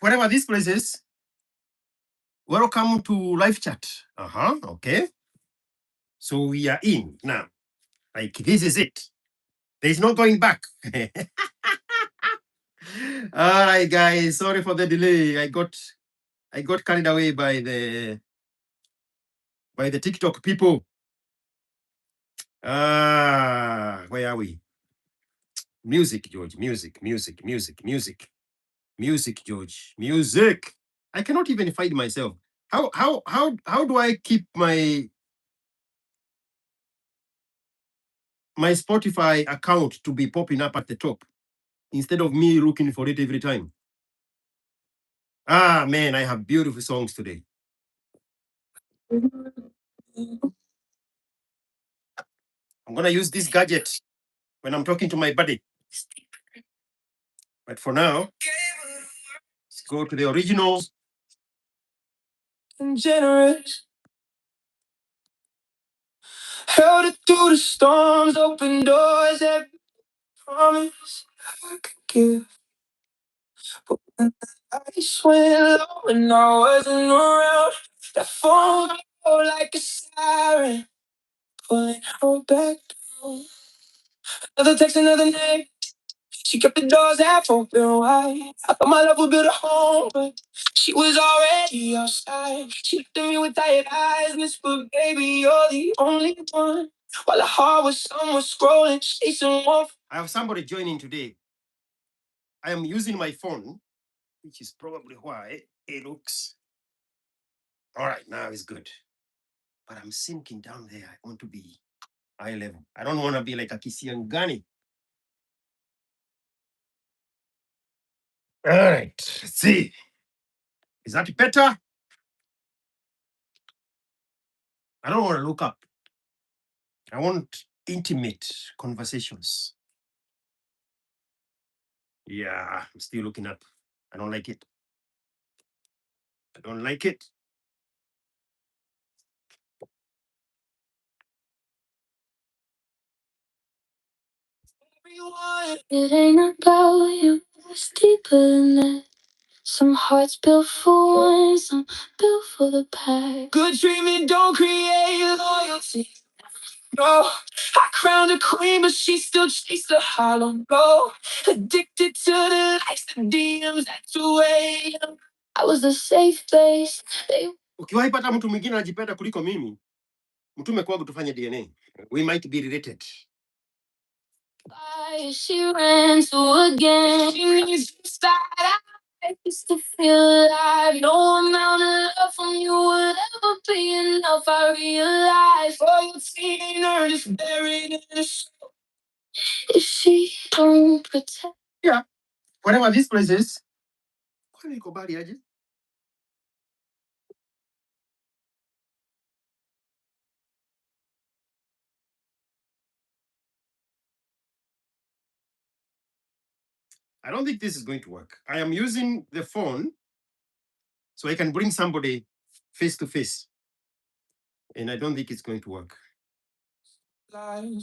whatever this place is, welcome to live chat. Okay. So we are in now. Like this is it. There's no going back. All right, guys. Sorry for the delay. I got carried away by the TikTok people. Where are we? Music, George. Music, George. Music. I cannot even find myself. How do I keep my Spotify account to be popping up at the top instead of me looking for it every time? Ah, man, I have beautiful songs today. I'm gonna use this gadget when I'm talking to my buddy. But for now, let's go to the original. Generous, held it through the storms, open doors, every promise I could give. But when the lights went low and I wasn't around, that phone called like a siren, pulling her back down. Another text, another name. She kept the doors half open wide. I thought my love would build a home, but she was already outside. She looked at me with tired eyes, whispered, "Baby, you're the only one." While her heart was somewhere scrolling, chasing one. I have somebody joining today. I am using my phone, which is probably why it looks. All right, now it's good. But I'm sinking down there. I want to be high level. I don't want to be like a Kisiangani. All right, let's see. Is that better? I don't want to look up. I want intimate conversations. Yeah, I'm still looking up. I don't like it. I don't like it. It ain't about you, it's deeper than that. Some hearts built for one, some built for the pack. Good treatment don't create loyalty. No, I crowned a queen, but she still chased a hollow blow. Addicted to the likes, the DMs, that's the way. I was the safe place. Ukiwahi pata mtu mwingine anajipenda kuliko mimi, mtume kwangu tufanye DNA. We might be related. She ran to again. She needs to start. I used to feel alive. No amount of love from you would ever be enough. I realize loyalty ain't earned, it's buried in the soul. If she don't protect. Yeah, whatever this place is. Kwani iko bali aje? I don't think this is going to work. I am using the phone so I can bring somebody face to face. And I don't think it's going to work. I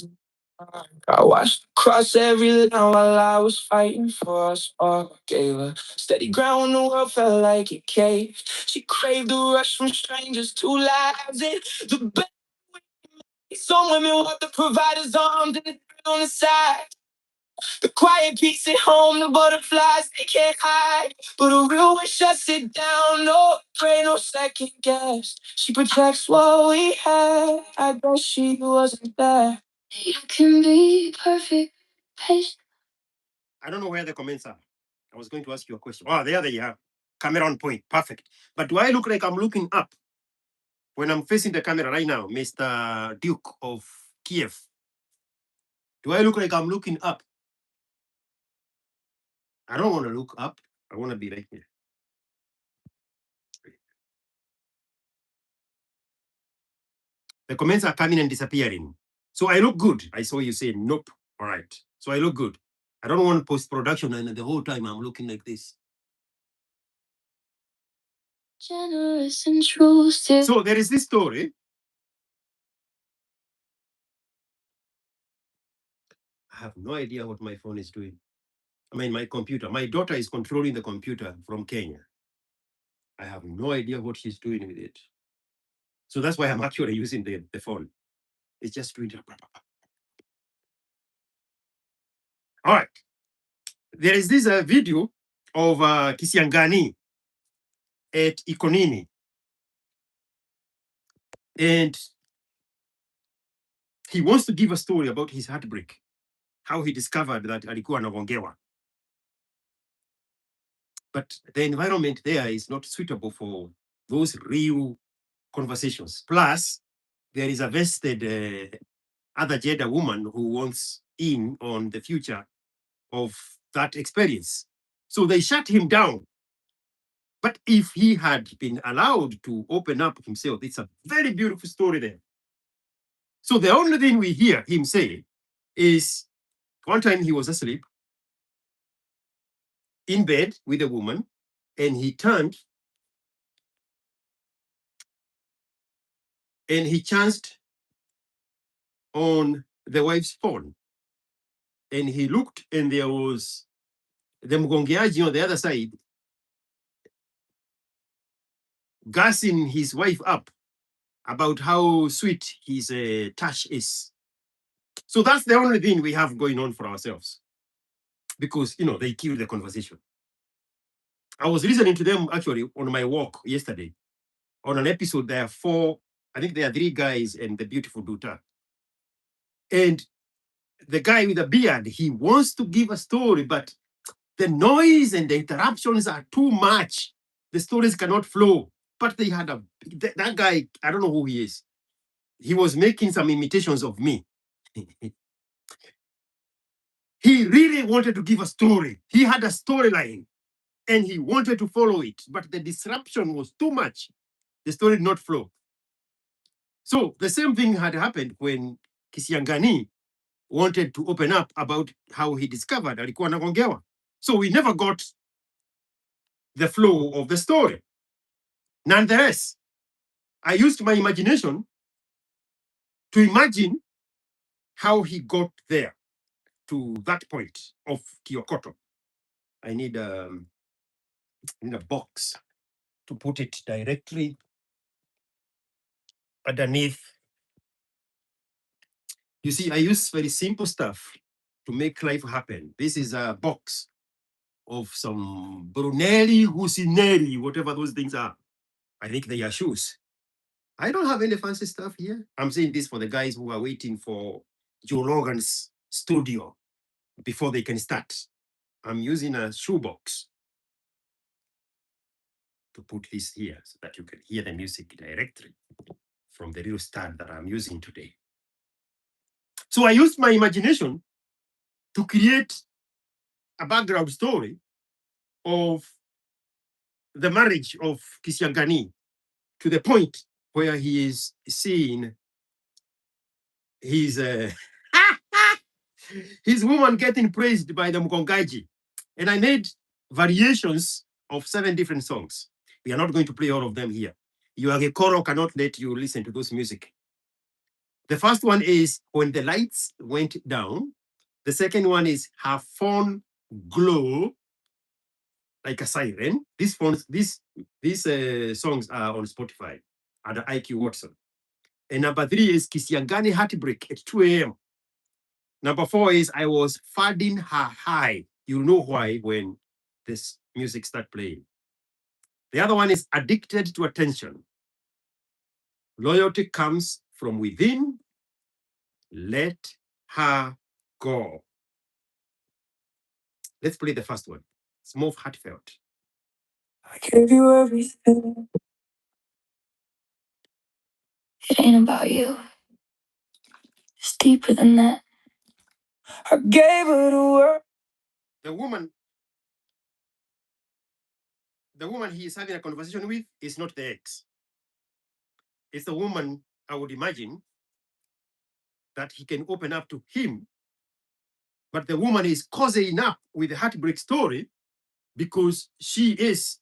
watched cross every line while I was fighting for us all. Gave her steady ground when the world felt like it caved. She craved the rush from strangers to lives. And the best some women want the provider's arms and the dirt on the side. The quiet peace at home, the butterflies, they can't hide. But a real wish I sit down, no pray, no second guess. She protects what we have. I bet she wasn't there. You can be perfect, patient. I don't know where the comments are. I was going to ask you a question. Oh, there they are. Camera on point. Perfect. But do I look like I'm looking up when I'm facing the camera right now, Mr. Duke of Kiev? Do I look like I'm looking up? I don't want to look up. I want to be right here. The comments are coming and disappearing. So I look good. I saw you saying nope. All right. So I look good. I don't want post-production and the whole time I'm looking like this. Generous and true. So there is this story. I have no idea what my phone is doing. my computer. My daughter is controlling the computer from Kenya. I have no idea what she's doing with it. So that's why I'm actually using the phone. It's just doing it. All right. There is this video of Kisiangani at Ikonini. And he wants to give a story about his heartbreak, how he discovered that alikuwa anagongewa. But the environment there is not suitable for those real conversations. Plus, there is a vested other gender woman who wants in on the future of that experience. So they shut him down. But if he had been allowed to open up himself, it's a very beautiful story there. So the only thing we hear him say is one time he was asleep in bed with a woman, and he turned and he chanced on the wife's phone. And he looked, and there was the mgongeaji on the other side gassing his wife up about how sweet his touch is. So that's the only thing we have going on for ourselves, because they killed the conversation. I was listening to them actually on my walk yesterday on an episode. There are four, I think there are three guys and the beautiful daughter. And the guy with the beard, he wants to give a story, but the noise and the interruptions are too much. The stories cannot flow. But they had that guy, I don't know who he is. He was making some imitations of me. He really wanted to give a story. He had a storyline and he wanted to follow it, but the disruption was too much. The story did not flow. So the same thing had happened when Kisiangani wanted to open up about how he discovered alikuwa anagongewa. So we never got the flow of the story. Nonetheless, I used my imagination to imagine how he got there to that point of Kiokoto. I need a box to put it directly underneath. You see, I use very simple stuff to make life happen. This is a box of some Brunelli, Husinelli, whatever those things are. I think they are shoes. I don't have any fancy stuff here. I'm saying this for the guys who are waiting for Joe Rogan's studio before they can start. I'm using a shoebox to put this here so that you can hear the music directly from the real stand that I'm using today. So I used my imagination to create a background story of the marriage of Kisiangani to the point where he is seeing his his woman getting praised by the Mkongaji. And I made variations of 7 different songs. We are not going to play all of them here. Your Gekoro cannot let you listen to those music. The first one is When the Lights Went Down. The second one is Her Phone Glow Like a Siren. These songs are on Spotify under IQ Watson. And number 3 is Kisiangani Heartbreak at 2 a.m. Number 4 is I Was Fading Her High. You'll know why when this music start playing. The other one is Addicted to Attention. Loyalty comes from within. Let her go. Let's play the first one. It's more heartfelt. I gave you everything. It ain't about you. It's deeper than that. I gave her the world. The woman he is having a conversation with is not the ex. It's the woman I would imagine that he can open up to him. But the woman is cozying up with the heartbreak story because she is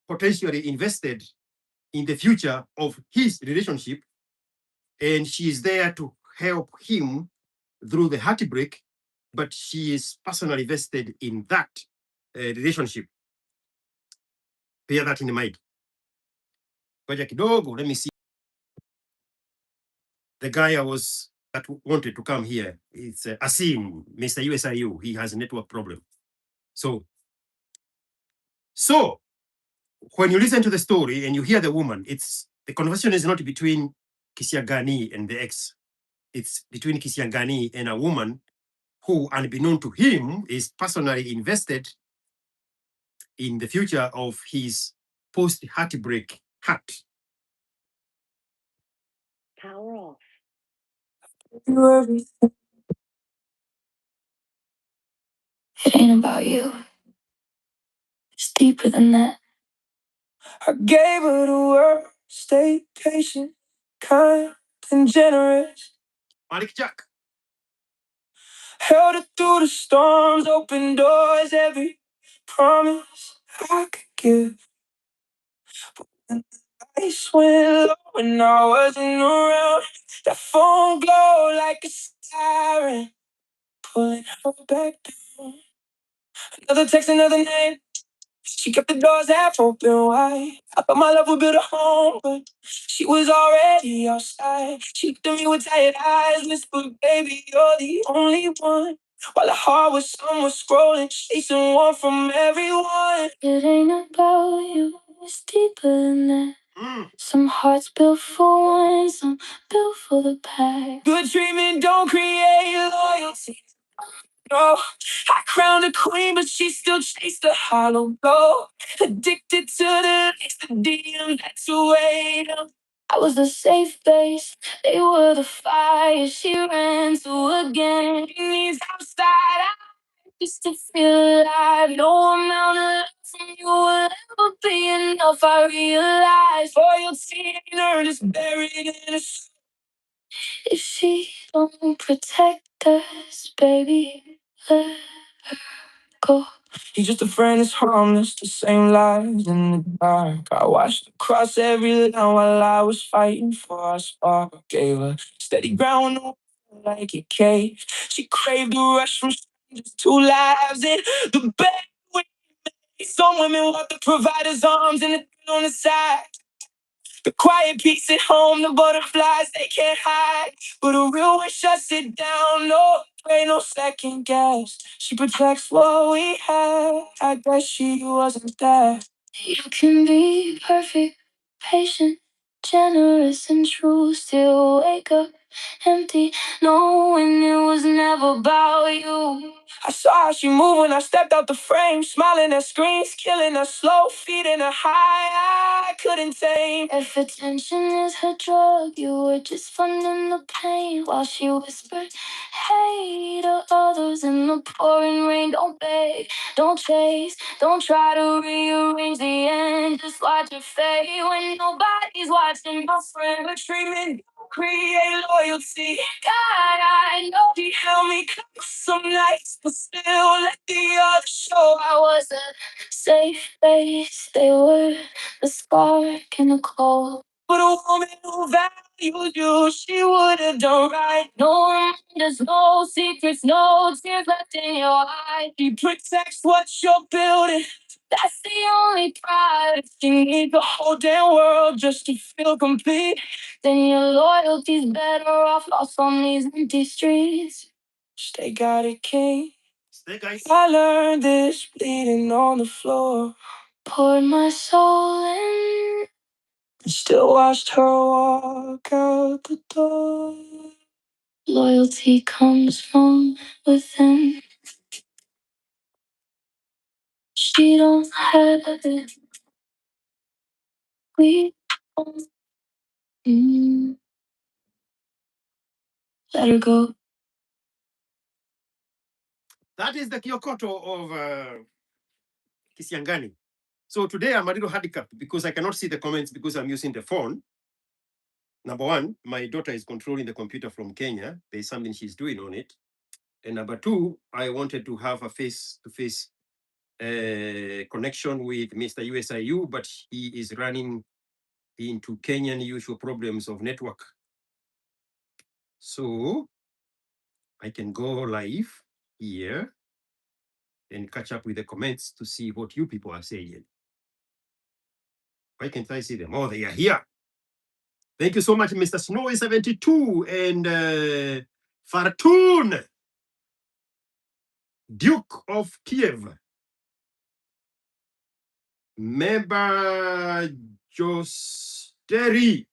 potentially invested in the future of his relationship, and she is there to help him through the heartbreak but she is personally vested in that relationship. Bear that in mind. Ngoja kidogo, let me see. The guy that wanted to come here, it's Asim, Mr. USIU. He has a network problem. So when you listen to the story and you hear the woman, the conversation is not between Kisiangani and the ex. It's between Kisiangani and a woman who, unbeknown to him, is personally invested in the future of his post-heartbreak heart. Power off. You everything. It ain't about you. It's deeper than that. I gave her the world. Stay patient, kind, and generous. Malik Jack. Held her through the storms, open doors, every promise I could give. And the lights went low when I wasn't around. That phone glowed like a siren, pulling her back down. Another text, another name. She kept the doors half open wide. I thought my love would build a home, but she was already outside. She looked at me with tired eyes, whispered, "Baby, you're the only one." While her heart was somewhere scrolling, chasing one from everyone. It ain't about you, it's deeper than that. Some hearts built for one, some built for the pack. Good treatment don't create loyalty. No, I crowned a queen, but she still chased a hollow gold. Addicted to the DM, that's the way. I was the safe base, they were the fire she ran to again. These outside eyes just to feel alive. No amount of love from you will ever be enough. I realize loyalty ain't earned, it's buried in a soul. If she don't protect us, baby, let go. He's just a friend, it's harmless, the same lies in the dark. I watched her cross every line while I was fighting for a spark. Gave her steady ground, no like it caved. She craved the rush from strangers, 2 lives in the bed with me. Some women want the provider's arms and the thrill on the side. The quiet peace at home, the butterflies they can't hide. But a real wish I sit down, no play, no second guess. She protects what we have. I guess she wasn't there. You can be perfect, patient, generous, and true. Still wake up empty, knowing it was never about you. I saw how she moved when I stepped out the frame, smiling at screens, killing her slow, feeding her high. I couldn't tame. If attention is her drug, you were just funding the pain while she whispered, "Hey," to others in the pouring rain. Don't beg, don't chase, don't try to rearrange the end. Just watch it fade when nobody's watching. My friend, but treatment don't create loyalty. God, I know he held me close some nights, but still let the others show I was a safe place. They were the spark in the cold. But a woman who valued you, she would have done right. No reminders, no secrets, no tears left in your eyes. She protects what you're building. That's the only pride. If you need the whole damn world just to feel complete, then your loyalty's better off lost on these empty streets. Stay got it, king. Stay, guys. I learned this bleeding on the floor. Poured my soul in. Still watched her walk out the door. Loyalty comes from within. She don't have it. We don't. Let her go. That is the Kyokoto of Kisiangani. So today I'm a little handicapped because I cannot see the comments because I'm using the phone. Number one, my daughter is controlling the computer from Kenya. There's something she's doing on it. And number two, I wanted to have a face-to-face connection with Mr. USIU, but he is running into Kenyan usual problems of network. So I can go live. here and catch up with the comments to see what you people are saying. Why can't I see them? Oh, they are here. Thank you so much, Mr. Snowy72 and Fartun, Duke of Kiev, member Josteri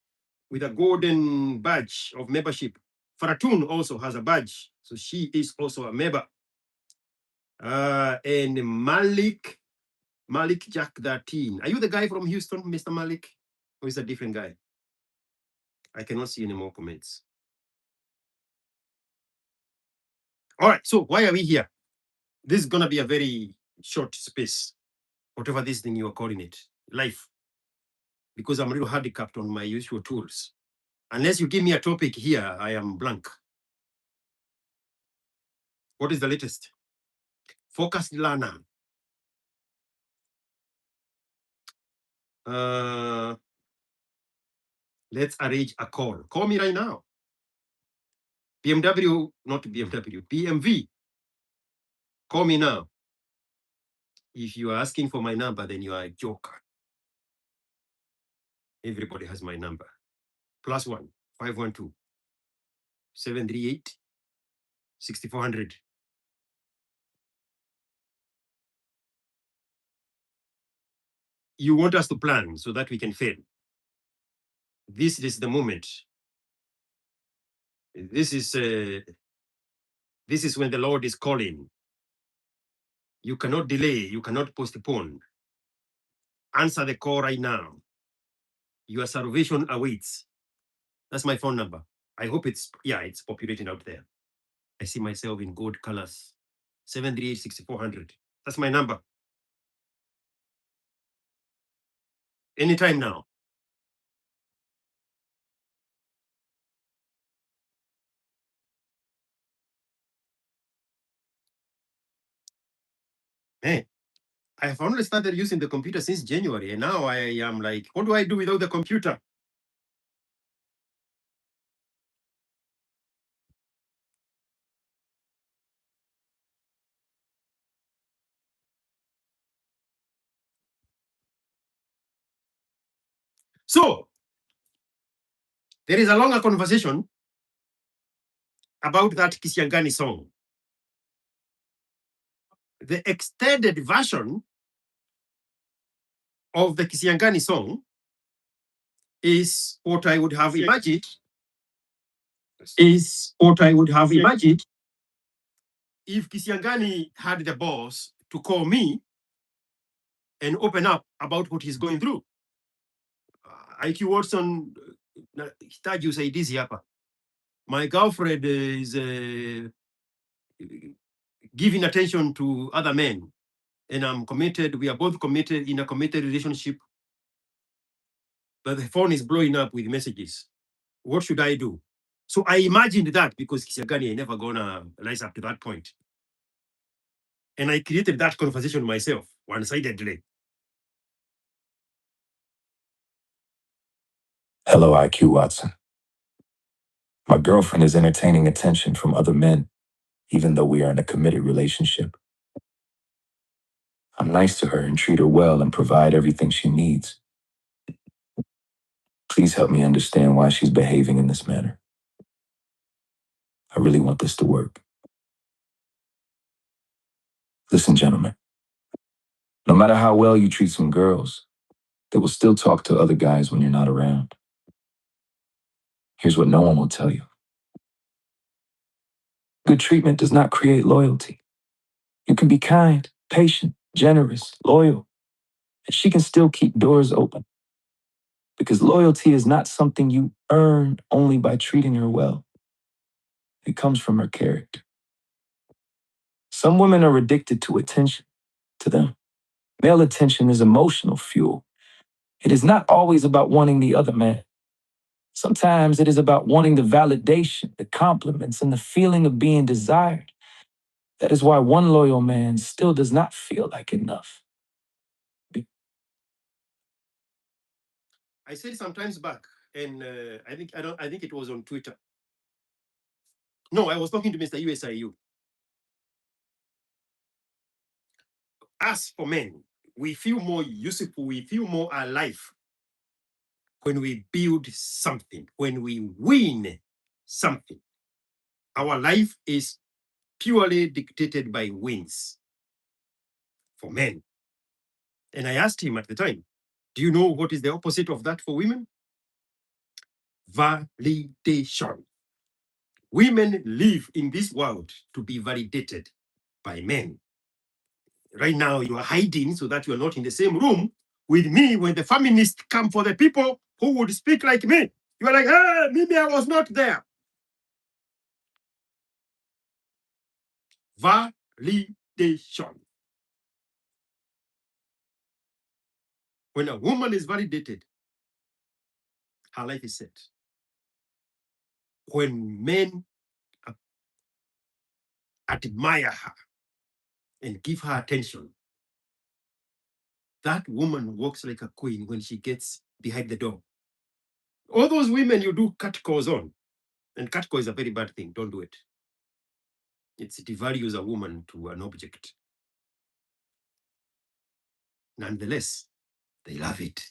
with a golden badge of membership. Fartun also has a badge, so she is also a member. And Malik Jack 13. Are you the guy from Houston, Mr. Malik? Or is a different guy? I cannot see any more comments. All right, so why are we here? This is going to be a very short space, whatever this thing you are calling it, life, because I'm a little handicapped on my usual tools. Unless you give me a topic here, I am blank. What is the latest? Focused learner. Let's arrange a call. Call me right now. BMW, not BMW, BMV. Call me now. If you are asking for my number, then you are a joker. Everybody has my number. +1 512 738 6400. You want us to plan so that we can fail. This is the moment. This is when the Lord is calling. You cannot delay. You cannot postpone. Answer the call right now. Your salvation awaits. That's my phone number. I hope it's populating out there. I see myself in gold colors. 738 6400. That's my number. Anytime now. Hey, I have only started using the computer since January, and now I am like, what do I do without the computer? So, there is a longer conversation about that Kisiangani song. The extended version of the Kisiangani song is what I would have imagined. If Kisiangani had the balls to call me and open up about what he's going through. IQ Watson, hitaji usaidizi hapa. My girlfriend is giving attention to other men, and I'm committed. We are both committed in a committed relationship, but the phone is blowing up with messages. What should I do? So I imagined that because Kisiangani ain't never gonna rise up to that point. And I created that conversation myself, one-sidedly. Hello, IQ Watson. My girlfriend is entertaining attention from other men, even though we are in a committed relationship. I'm nice to her and treat her well and provide everything she needs. Please help me understand why she's behaving in this manner. I really want this to work. Listen, gentlemen, no matter how well you treat some girls, they will still talk to other guys when you're not around. Here's what no one will tell you. Good treatment does not create loyalty. You can be kind, patient, generous, loyal, and she can still keep doors open. Because loyalty is not something you earn only by treating her well. It comes from her character. Some women are addicted to attention. To them, male attention is emotional fuel. It is not always about wanting the other man. Sometimes it is about wanting the validation, the compliments, and the feeling of being desired. That is why one loyal man still does not feel like enough. I said sometimes back, and I think it was on Twitter. No, I was talking to Mr. USIU. As for men, we feel more useful, we feel more alive when we build something, when we win something. Our life is purely dictated by wins for men. And I asked him at the time, do you know what is the opposite of that for women? Validation. Women live in this world to be validated by men. Right now, you are hiding so that you are not in the same room with me when the feminists come for the people who would speak like me. You are like, hey, maybe I was not there. Validation. When a woman is validated, her life is set. When men admire her and give her attention, that woman walks like a queen when she gets behind the door. All those women you do catcalls on, and catcall is a very bad thing. Don't do it. It devalues a woman to an object. Nonetheless, they love it.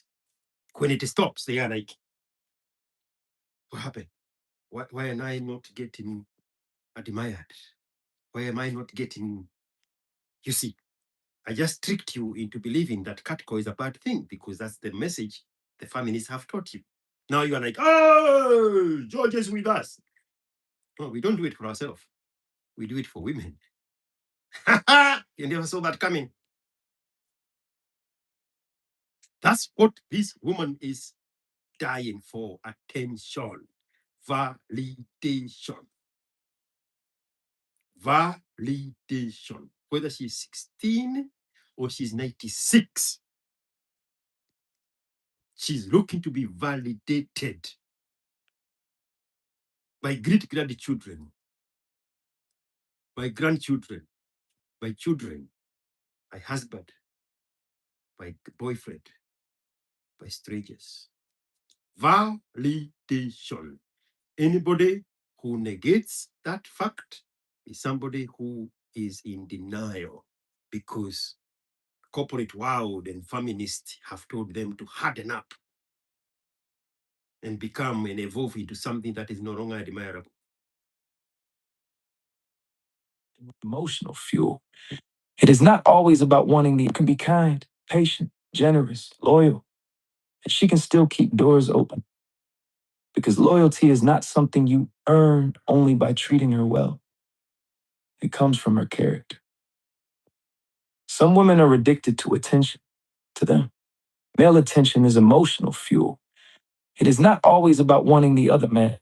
When it stops, they are like, what happened? Why am I not getting admired? Why am I not getting... You see, I just tricked you into believing that catcall is a bad thing because that's the message the feminists have taught you. Now you are like, oh, George is with us. No, we don't do it for ourselves. We do it for women. You never saw that coming. That's what this woman is dying for: attention, validation. Validation. Whether she's 16 or she's 96, she's looking to be validated by great grandchildren, by grandchildren, by children, by husband, by boyfriend, by strangers. Validation. Anybody who negates that fact is somebody who is in denial, because corporate world and feminists have told them to harden up and become and evolve into something that is no longer admirable. Emotional fuel. It is not always about wanting the... You can be kind, patient, generous, loyal, and she can still keep doors open. Because loyalty is not something you earn only by treating her well. It comes from her character. Some women are addicted to attention. To them, male attention is emotional fuel. It is not always about wanting the other man.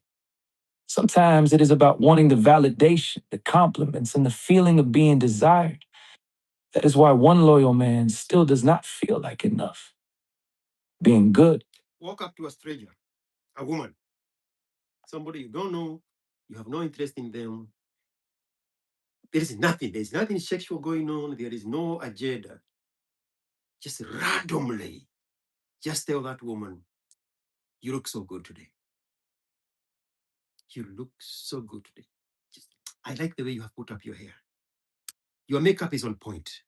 Sometimes it is about wanting the validation, the compliments, and the feeling of being desired. That is why one loyal man still does not feel like enough. Being good. Walk up to a stranger, a woman, somebody you don't know, you have no interest in them. There's nothing sexual going on, there is no agenda. Just randomly, just tell that woman, you look so good today. You look so good today. I like the way you have put up your hair. Your makeup is on point.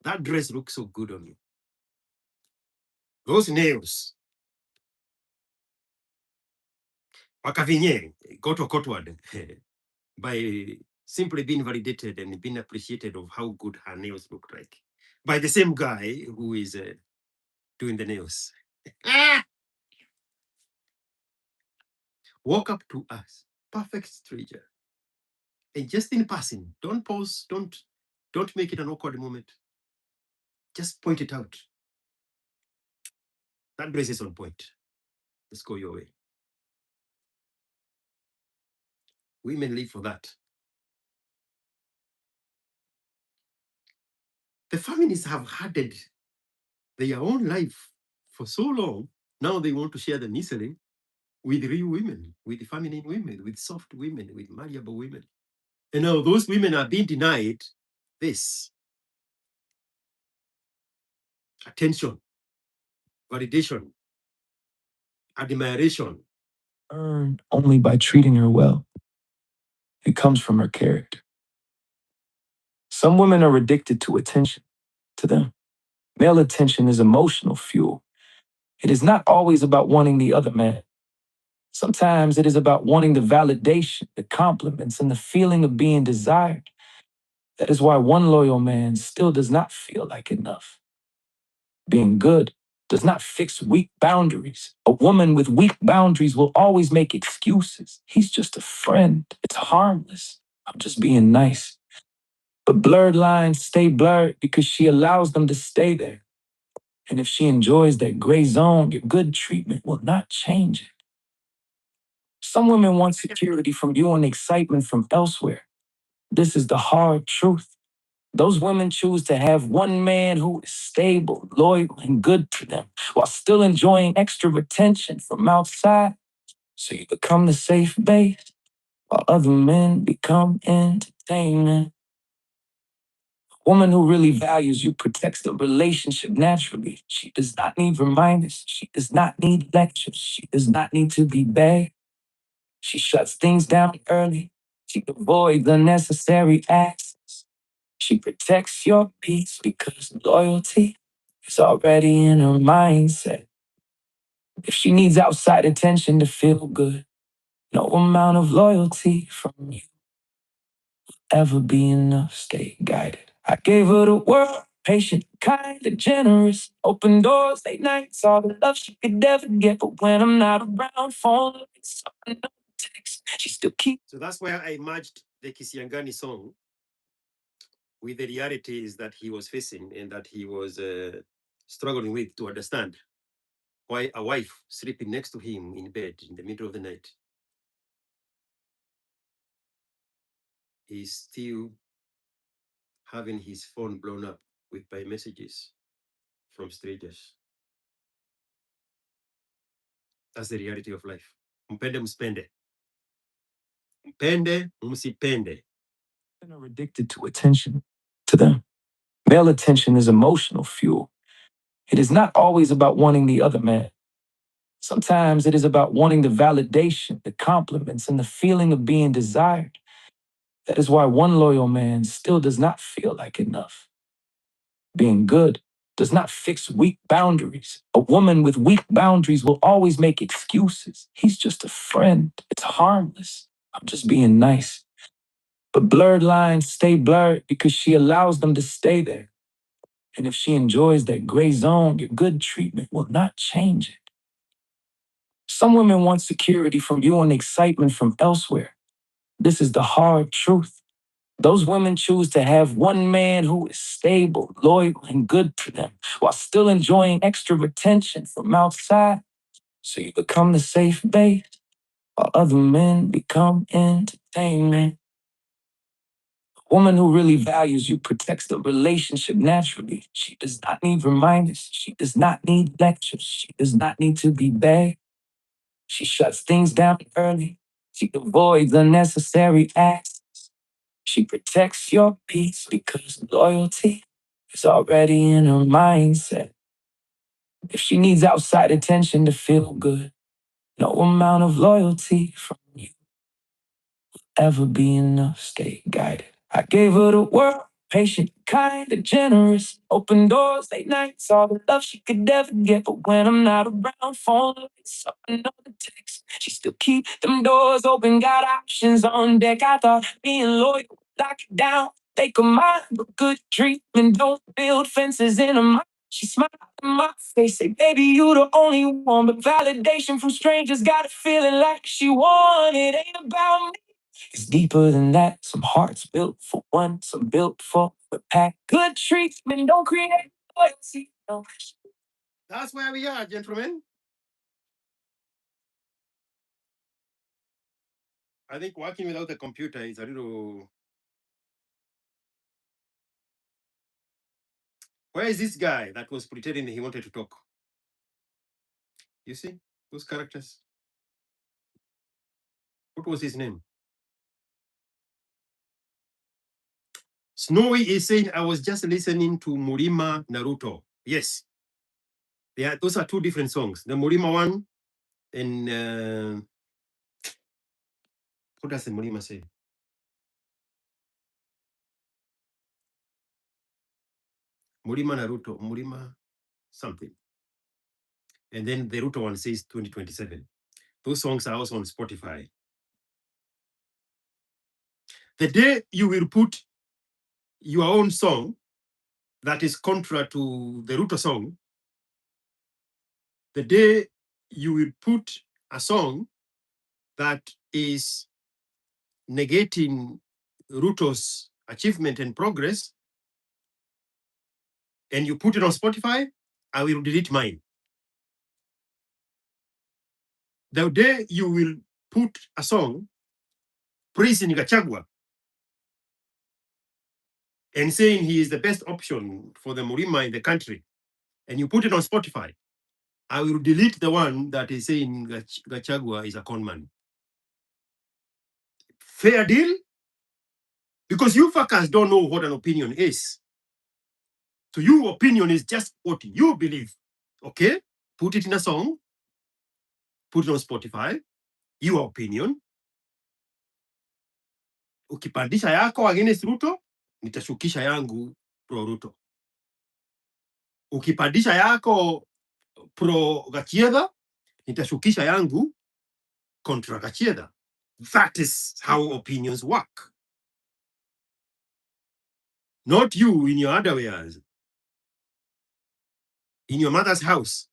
That dress looks so good on you. Those nails. Wakavinye, got outward by simply being validated and being appreciated of how good her nails look like by the same guy who is doing the nails. Walk up to us, perfect stranger, and just in passing, don't pause, don't make it an awkward moment. Just point it out. That dress is on point. Let's go your way. Women live for that. The feminists have hardened their own life for so long. Now they want to share the misery with real women, with feminine women, with soft women, with malleable women. And now those women are being denied this attention, validation, admiration. Earned only by treating her well. It comes from her character. Some women are addicted to attention. To them, male attention is emotional fuel. It is not always about wanting the other man. Sometimes it is about wanting the validation, the compliments, and the feeling of being desired. That is why one loyal man still does not feel like enough. Being good does not fix weak boundaries. A woman with weak boundaries will always make excuses. He's just a friend. It's harmless. I'm just being nice. But blurred lines stay blurred because she allows them to stay there. And if she enjoys that gray zone, your good treatment will not change it. Some women want security from you and excitement from elsewhere. This is the hard truth. Those women choose to have one man who is stable, loyal, and good to them, while still enjoying extra attention from outside. So you become the safe base, while other men become entertainment. A woman who really values you protects the relationship naturally. She does not need reminders. She does not need lectures. She does not need to be begged. She shuts things down early. She avoids unnecessary acts. She protects your peace because loyalty is already in her mindset. If she needs outside attention to feel good, no amount of loyalty from you ever be enough. Stay guided. I gave her the world, patient, kind, and generous. Open doors, late nights, all the love she could ever get. But when I'm not around, phone, no text, she still keeps. So that's where I matched the Kisiangani song with the realities that he was facing and that he was struggling with to understand why a wife sleeping next to him in bed in the middle of the night is still having his phone blown up with by messages from strangers. That's the reality of life. Mpende mspende. Mpende msipende. Women are addicted to attention. To them, male attention is emotional fuel. It is not always about wanting the other man. Sometimes it is about wanting the validation, the compliments, and the feeling of being desired. That is why one loyal man still does not feel like enough. Being good does not fix weak boundaries. A woman with weak boundaries will always make excuses. He's just a friend. It's harmless. I'm just being nice. But blurred lines stay blurred because she allows them to stay there. And if she enjoys that gray zone, your good treatment will not change it. Some women want security from you and excitement from elsewhere. This is the hard truth. Those women choose to have one man who is stable, loyal, and good to them, while still enjoying extra attention from outside. So you become the safe base, while other men become entertainment. A woman who really values you protects the relationship naturally. She does not need reminders. She does not need lectures. She does not need to be begged. She shuts things down early. She avoids unnecessary acts. She protects your peace because loyalty is already in her mindset. If she needs outside attention to feel good, no amount of loyalty from you ever be enough. Stay guided. I gave her the world, patient, kind, and generous. Open doors, late nights, all the love she could ever get. But when I'm not around, phone lights up, another text. She still keep them doors open, got options on deck. I thought being loyal, lock it down, take a mind, but good treatment don't build fences in a mind. She smiled in my face, say, baby, you the only one. But validation from strangers got a feeling like she won. It ain't about me. It's deeper than that. Some hearts built for one, some built for the pack. Good treatment don't create loyalty. No. That's where we are, gentlemen. I think working without a computer is a little. Where is this guy that was pretending he wanted to talk? You see those characters? What was his name? Snowy is saying, I was just listening to Murima Naruto. Yes. Yeah, those are two different songs. The Murima one and what does the Murima say? Murima Naruto, Murima something. And then the Ruto one says 2027. Those songs are also on Spotify. The day you will put your own song that is contra to the Ruto song, the day you will put a song that is negating Ruto's achievement and progress, and you put it on Spotify, I will delete mine. The day you will put a song praising Gachagua and saying he is the best option for the Murima in the country, and you put it on Spotify, I will delete the one that is saying Gachagua is a conman. Fair deal? Because you fuckers don't know what an opinion is. So your opinion is just what you believe. Okay? Put it in a song, put it on Spotify, your opinion. Ukipandisha yako against Ruto, nitashukisha yangu pro Ruto. Ukipandisha yako pro Gachiedha, nitashukisha yangu contra Gachiedha. That is how opinions work. Not you in your underwears, in your mother's house,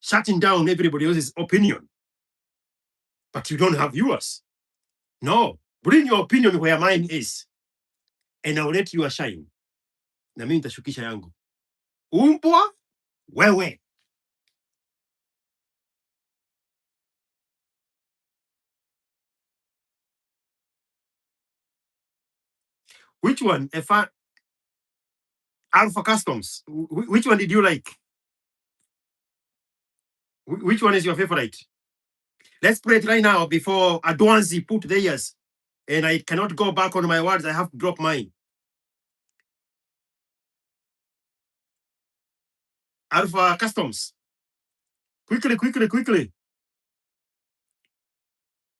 shutting down everybody else's opinion, but you don't have yours. No, bring your opinion where mine is, and I'll let you shine. Na mimi nitashukisha yangu. Umpwa wewe. Which one? Alpha Customs. Which one did you like? Which one is your favorite? Let's play it right now before Adwanzi put theirs. And I cannot go back on my words. I have to drop mine. Alpha Customs. Quickly, quickly, quickly.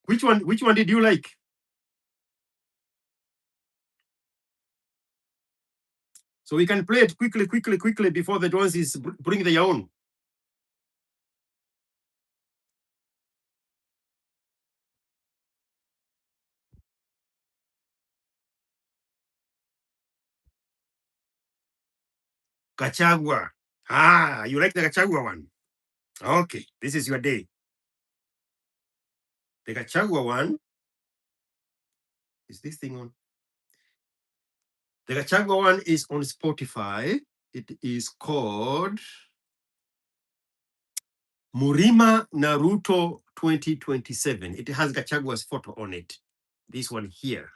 Which one did you like? So we can play it quickly, quickly, quickly before the Adwanzis bring their own. Gachagua. Ah, you like the Gachagua one? Okay, this is your day. The Gachagua one. Is this thing on? The Gachagua one is on Spotify. It is called Murima Naruto 2027. It has Gachagua's photo on it. This one here.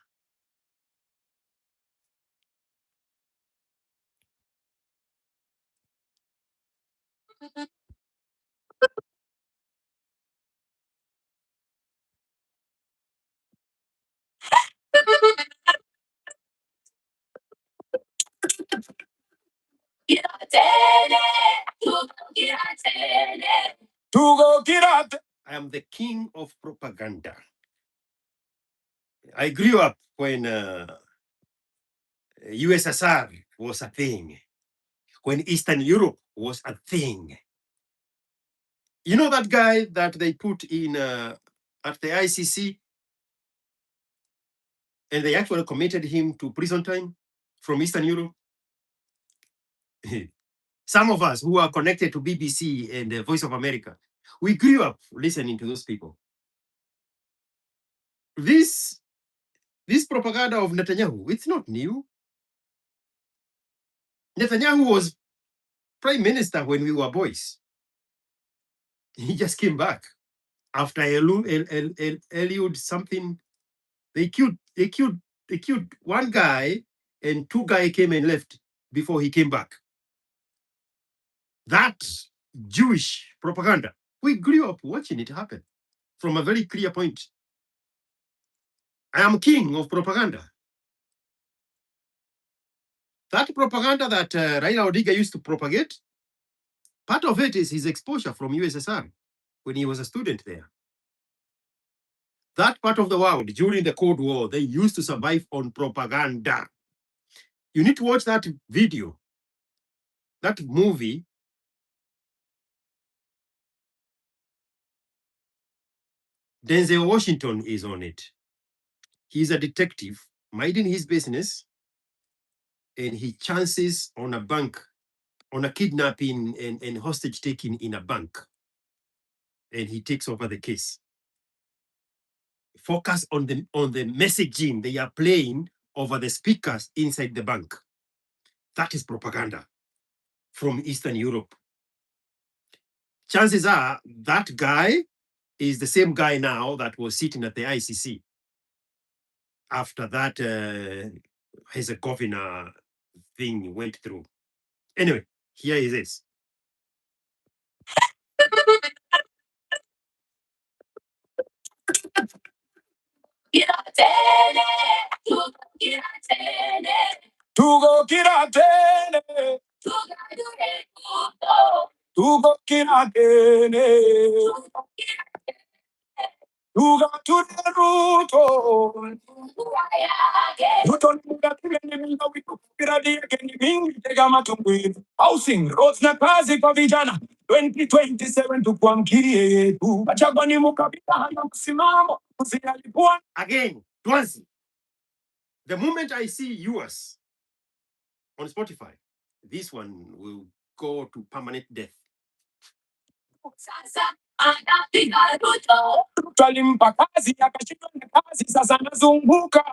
I am the king of propaganda. I grew up when USSR was a thing, when Eastern Europe was a thing. You know that guy that they put in at the ICC, and they actually committed him to prison time from Eastern Europe? Some of us who are connected to BBC and the Voice of America, we grew up listening to those people. This propaganda of Netanyahu, it's not new. Netanyahu was prime minister when we were boys. He just came back after Eliud something. They killed one guy, and two guys came and left before he came back. That Jewish propaganda, we grew up watching it happen from a very clear point. I am king of propaganda. That propaganda that Raila Odinga used to propagate, part of it is his exposure from USSR when he was a student there. That part of the world during the Cold War, they used to survive on propaganda. You need to watch that video, that movie. Denzel Washington is on it. He's a detective minding his business, and he chances on a bank, on a kidnapping and hostage taking in a bank, and he takes over the case. Focus on the messaging they are playing over the speakers inside the bank. That is propaganda from Eastern Europe. Chances are that guy is the same guy now that was sitting at the ICC after that Herzegovina thing went through. Anyway, here it is. Tugo kiratene, tugo kiratene, tuga tuderuto, ruto muga kigeni minga wiku kiradi kigeni mingi tega matungwini. Housing, roads na kazi kwa vijana, 2027 tukuamkie yetu. Achagua ni mukabila hana msimamo, usiyalipua. Again, twice. The moment I see yours on Spotify, this one will go to permanent death. Sasa anapiga Ruto. Twalimpa kazi akashindwa na kazi, sasa anazunguka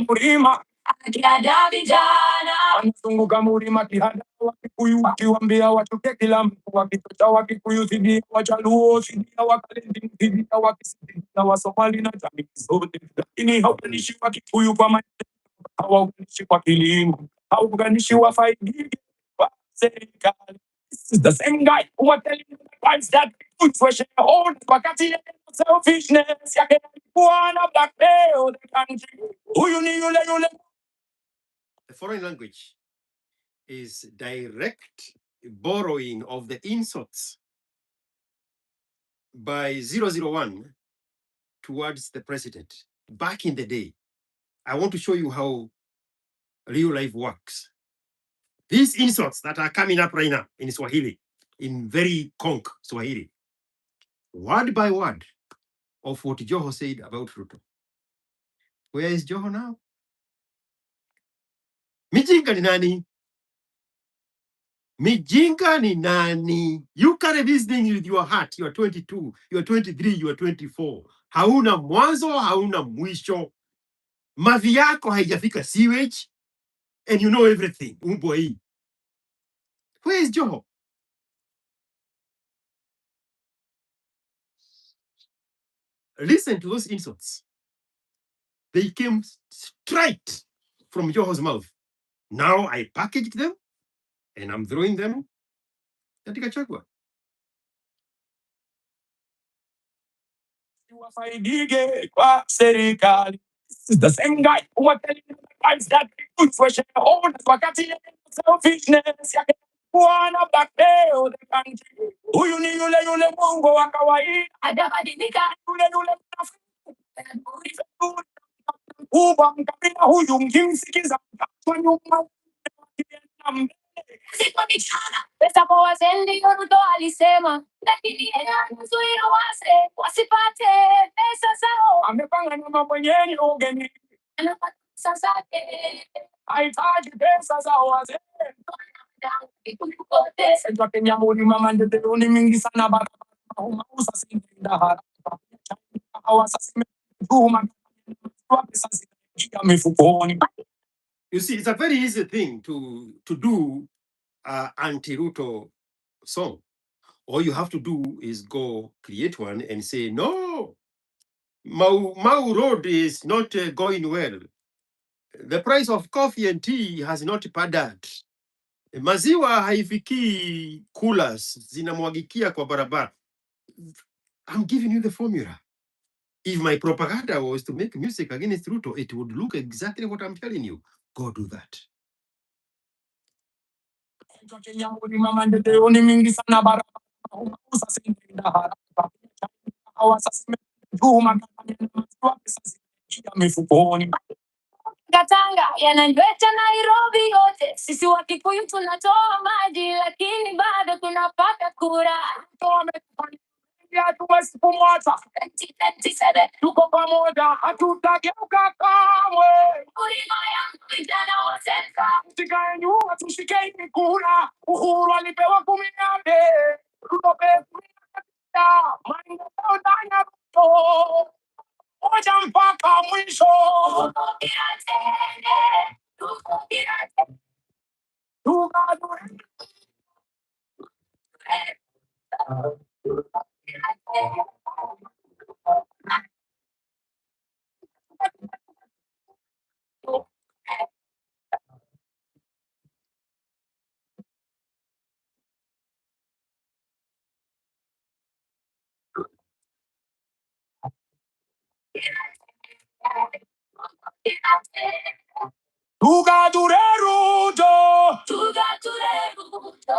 mlima akiada vijana, anazunguka mlima kihada Wakikuyu, akiwaambia watoke kila mtu, wakitoka Wakikuyu dhidi ya Wajaluo, dhidi ya Wakalenjin, dhidi ya Wakisii, dhidi ya Wasomali na jamii zote, lakini haunganishi Wakikuyu kwa maendeleo, hawaunganishi kwa kilimo, hawaunganishi wafaidike kwa serikali. This is the same guy who was telling you guys that good for shareholders, wakati yeye selfishness yake alikuwa na blackmail the country. Huyu ni yule. The foreign language is direct borrowing of the insults by 001 towards the president back in the day. I want to show you how real life works. These insults that are coming up right now in Swahili, in very conk Swahili, word by word of what Joho said about Ruto. Where is Joho now? Mijinga ni nani? Mijinga ni nani? You carry this thing with your heart. You are 22, you are 23, you are 24. Hauna mwanzo, hauna mwisho. Mavi yako haijafika sewage, and you know everything. Boy. Where is Joho? Listen to those insults. They came straight from Joho's mouth. Now I packaged them and I'm throwing them katika chakwa. Wafaidike kwa serikali. This is the same guy who was telling you guys that good for shareholders, wakati yeye selfishness yake alikuwa na blackmail the country. Huyu ni yule Mungu wa kawaida, hajabadilika, yule Uba mkabila huyu mkimsikiza kwa nyuma pesa kwa wazee Ruto alisema, lakini yeye anazuia wase wasipate pesa zao. Amepanga na mambo yenyewe ugeni, anapata pesa zake, hahitaji pesa za wazee. Sasa Kenya mlima maendeleo ni mingi sana barabara, usa sinda haraka. Hawasasime huma pesa zinaingia mifukoni. You see, it's a very easy thing to do anti-Ruto song. All you have to do is go create one and say, no, Mau Road is not going well. The price of coffee and tea has not padded. Maziwa haifiki coolers, zinamwagikia kwa barabara. I'm giving you the formula. If my propaganda was to make music against Ruto, it would look exactly what I'm telling you. Go do that. Katanga yananyweta Nairobi yote, sisi wa Kikuyu tunatoa maji, lakini bado tunapata kura. Tumesikumata 2027 tuko pamoja, hatutageuka kamwe. Kulima yangu vijana wa Senka, msikae nyuma, tushikeni kura. Uhuru alipewa 14, tutope 16, maendeleo ndani ya Ruto moja mpaka mwisho. Tugadure Ruto. Tugadure Ruto.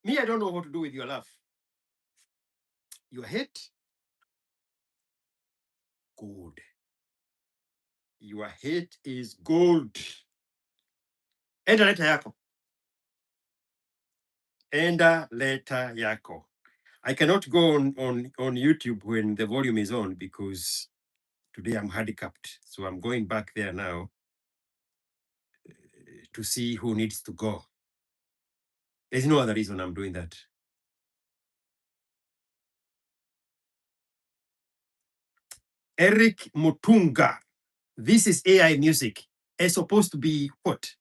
Me, I don't know what to do with your laugh. Your hate, good. Your hate is gold. Enda leta yako. Enda leta yako. I cannot go on YouTube when the volume is on because today I'm handicapped. So I'm going back there now to see who needs to go. There's no other reason I'm doing that. Eric Mutunga. This is AI music. It's supposed to be what?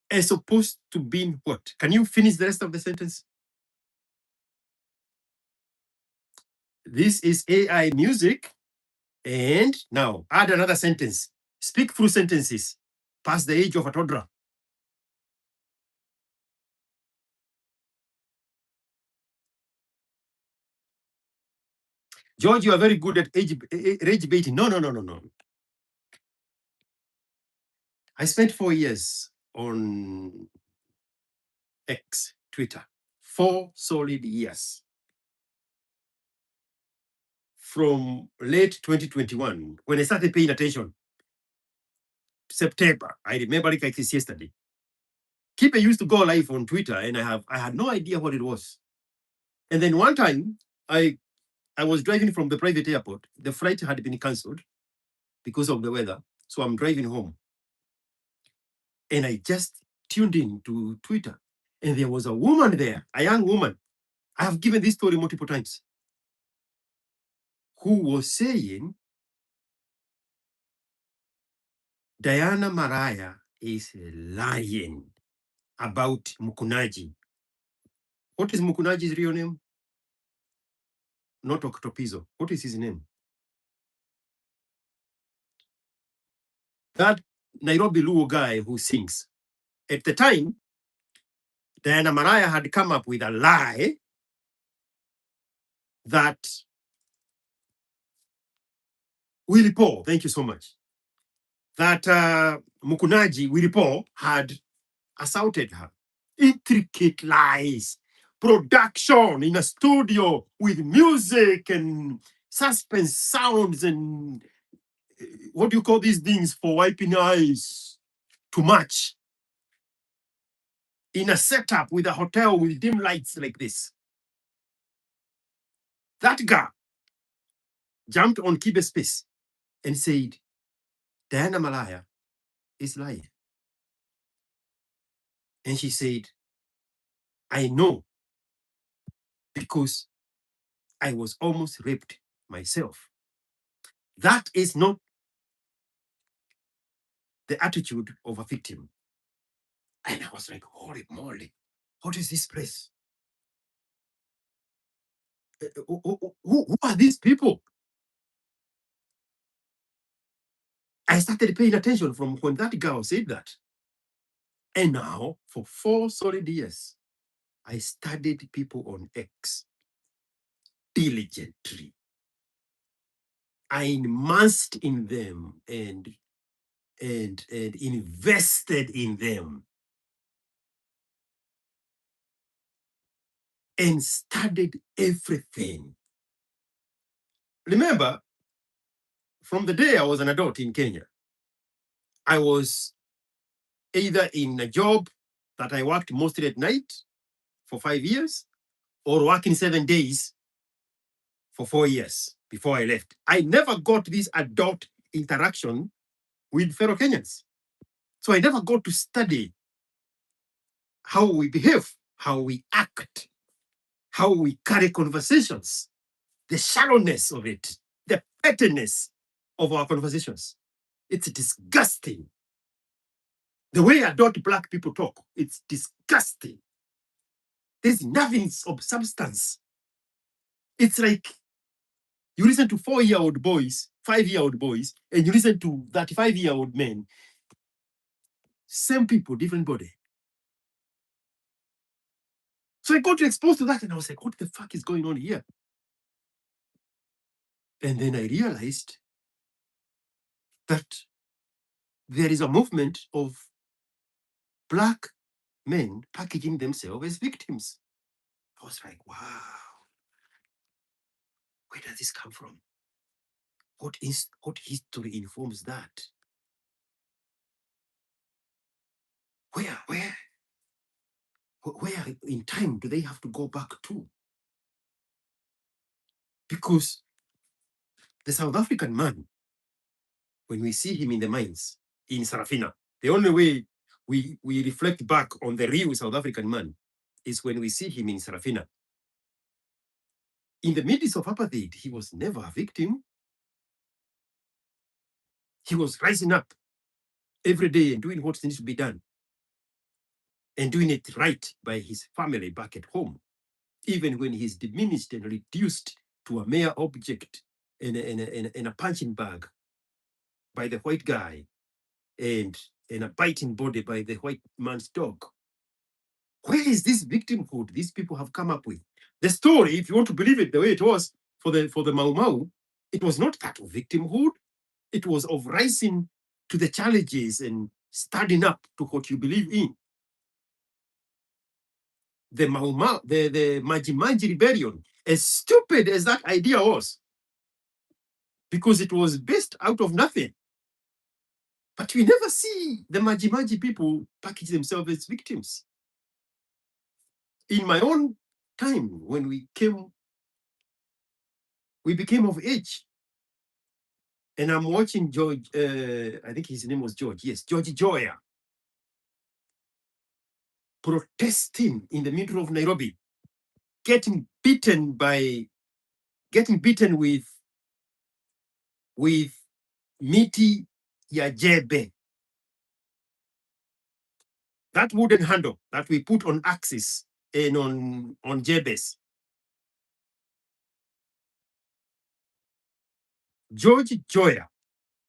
It's supposed to be what? Can you finish the rest of the sentence? This is AI music. And now add another sentence. Speak through sentences past the age of a toddler. George, you are very good at rage baiting. No. I spent 4 years on X, Twitter. 4 solid years. From late 2021, when I started paying attention, September, I remember it like this yesterday. Kipe used to go live on Twitter, and I had no idea what it was. And then one time, I was driving from the private airport. The flight had been cancelled because of the weather. So I'm driving home. And I just tuned in to Twitter. And there was a woman there, a young woman. I have given this story multiple times, who was saying Diana Maraya is lying about Mukunaji. What is Mukunaji's real name? Not Octopizo. What is his name? That Nairobi Luo guy who sings. At the time, Diana Maraya had come up with a lie that Willie Paul, thank you so much, that Mukunaji, Willie Paul, had assaulted her. Intricate lies, production in a studio with music and suspense sounds and what do you call these things for wiping eyes to match in a setup with a hotel with dim lights like this. That guy jumped on Kibe's space and said, Diana Malaya is lying. And she said, I know because I was almost raped myself. That is not the attitude of a victim. And I was like, holy moly, what is this place? Who are these people? I started paying attention from when that girl said that. And now, for 4 solid years, I studied people on X diligently. I immersed in them and invested in them. and studied everything. Remember, from the day I was an adult in Kenya, I was either in a job that I worked mostly at night for 5 years or working 7 days for 4 years before I left. I never got this adult interaction with fellow Kenyans. So I never got to study how we behave, how we act, how we carry conversations, the shallowness of it, the pettiness of our conversations. It's disgusting. The way adult Black people talk, it's disgusting. There's nothing of substance. It's like you listen to 4-year-old boys, 5-year-old boys, and you listen to 35-year-old men. Same people, different body. So I got exposed to that and I was like, what the fuck is going on here? And then I realized that there is a movement of Black men packaging themselves as victims. I was like, wow, where does this come from? What history informs that? Where in time do they have to go back to? Because the South African man, when we see him in the mines in Sarafina, the only way we reflect back on the real South African man is when we see him in Sarafina. In the midst of apartheid, he was never a victim. He was rising up every day and doing what needs to be done and doing it right by his family back at home, even when he's diminished and reduced to a mere object in a punching bag by the white guy and a biting body by the white man's dog. Where is this victimhood these people have come up with? The story, if you want to believe it the way it was for the Mau Mau, it was not that of victimhood. It was of rising to the challenges and standing up to what you believe in. The Mau Mau, the Maji Maji rebellion, as stupid as that idea was, because it was based out of nothing. But we never see the Maji Maji people package themselves as victims. In my own time, when we became of age, and I'm watching George, I think his name was George, yes, George Joya, protesting in the middle of Nairobi, getting beaten with miti ya jebe, that wooden handle that we put on axes and on jebes. George Joya,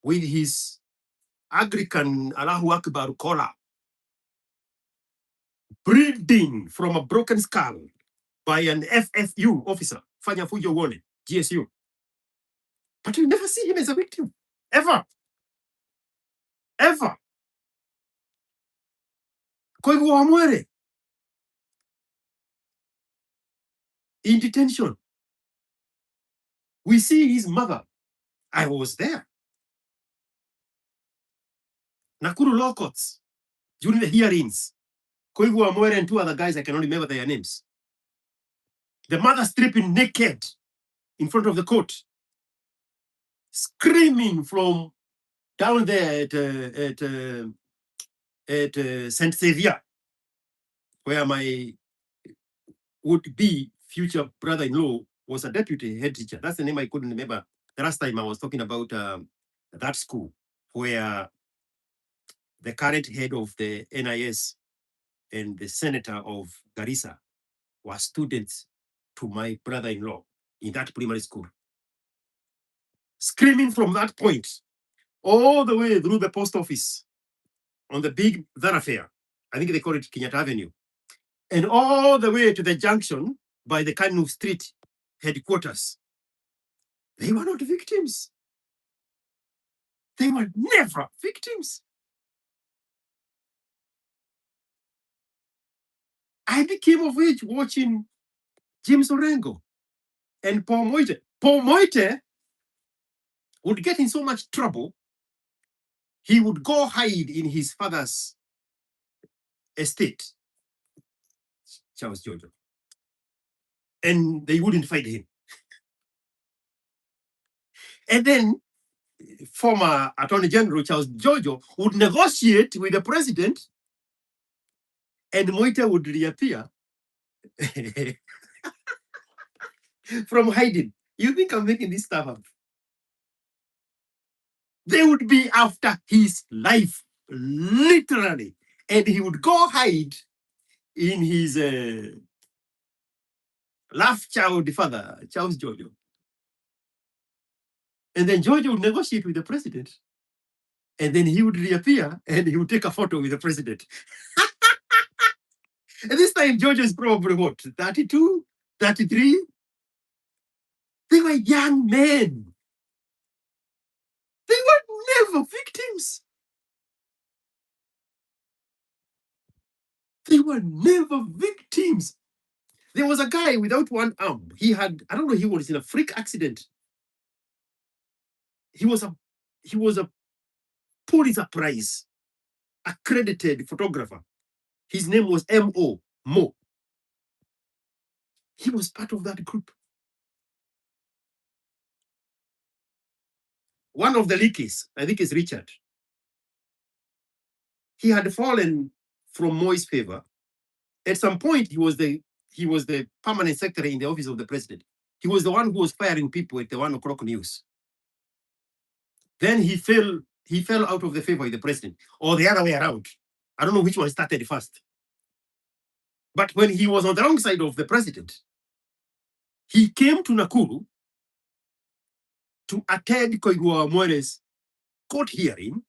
with his Anglican Allahu Akbar collar, bleeding from a broken skull by an FFU officer, Fanya Fujo Wone, GSU. But you never see him as a victim, ever. Ever. Kwa hivyo Wamwere, in detention, we see his mother. I was there. Nakuru Law Courts, during the hearings. Kwa hivyo Wamwere and 2 other guys, I cannot remember their names. The mother stripping naked in front of the court, screaming from down there at Saint Xavier, where my would-be future brother-in-law was a deputy head teacher. That's the name I couldn't remember. The last time I was talking about that school where the current head of the NIS and the senator of Garissa were students to my brother-in-law in that primary school. Screaming from that point all the way through the post office on the big thoroughfare. I think they call it Kenyatta Avenue. And all the way to the junction by the Kanu Street headquarters. They were not victims. They were never victims. I became of age watching James Orengo, and Paul Moite. Paul Moite would get in so much trouble, he would go hide in his father's estate, Charles Jojo, and they wouldn't find him. And then former Attorney General Charles Jojo would negotiate with the president, and Moite would reappear from hiding. You think I'm making this stuff up? They would be after his life, literally. And he would go hide in his last child father, Charles Jojo. And then Jojo would negotiate with the president. And then he would reappear and he would take a photo with the president. And this time, Jojo is probably what, 32, 33? They were young men. They were never victims. They were never victims. There was a guy without one arm. He had, I don't know, he was in a freak accident. He was a Pulitzer Prize accredited photographer. His name was M.O. Mo. He was part of that group. One of the leakies, I think is Richard. He had fallen from Moi's favor. At some point, he was the permanent secretary in the office of the president. He was the one who was firing people at the 1 o'clock news. Then he fell out of the favor of the president, or the other way around. I don't know which one started first. But when he was on the wrong side of the president, he came to Nakuru to attend Koigwa Mwere's court hearing.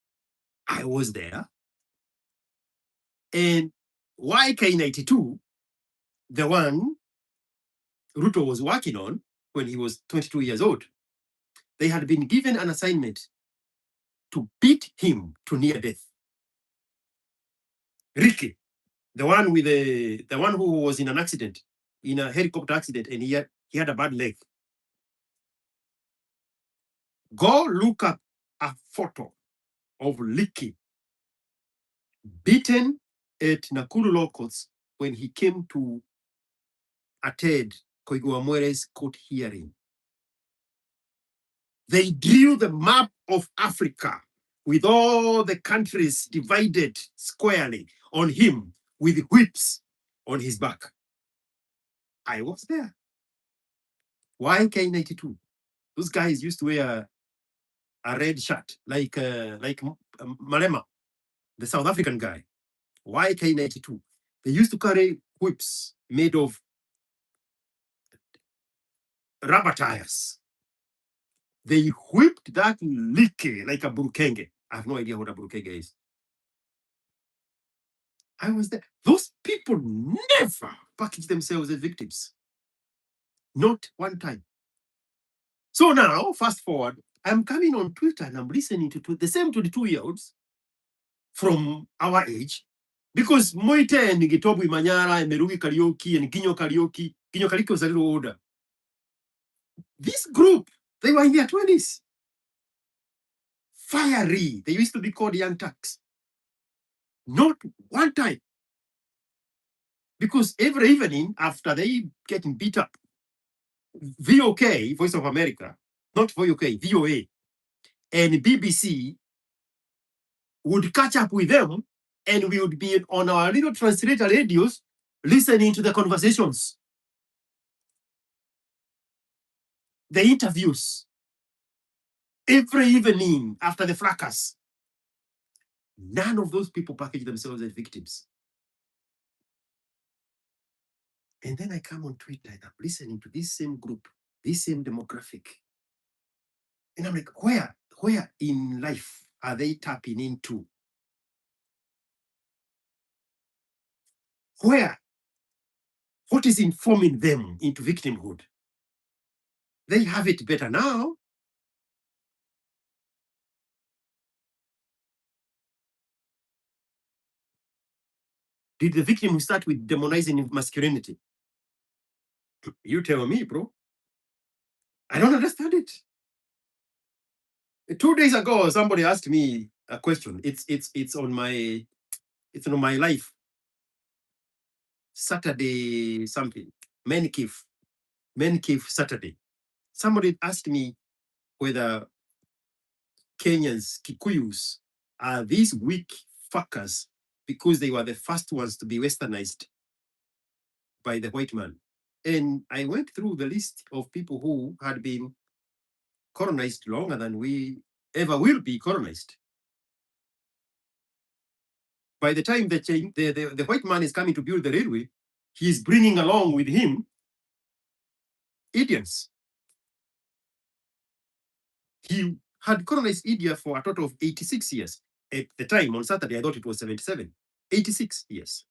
I was there. And YK92, the one Ruto was working on when he was 22 years old, they had been given an assignment to beat him to near death. Ricky, the one who was in an accident, in a helicopter accident, and he had a bad leg. Go look up a photo of Ricky beaten at Nakuru Law Courts when he came to attend Koigwa Mwere's court hearing. They drew the map of Africa with all the countries divided squarely on him with whips on his back. I was there. YK92. Those guys used to wear a red shirt like Malema, the South African guy. YK92. They used to carry whips made of rubber tires. They whipped that licky like a burukenge. I have no idea what a burukenge is. I was there. Those people never packaged themselves as victims. Not one time. So now, fast forward, I'm coming on Twitter and I'm listening to the same 22-year-olds from our age, because Moite and Gitobu Manyara and Merugi Karaoke and Ginyo Karaoke was a little older. This group, they were in their 20s. Fiery. They used to be called Young Turks. Not one time. Because every evening after they getting beat up, VOK, Voice of America, not VOK, VOA, and BBC would catch up with them, and we would be on our little translator radios listening to the conversations, the interviews, every evening after the fracas. None of those people package themselves as victims. And then I come on Twitter and I'm listening to this same group, this same demographic. And I'm like, where in life are they tapping into? What is informing them into victimhood? They have it better now. Did the victim start with demonizing masculinity? You tell me, bro. I don't understand it. 2 days ago, somebody asked me a question. It's on my life. Saturday something. Men cave Saturday. Somebody asked me whether Kenyans, Kikuyus, are these weak fuckers because they were the first ones to be westernized by the white man. And I went through the list of people who had been colonized longer than we ever will be colonized. By the time the white man is coming to build the railway, he's bringing along with him Indians. He had colonized India for a total of 86 years. At the time, on Saturday, I thought it was 77. 86 years.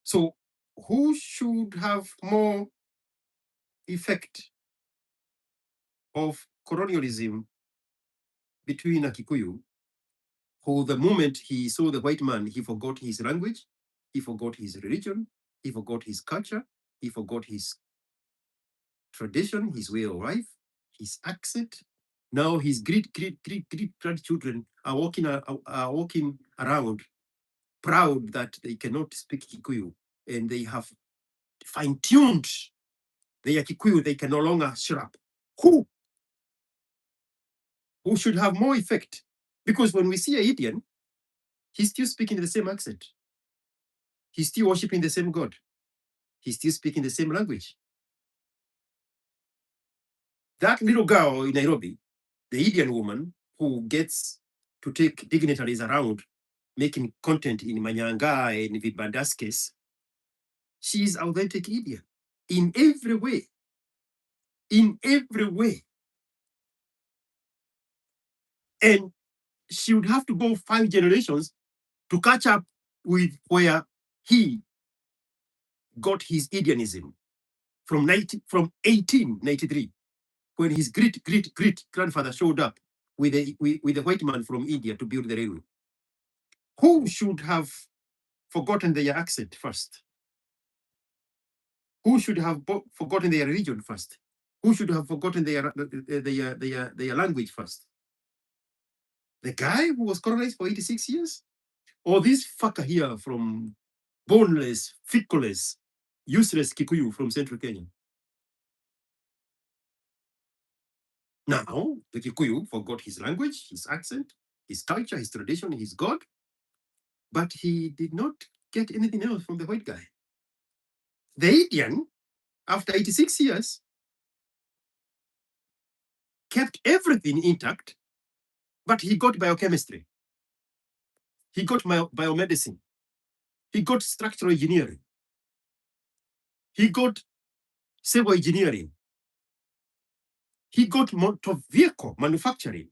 So who should have more effect of colonialism between a Kikuyu, who the moment he saw the white man, he forgot his language, he forgot his religion, he forgot his culture, he forgot his tradition, his way of life, his accent. Now his great grandchildren are walking around proud that they cannot speak Kikuyu, and they have fine-tuned their Kikuyu. They can no longer shut up. Who should have more effect? Because when we see a Indian, he's still speaking the same accent. He's still worshiping the same God. He's still speaking the same language. That little girl in Nairobi, the Indian woman who gets to take dignitaries around making content in Manyanga and Vibandaskes, she's authentic Indian in every way. In every way. And she would have to go 5 generations to catch up with where he got his Indianism from 1893, when his great grandfather showed up with a white man from India to build the railway. Who should have forgotten their accent first? Who should have forgotten their religion first? Who should have forgotten their language first? The guy who was colonized for 86 years? Or this fucker here from boneless, feckless, useless Kikuyu from central Kenya? Now, the Kikuyu forgot his language, his accent, his culture, his tradition, his God, but he did not get anything else from the white guy. The Indian, after 86 years, kept everything intact, but he got biochemistry. He got biomedicine. He got structural engineering. He got civil engineering. He got motor vehicle manufacturing.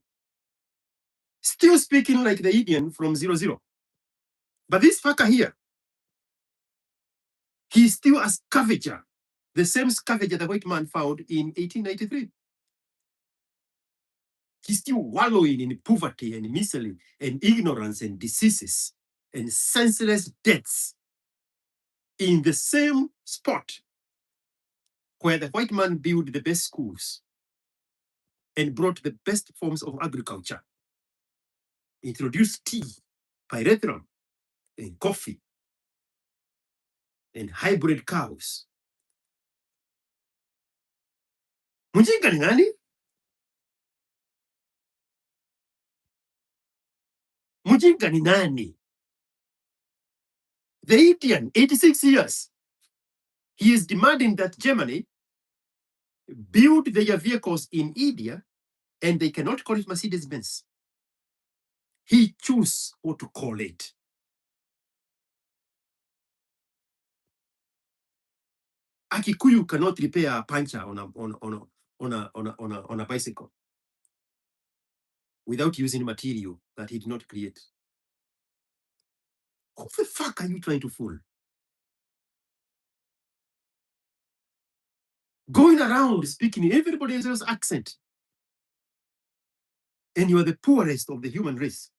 Still speaking like the Indian from 00. But this fucker here, he's still a scavenger. The same scavenger the white man found in 1893. He's still wallowing in poverty and misery and ignorance and diseases and senseless deaths in the same spot where the white man built the best schools and brought the best forms of agriculture, introduced tea, pyrethrum, and coffee, and hybrid cows. Mjinga ni nani? Mjinga ni nani? The Indian, 86 years, he is demanding that Germany build their vehicles in India, and they cannot call it Mercedes-Benz. He choose what to call it. A Kikuyu cannot repair a puncture on a bicycle without using material that he did not create. Who the fuck are you trying to fool? Going around speaking everybody else's accent, and you are the poorest of the human race.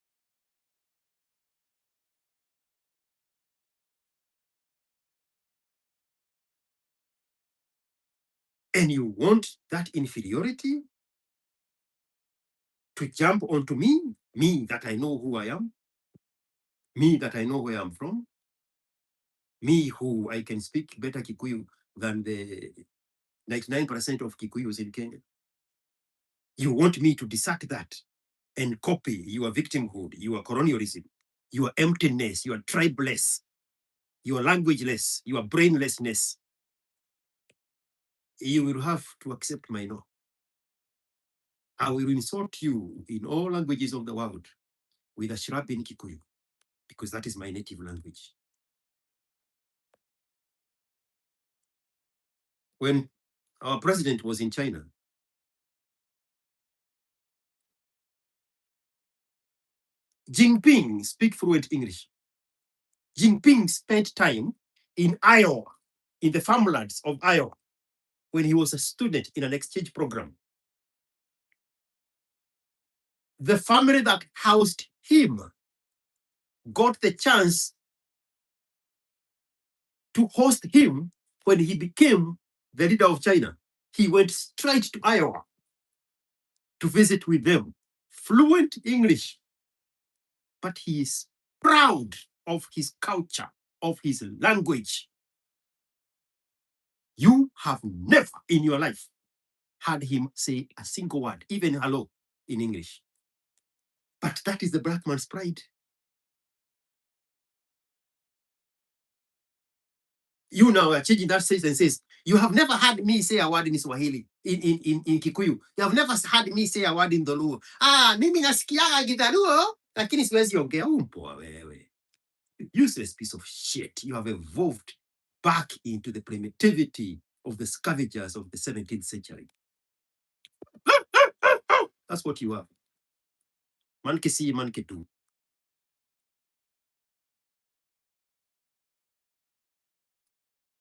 And you want that inferiority to jump onto me, me that I know who I am, me that I know where I'm from, me who I can speak better Kikuyu than the 99% of Kikuyus in Kenya. You want me to dissect that and copy your victimhood, your colonialism, your emptiness, your tribeless, your languageless, your brainlessness. You will have to accept my no. I will insult you in all languages of the world with a shrub in Kikuyu, because that is my native language. When our president was in China, Jinping speak fluent English. Jinping spent time in Iowa, in the farmlands of Iowa, when he was a student in an exchange program. The family that housed him got the chance to host him when he became the leader of China. He went straight to Iowa to visit with them. Fluent English, but he is proud of his culture, of his language. You have never in your life had him say a single word, even hello, in English. But that is the black man's pride. You now are changing that sentence and says, you have never had me say a word in Swahili, in Kikuyu. You have never had me say a word in Dholuo. Mimi nasikiaga Kidhaluo, lakini siwezi ongea. Umpwa wewe. Useless piece of shit. You have evolved back into the primitivity of the scavengers of the 17th century. That's what you are. Manke see, manke do.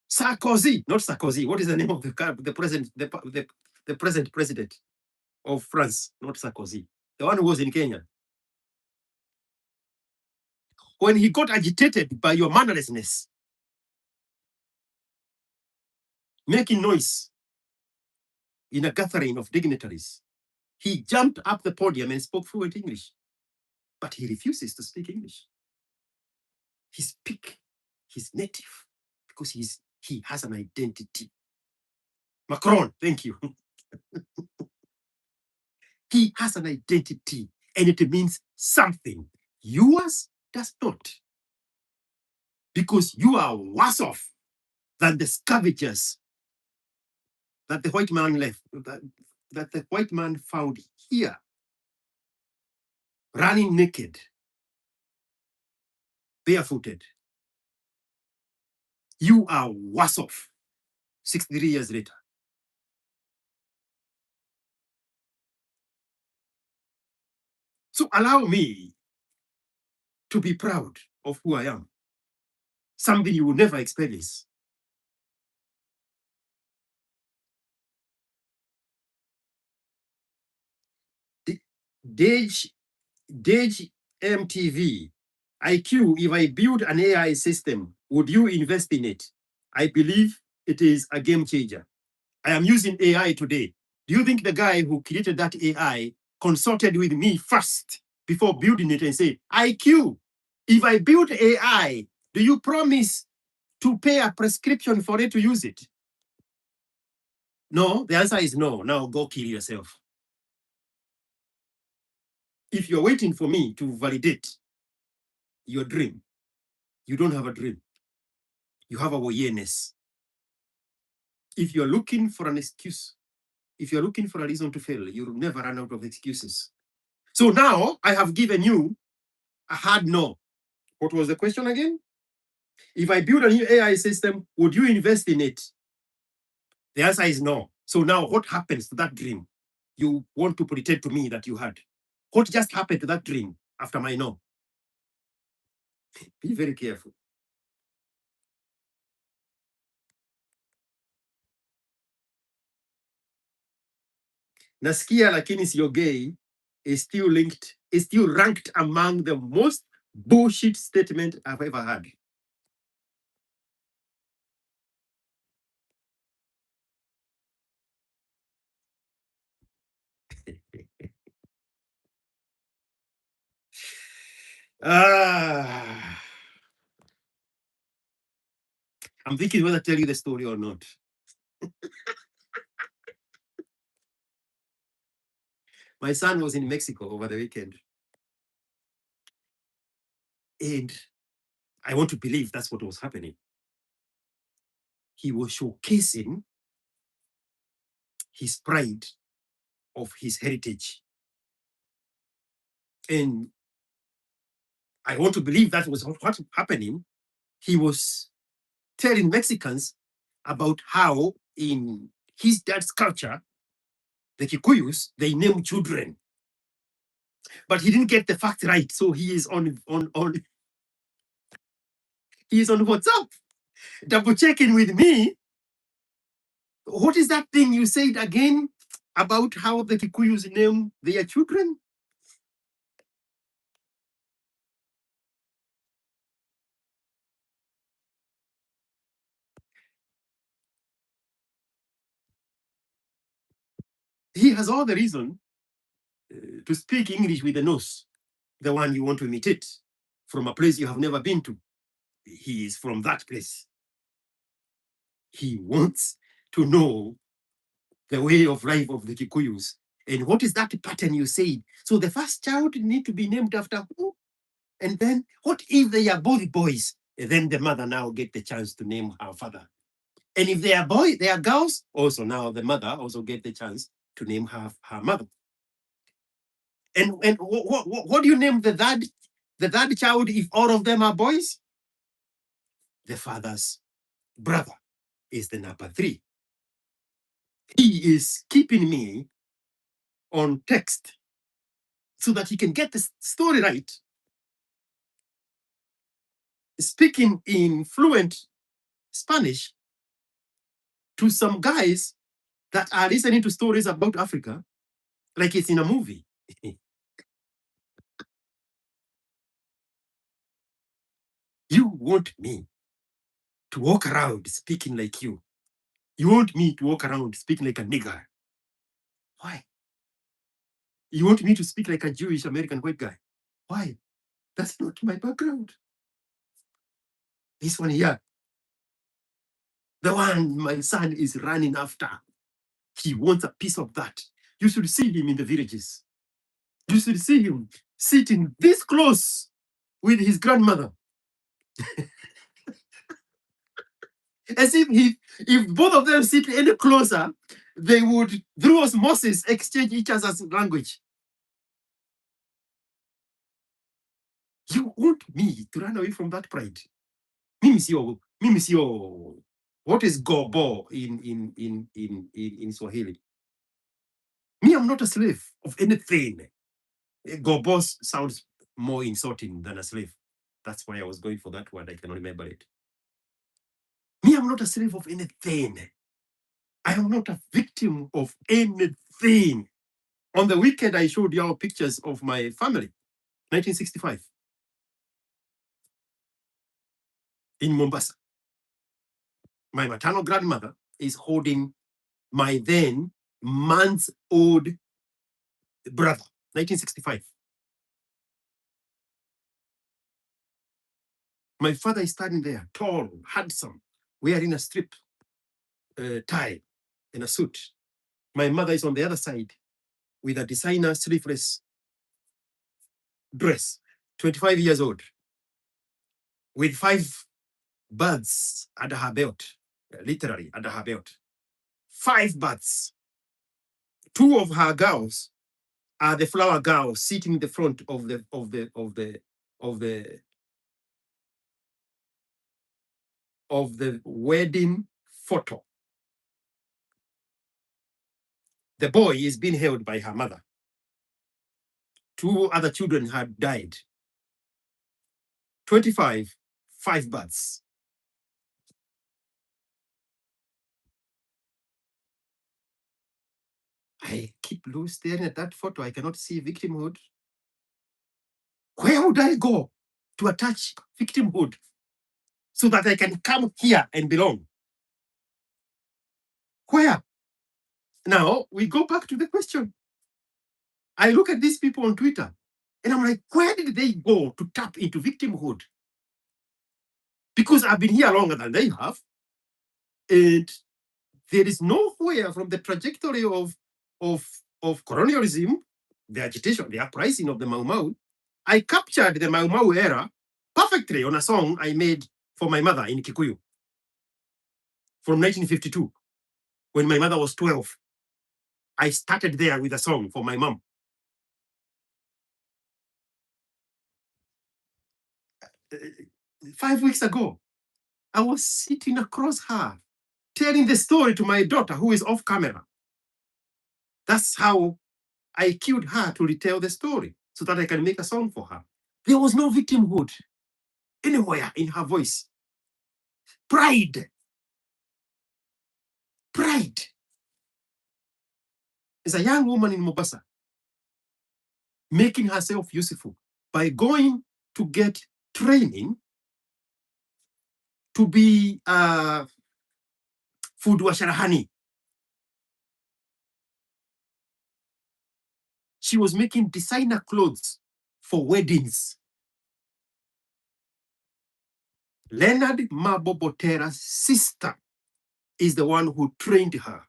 Sarkozy, not Sarkozy. What is the name of the present the present president of France? Not Sarkozy. The one who was in Kenya. When he got agitated by your mannerlessness, making noise in a gathering of dignitaries, he jumped up the podium and spoke fluent English. But he refuses to speak English. He speaks his native because he has an identity. Macron, thank you. He has an identity and it means something. Yours does not. Because you are worse off than the scavengers that the white man left, that the white man found here, running naked, barefooted. You are worse off 63 years later. So allow me to be proud of who I am. Something you will never experience. Dage MTV, IQ, if I build an AI system, would you invest in it? I believe it is a game changer. I am using AI today. Do you think the guy who created that AI consulted with me first before building it and say, IQ, if I build AI, do you promise to pay a prescription for it to use it? No, the answer is no. Now go kill yourself. If you're waiting for me to validate your dream, you don't have a dream. You have a awareness. If you're looking for an excuse, if you're looking for a reason to fail, you'll never run out of excuses. So now I have given you a hard no. What was the question again? If I build a new AI system, would you invest in it? The answer is no. So now what happens to that dream you want to pretend to me that you had? What just happened to that dream after my no? Be very careful. Nasikia lakini sio gay is still ranked among the most bullshit statement I've ever heard. Ah, I'm thinking whether to tell you the story or not. My son was in Mexico over the weekend, and I want to believe that's what was happening. He was showcasing his pride of his heritage. And I want to believe that was what was happening. He was telling Mexicans about how in his dad's culture, the Kikuyus, they name children. But he didn't get the fact right. So he is on he is on WhatsApp, double checking with me. What is that thing you said again about how the Kikuyus name their children? He has all the reason to speak English with the nose, the one you want to imitate from a place you have never been to. He is from that place. He wants to know the way of life of the Kikuyus. And what is that pattern you said? So the first child need to be named after who? And then what if they are both boys? And then the mother now get the chance to name her father. And if they are boys, they are girls, also now the mother also get the chance to name her mother. And what do you name the third child if all of them are boys? The father's brother is the number 3. He is keeping me on text so that he can get the story right. Speaking in fluent Spanish to some guys that are listening to stories about Africa like it's in a movie. You want me to walk around speaking like you. You want me to walk around speaking like a nigger. Why? You want me to speak like a Jewish American white guy. Why? That's not my background. This one here, the one my son is running after, he wants a piece of that. You should see him in the villages. You should see him sitting this close with his grandmother. As if both of them sit any closer, they would, through osmosis, exchange each other's language. You want me to run away from that pride? Mimi sio. What is gobo in Swahili? Me, I'm not a slave of anything. Gobo sounds more insulting than a slave. That's why I was going for that word. I cannot remember it. Me, I'm not a slave of anything. I am not a victim of anything. On the weekend, I showed y'all pictures of my family, 1965, in Mombasa. My maternal grandmother is holding my then months-old brother, 1965. My father is standing there, tall, handsome, wearing a strip tie and a suit. My mother is on the other side with a designer sleeveless dress, 25 years old, with 5 birds under her belt, literally under her belt. 5 birds. 2 of her girls are the flower girls sitting in the front of the wedding photo. The boy is being held by her mother. 2 other children had died. 25, 5 births. I keep staring at that photo. I cannot see victimhood. Where would I go to attach victimhood so that I can come here and belong? Where? Now we go back to the question. I look at these people on Twitter. And I'm like, where did they go to tap into victimhood? Because I've been here longer than they have. And there is nowhere from the trajectory of colonialism, the agitation, the uprising of the Mau Mau. I captured the Mau Mau era perfectly on a song I made for my mother in Kikuyu from 1952, when my mother was 12. I started there with a song for my mom. 5 weeks ago, I was sitting across her, telling the story to my daughter who is off camera. That's how I killed her to retell the story so that I can make a song for her. There was no victimhood anywhere in her voice. Pride. Pride. As a young woman in Mombasa, making herself useful by going to get training to be food washerahani. She was making designer clothes for weddings. Leonard Mabobotera's sister is the one who trained her.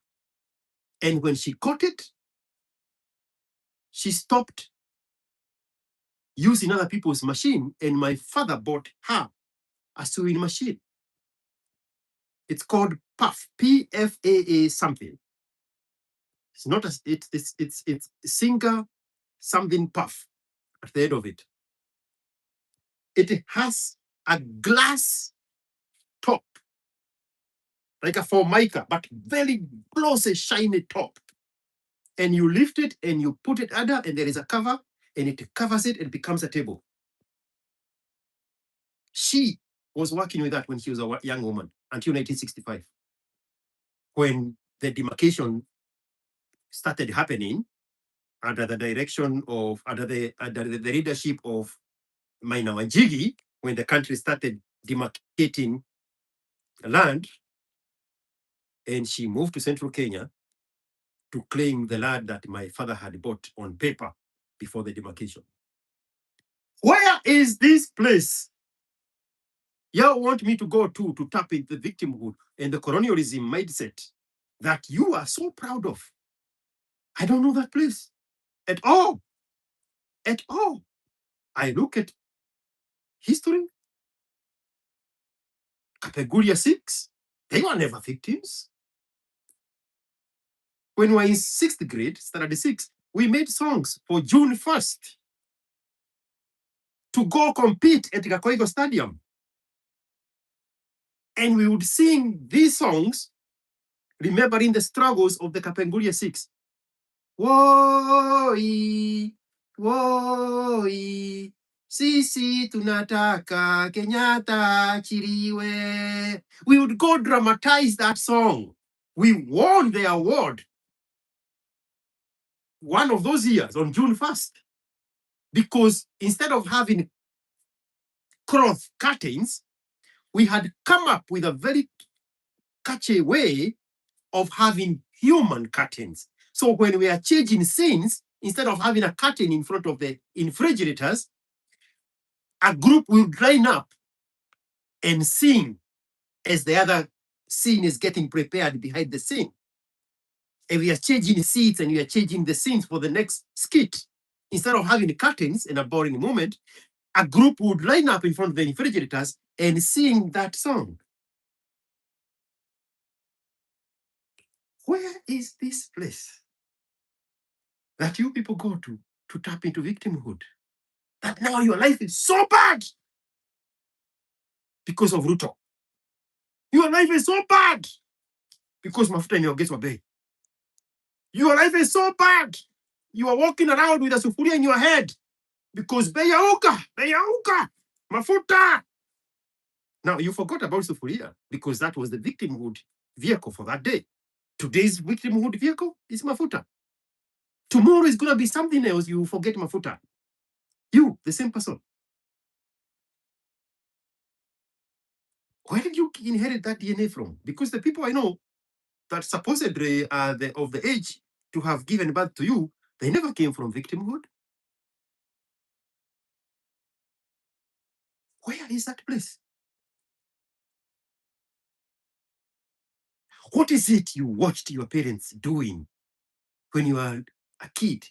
And when she got it, she stopped using other people's machine, and my father bought her a sewing machine. It's called PAF, P-F-A-A something. It's not as it's Singer something puff at the end of it. It has a glass top, like a formica, but very glossy, shiny top. And you lift it and you put it under, and there is a cover, and it covers it and becomes a table. She was working with that when she was a young woman until 1965, when the demarcation started happening under the direction of under the leadership of Maina Wanjigi, when the country started demarcating land, and she moved to central Kenya to claim the land that my father had bought on paper before the demarcation. Where is this place you want me to go to tap into the victimhood and the colonialism mindset that you are so proud of? I don't know that place at all. At all. I look at history, Kapeguria 6, they were never victims. When we were in 6th grade, standard 6, we made songs for June 1st to go compete at Kakoigo Stadium. And we would sing these songs, remembering the struggles of the Kapenguria 6. Woi, woi, sisi tunataka Kenyatta chiriwe. We would go dramatize that song. We won the award one of those years on June 1st, because instead of having cloth curtains, we had come up with a very catchy way of having human curtains. So when we are changing scenes, instead of having a curtain in front of the refrigerators, a group will line up and sing as the other scene is getting prepared behind the scene. And we are changing seats and we are changing the scenes for the next skit. Instead of having curtains in a boring moment, a group would line up in front of the refrigerators and sing that song. Where is this place that you people go to tap into victimhood? That now your life is so bad because of Ruto. Your life is so bad because mafuta imeongezwa bei. Your life is so bad. You are walking around with a sufuria in your head because bei ya unga, mafuta. Now you forgot about sufuria because that was the victimhood vehicle for that day. Today's victimhood vehicle is mafuta. Tomorrow is going to be something else. You forget mafuta. You, the same person. Where did you inherit that DNA from? Because the people I know that supposedly are of the age to have given birth to you, they never came from victimhood. Where is that place? What is it you watched your parents doing when you were a kid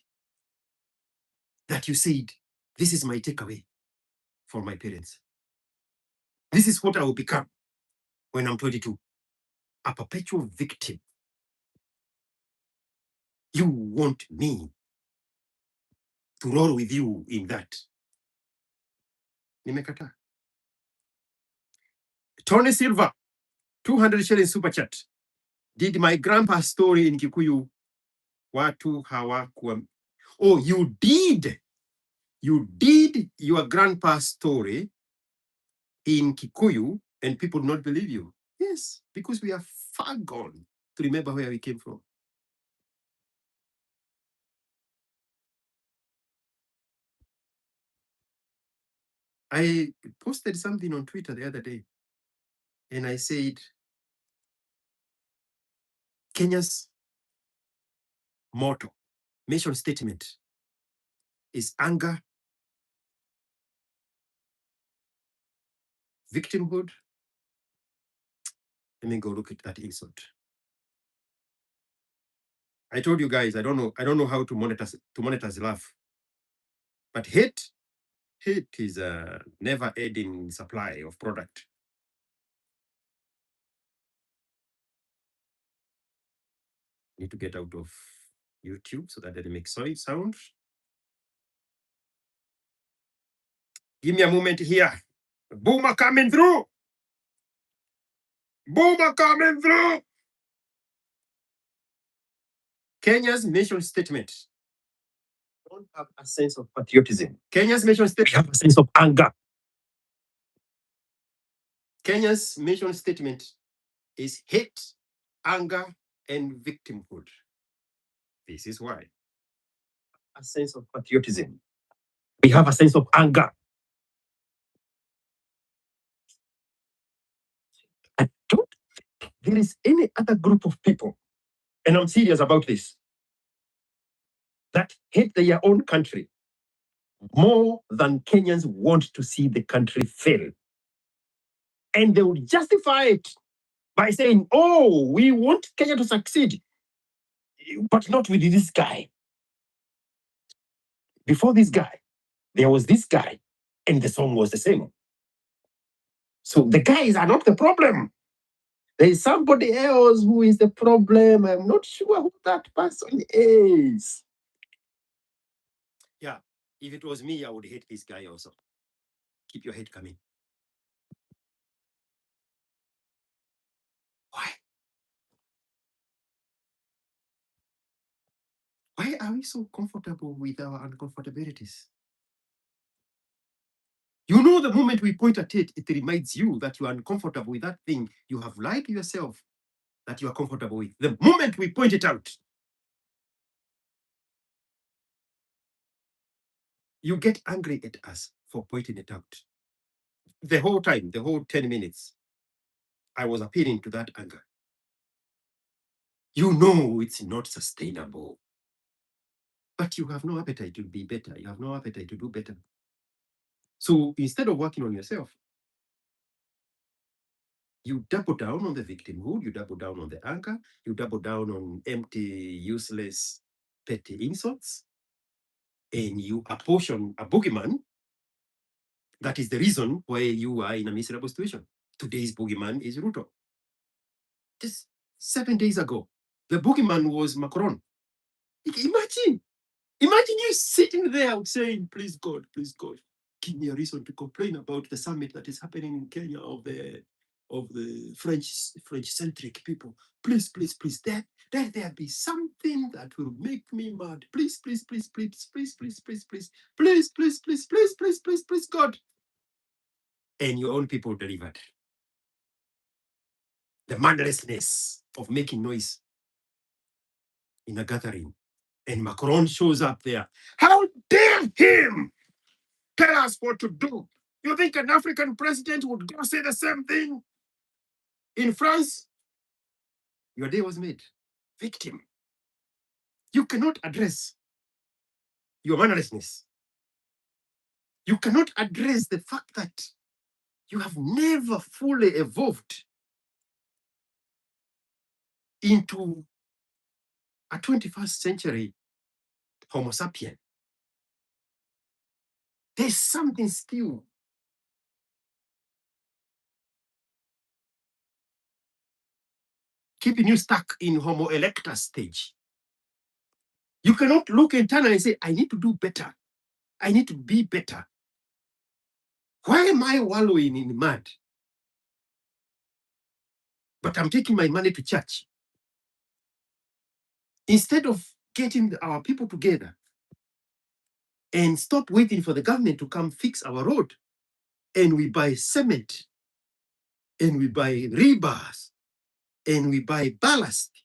that you said, this is my takeaway for my parents? This is what I will become when I'm 22, a perpetual victim. You want me to roll with you in that. Nimekata. Tony Silva, 200 shillings super chat. Did my grandpa's story in Kikuyu watu hawakuwa? Oh, you did. You did your grandpa's story in Kikuyu and people not believe you. Yes, because we are far gone to remember where we came from. I posted something on Twitter the other day and I said, Kenya's motto, mission statement is anger, victimhood. Let me go look at that insult. I told you guys, I don't know how to monetize love. But hate is a never-ending supply of product. Need to get out of YouTube so that it makes sound. Give me a moment here. Boomer coming through. Boomer coming through. Kenya's mission statement. Don't have a sense of patriotism. Kenya's mission statement. We have a sense of anger. Kenya's mission statement is hate, anger, and victimhood. This is why. A sense of patriotism. We have a sense of anger. I don't think there is any other group of people, and I'm serious about this, that hate their own country more than Kenyans want to see the country fail. And they would justify it by saying, oh, we want Kenya to succeed, but not with this guy. Before this guy, there was this guy, and the song was the same. So the guys are not the problem. There is somebody else who is the problem. I'm not sure who that person is. Yeah, if it was me, I would hate this guy also. Keep your head coming. Why? Why are we so comfortable with our uncomfortabilities? You know, the moment we point at it, it reminds you that you are uncomfortable with that thing you have lied to yourself that you are comfortable with. The moment we point it out, you get angry at us for pointing it out. The whole time, the whole 10 minutes, I was appealing to that anger. You know it's not sustainable. But you have no appetite to be better. You have no appetite to do better. So instead of working on yourself, you double down on the victimhood, you double down on the anger, you double down on empty, useless, petty insults, and you apportion a boogeyman that is the reason why you are in a miserable situation. Today's boogeyman is Ruto. Just 7 days ago, the boogeyman was Macron. Imagine you sitting there saying, please God, give me a reason to complain about the summit that is happening in Kenya of the French-centric people. Please, let there be something that will make me mad. Please, God. And your own people delivered. The manlessness of making noise in a gathering. And Macron shows up there. How dare him tell us what to do? You think an African president would go say the same thing in France? Your day was made. Victim. You cannot address your mannerlessness. You cannot address the fact that You have never fully evolved into a 21st century Homo sapien. There's something still keeping you stuck in Homo erectus stage. You cannot look internally and say, I need to do better. I need to be better. Why am I wallowing in mud? But I'm taking my money to church. Instead of getting our people together and stop waiting for the government to come fix our road, and we buy cement, and we buy rebars, and we buy ballast,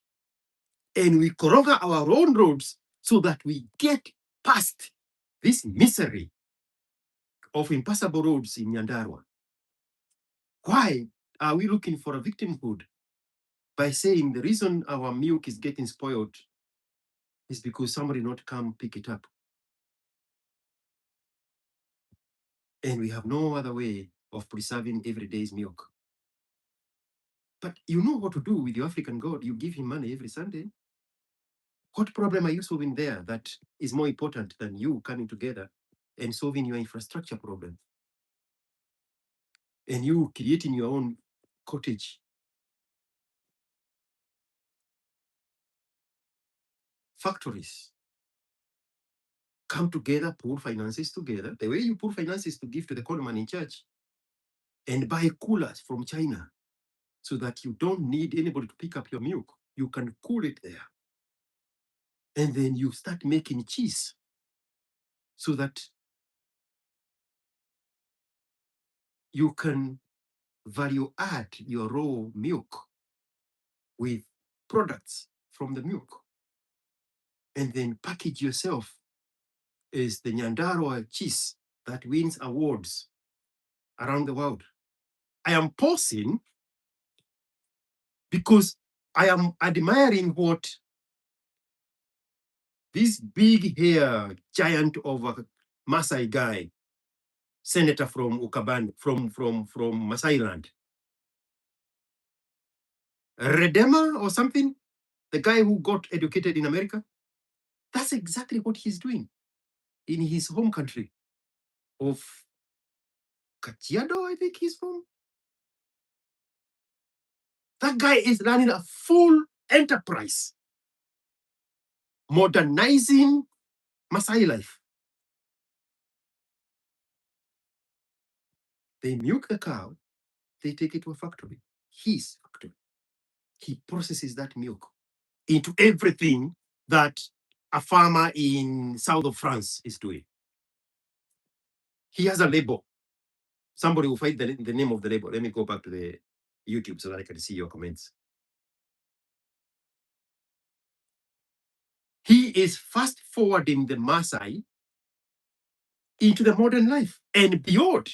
and we correct our own roads so that we get past this misery of impassable roads in Nyandarua. Why are we looking for a victimhood by saying the reason our milk is getting spoiled is because somebody not come pick it up? And we have no other way of preserving everyday's milk. But you know what to do with your African God. You give him money every Sunday. What problem are you solving there that is more important than you coming together and solving your infrastructure problem? And you creating your own cottage. Factories come together, pool finances together. The way you pool finances to give to the common in church and buy coolers from China so that you don't need anybody to pick up your milk. You can cool it there. And then you start making cheese so that you can value add your raw milk with products from the milk. And then package yourself as the Nyandarua cheese that wins awards around the world. I am pausing because I am admiring what this big hair giant of a Maasai guy, senator from Ukabani, from Masai land, Redema or something, the guy who got educated in America, that's exactly what he's doing in his home country of Kajiado, I think he's from. That guy is running a full enterprise, modernizing Maasai life. They milk the cow, they take it to a factory, his factory. He processes that milk into everything that a farmer in south of France is doing. He has a label. Somebody will find the name of the label. Let me go back to the YouTube so that I can see your comments. He is fast forwarding the Maasai into the modern life and beyond,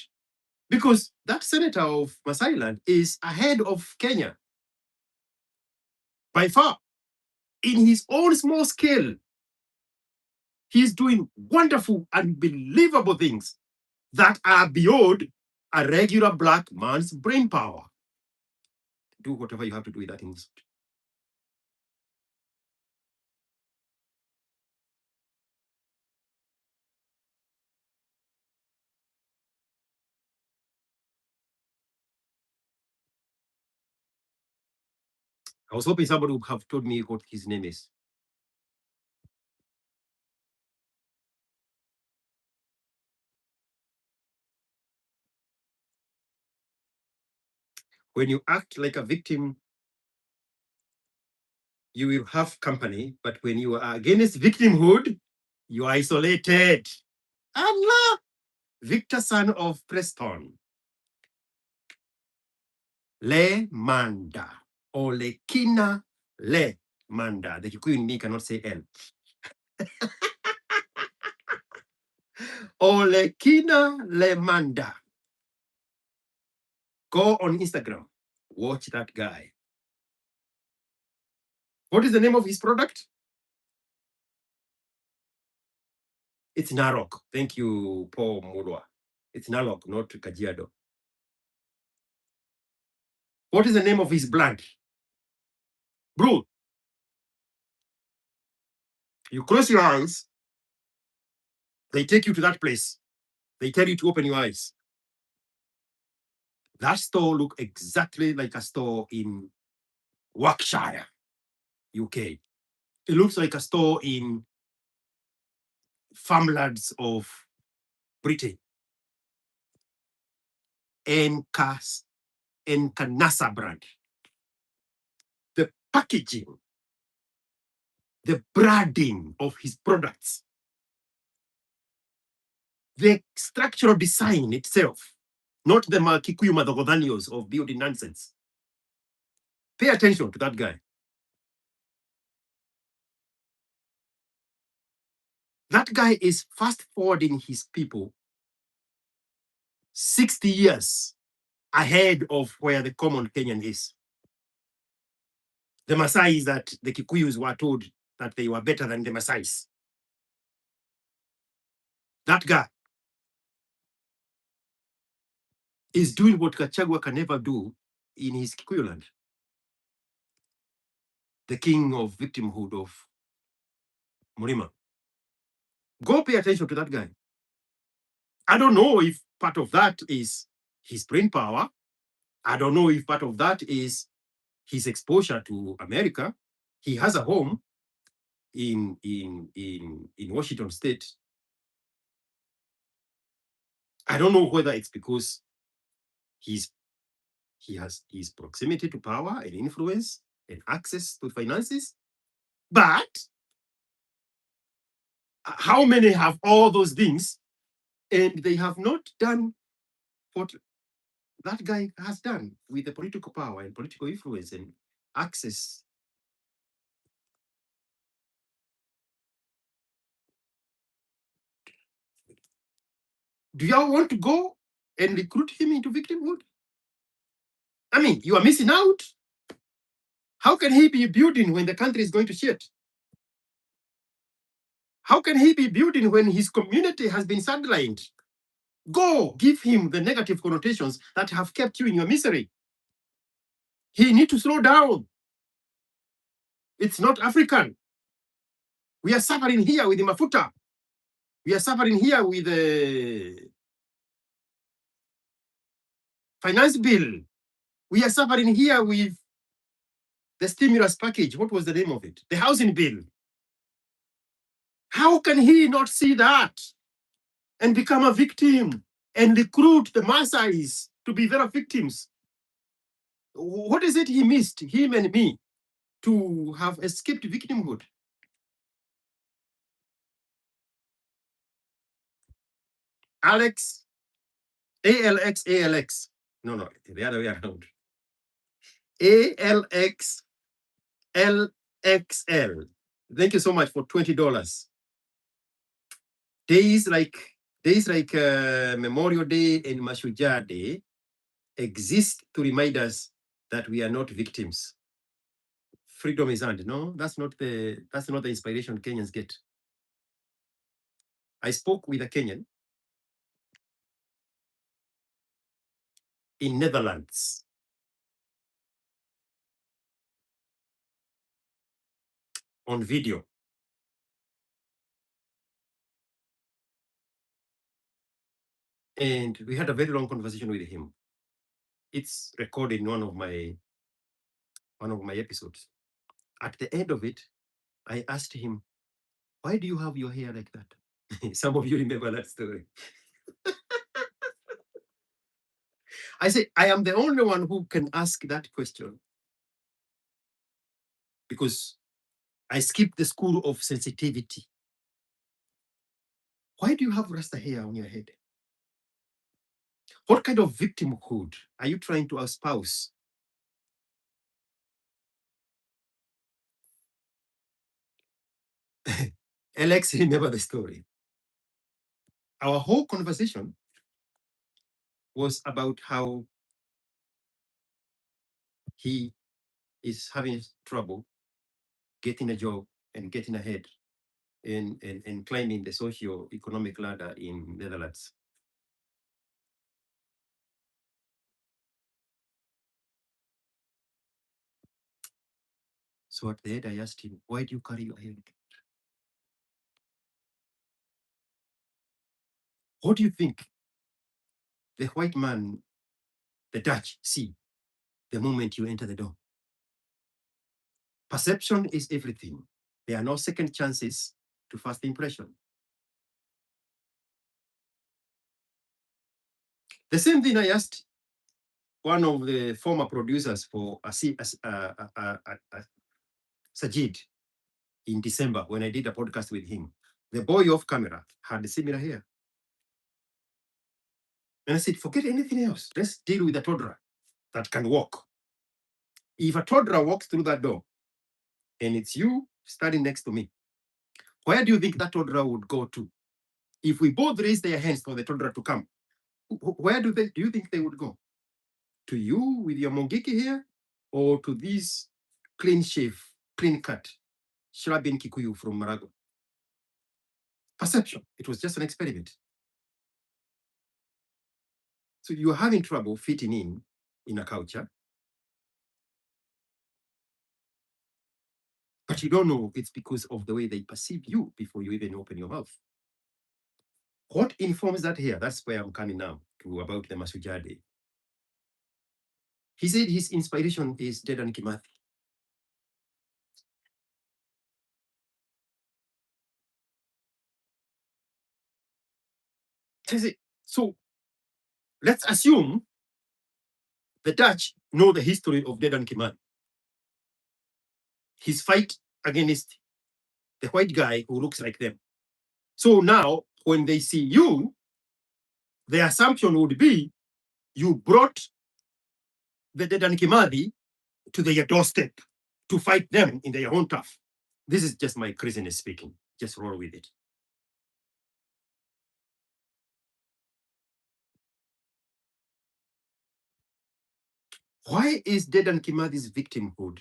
because that senator of Maasai land is ahead of Kenya by far. In his own small scale, he's doing wonderful, unbelievable things that are beyond a regular black man's brain power. Do whatever you have to do with that insult. I was hoping somebody would have told me what his name is. When you act like a victim, you will have company, but when you are against victimhood, you are isolated. Allah! Victor, son of Preston. Le Manda. Olekina Le Manda. The Kikuyu in me cannot say L. Olekina Le Manda. Go on Instagram. Watch that guy. What is the name of his product? It's Narok. Thank you, Paul Mulwa. It's Narok, not Kajiado. What is the name of his blood? Bro, you close your eyes, they take you to that place. They tell you to open your eyes. That store look exactly like a store in Warwickshire, UK. It looks like a store in farmlands of Britain. Encanasa brand. The packaging, the branding of his products, the structural design itself, not the Kikuyu Madhogodhanios of building nonsense. Pay attention to that guy. That guy is fast forwarding his people 60 years ahead of where the common Kenyan is. The Masais that the Kikuyus were told that they were better than the Masais. That guy is doing what Gachagua can never do in his Kikuyu land. The king of victimhood of Murima. Go pay attention to that guy. I don't know if part of that is his brain power. I don't know if part of that is his exposure to America. He has a home in Washington State. I don't know whether it's because he has his proximity to power and influence and access to finances. But how many have all those things and they have not done what that guy has done with the political power and political influence and access? Do y'all want to go and recruit him into victimhood? I mean, you are missing out. How can he be building when the country is going to shit? How can he be building when his community has been sidelined? Go give him the negative connotations that have kept you in your misery. He need to slow down. It's not African. We are suffering here with the mafuta. We are suffering here with the finance bill. We are suffering here with the stimulus package. What was the name of it? The housing bill. How can he not see that and become a victim and recruit the Maasais to be their victims? What is it he missed, him and me, to have escaped victimhood? Alex, ALX, ALX. No, the other way around. ALX, LXL. Thank you so much for $20. Days like Memorial Day and Mashujaa Day exist to remind us that we are not victims. Freedom is earned. No, that's not the inspiration Kenyans get. I spoke with a Kenyan in Netherlands. On video. And we had a very long conversation with him. It's recorded in one of my episodes. At the end of it, I asked him, why do you have your hair like that? Some of you remember that story. I said, I am the only one who can ask that question because I skipped the school of sensitivity. Why do you have Rasta hair on your head? What kind of victimhood are you trying to espouse? Alex, remember the story. Our whole conversation was about how he is having trouble getting a job and getting ahead and climbing the socio-economic ladder in Netherlands. So at the end, I asked him, why do you carry your head? What do you think the white man, the Dutch, see the moment you enter the door? Perception is everything. There are no second chances to first impression. The same thing I asked one of the former producers for Sajid in December when I did a podcast with him. The boy off camera had similar hair. And I said, forget anything else. Let's deal with a toddler that can walk. If a toddler walks through that door and it's you standing next to me, where do you think that toddler would go to? If we both raise their hands for the toddler to come, where do you think they would go? To you with your mongiki hair, or to this clean shave, clean cut, Shrabin Kikuyu from Marago? Perception. It was just an experiment. So you're having trouble fitting in a culture, but you don't know it's because of the way they perceive you before you even open your mouth. What informs that here? That's where I'm coming now to about the Masujade. He said his inspiration is Dedan Kimathi. So let's assume the Dutch know the history of Dedan Kimathi. His fight against the white guy who looks like them. So now, when they see you, the assumption would be you brought the Dedan Kimathi to their doorstep to fight them in their own turf. This is just my craziness speaking. Just roll with it. Why is Dedan Kimathi's victimhood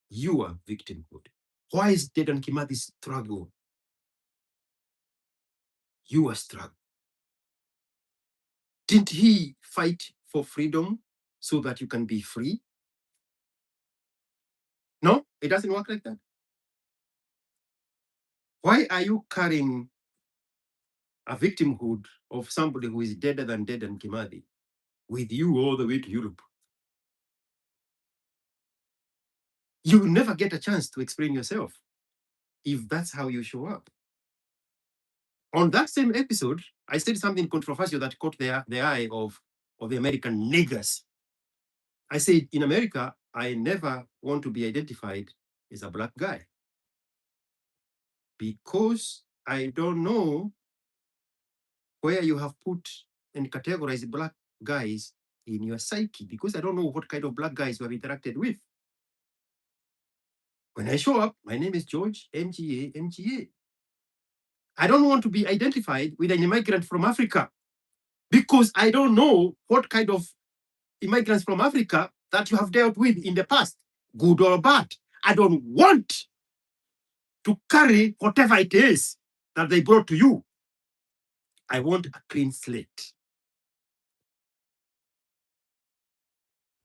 your victimhood? Why is Dedan Kimathi's struggle your struggle? Didn't he fight for freedom so that you can be free? No, it doesn't work like that. Why are you carrying a victimhood of somebody who is deader than Dedan Kimathi with you all the way to Europe? You will never get a chance to explain yourself if that's how you show up. On that same episode, I said something controversial that caught the eye of the American niggers. I said, in America, I never want to be identified as a black guy because I don't know where you have put and categorized black guys in your psyche, because I don't know what kind of black guys you have interacted with. When I show up, my name is George, MGA, MGA. I don't want to be identified with an immigrant from Africa because I don't know what kind of immigrants from Africa that you have dealt with in the past, good or bad. I don't want to carry whatever it is that they brought to you. I want a clean slate.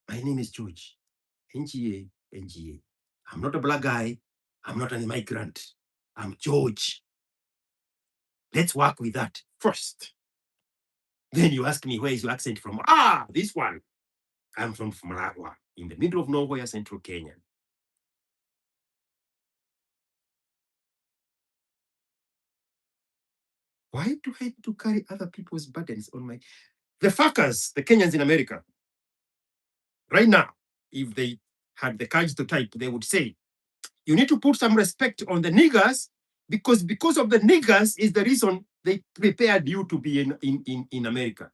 My name is George, NGA, NGA. I'm not a black guy. I'm not an immigrant. I'm George. Let's work with that first. Then you ask me, where is your accent from? Ah, this one. I'm from Maragua, in the middle of nowhere, central Kenya. Why do I have to carry other people's burdens on my... The fuckers, the Kenyans in America, right now, if they had the courage to type, they would say, you need to put some respect on the niggers because of the niggers is the reason they prepared you to be in America.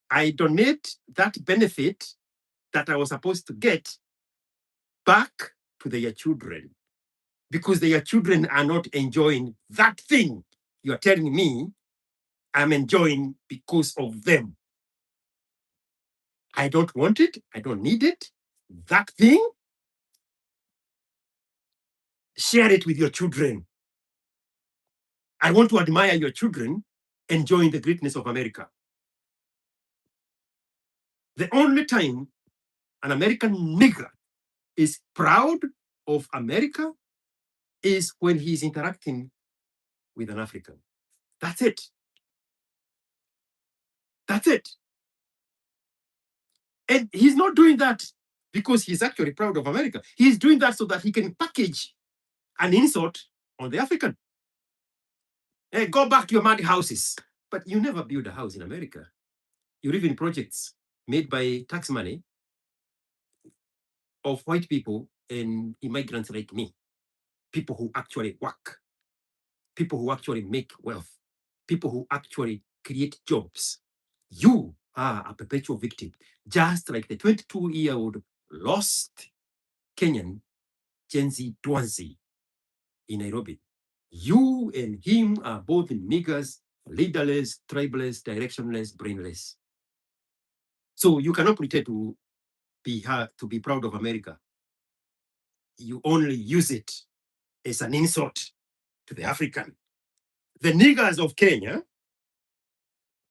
I donate that benefit that I was supposed to get back to their children because their children are not enjoying that thing you're telling me I'm enjoying because of them. I don't want it. I don't need it. That thing, share it with your children. I want to admire your children enjoying the greatness of America. The only time an American nigger is proud of America is when he's interacting with an African. That's it. That's it. And he's not doing that because he's actually proud of America. He's doing that so that he can package an insult on the African. Hey, go back to your mud houses. But you never build a house in America. You live in projects made by tax money of white people and immigrants like me, people who actually work, people who actually make wealth, people who actually create jobs. You are a perpetual victim, just like the 22-year-old lost Kenyan Genzi Dwanzi in Nairobi. You and him are both niggers, leaderless, tribalist, directionless, brainless. So you cannot pretend to be proud of America. You only use it as an insult to the African. The niggers of Kenya,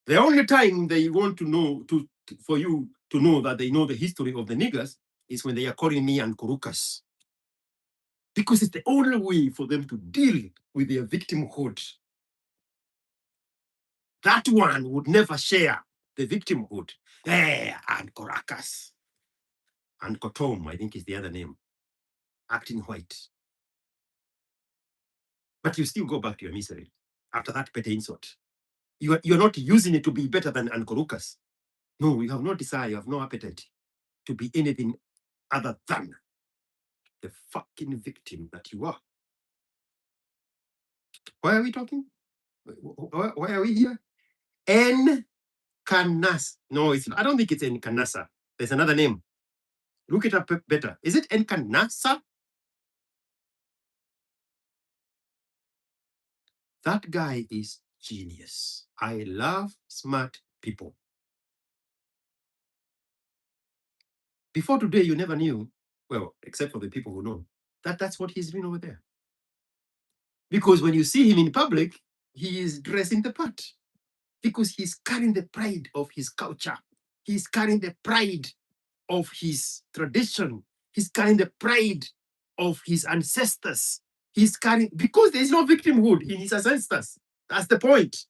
the only time they want to know for you to know that they know the history of the niggers is when they are calling me Ankurukas. Because it's the only way for them to deal with their victimhood. That one would never share the victimhood. Ankurukas. And Kotom, I think is the other name, acting white. But you still go back to your misery after that petty insult. You're not using it to be better than Ankorukas. No, you have no desire, you have no appetite to be anything other than the fucking victim that you are. Why are we talking? Why are we here? Encanas. No, I don't think it's Encanasa. There's another name. Look it up better. Is it Encanasa? That guy is genius. I love smart people. Before today, you never knew, well, except for the people who know, that that's what he's doing over there. Because when you see him in public, he is dressing the part. Because he's carrying the pride of his culture. He's carrying the pride of his tradition. He's carrying the pride of his ancestors. He's carrying, because there's no victimhood in his ancestors. That's the point.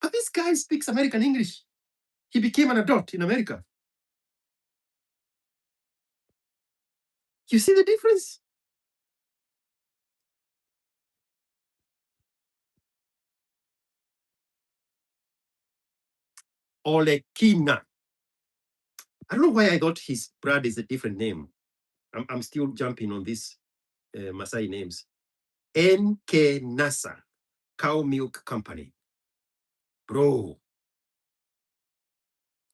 But this guy speaks American English. He became an adult in America. You see the difference? Olekina. I don't know why I thought his brother is a different name. I'm still jumping on these Maasai names. NK Nasa, Cow Milk Company. Bro.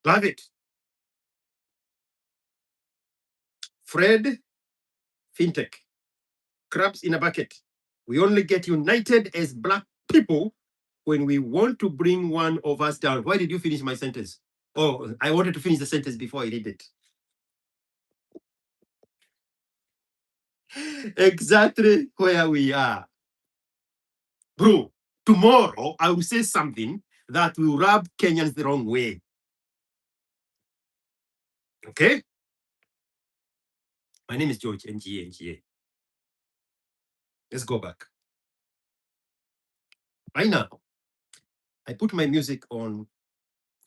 Love it. Fred Fintech. Crabs in a bucket. We only get united as Black people when we want to bring one of us down. Why did you finish my sentence? Oh, I wanted to finish the sentence before I did it. Exactly where we are. Bro, tomorrow I will say something that will rub Kenyans the wrong way. Okay? My name is George, NGA. Let's go back. Right now, I put my music on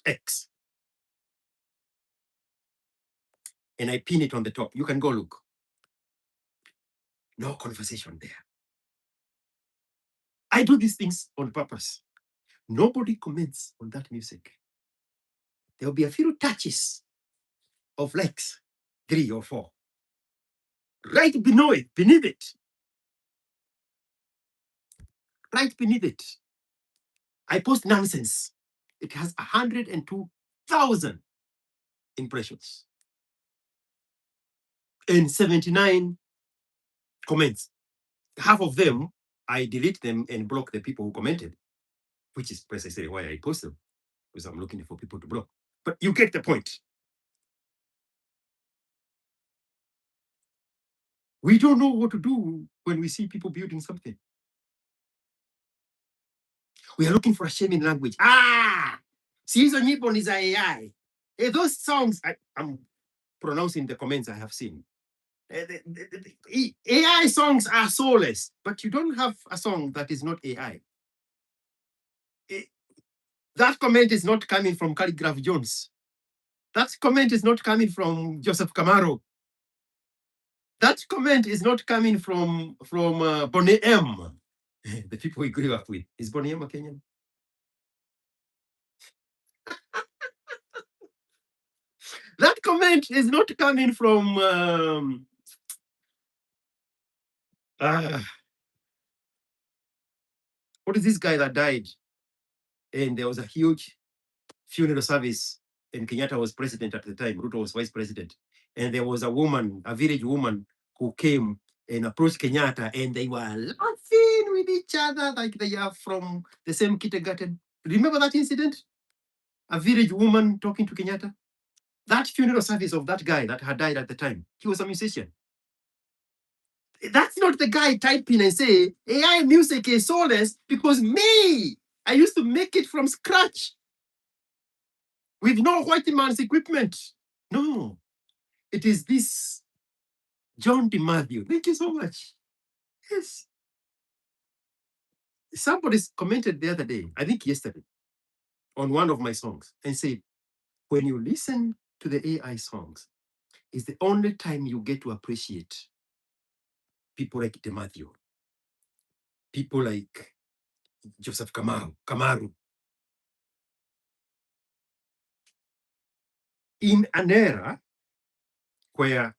X and I pin it on the top. You can go look. No conversation there. I do these things on purpose. Nobody comments on that music. There will be a few touches of likes, 3 or 4. Right beneath it. Right beneath it. I post nonsense. It has 102,000 impressions and 79 comments. Half of them, I delete them and block the people who commented, which is precisely why I post them, because I'm looking for people to block. But you get the point. We don't know what to do when we see people building something. We are looking for a shaming language. Si hizo nyimbo ni za AI. Those songs, I'm pronouncing the comments I have seen. AI songs are soulless, but you don't have a song that is not AI. That comment is not coming from Calligraph Jones. That comment is not coming from Joseph Camaro. That comment is not coming from Bonnie M. The people we grew up with. Is Bonnie M a Kenyan? That comment is not coming from what is this guy that died? And there was a huge funeral service, and Kenyatta was president at the time. Ruto was vice president. And there was a woman, a village woman, who came and approached Kenyatta, and they were laughing with each other like they are from the same kindergarten. Remember that incident? A village woman talking to Kenyatta? That funeral service of that guy that had died at the time, he was a musician. That's not the guy typing and say, AI music is soulless because me, I used to make it from scratch with no white man's equipment. No, it is this John DeMatthew. Thank you so much. Yes. Somebody commented the other day, I think yesterday, on one of my songs and said, when you listen to the AI songs, it's the only time you get to appreciate people like DeMatthew, people like Joseph Kamaru. In an era where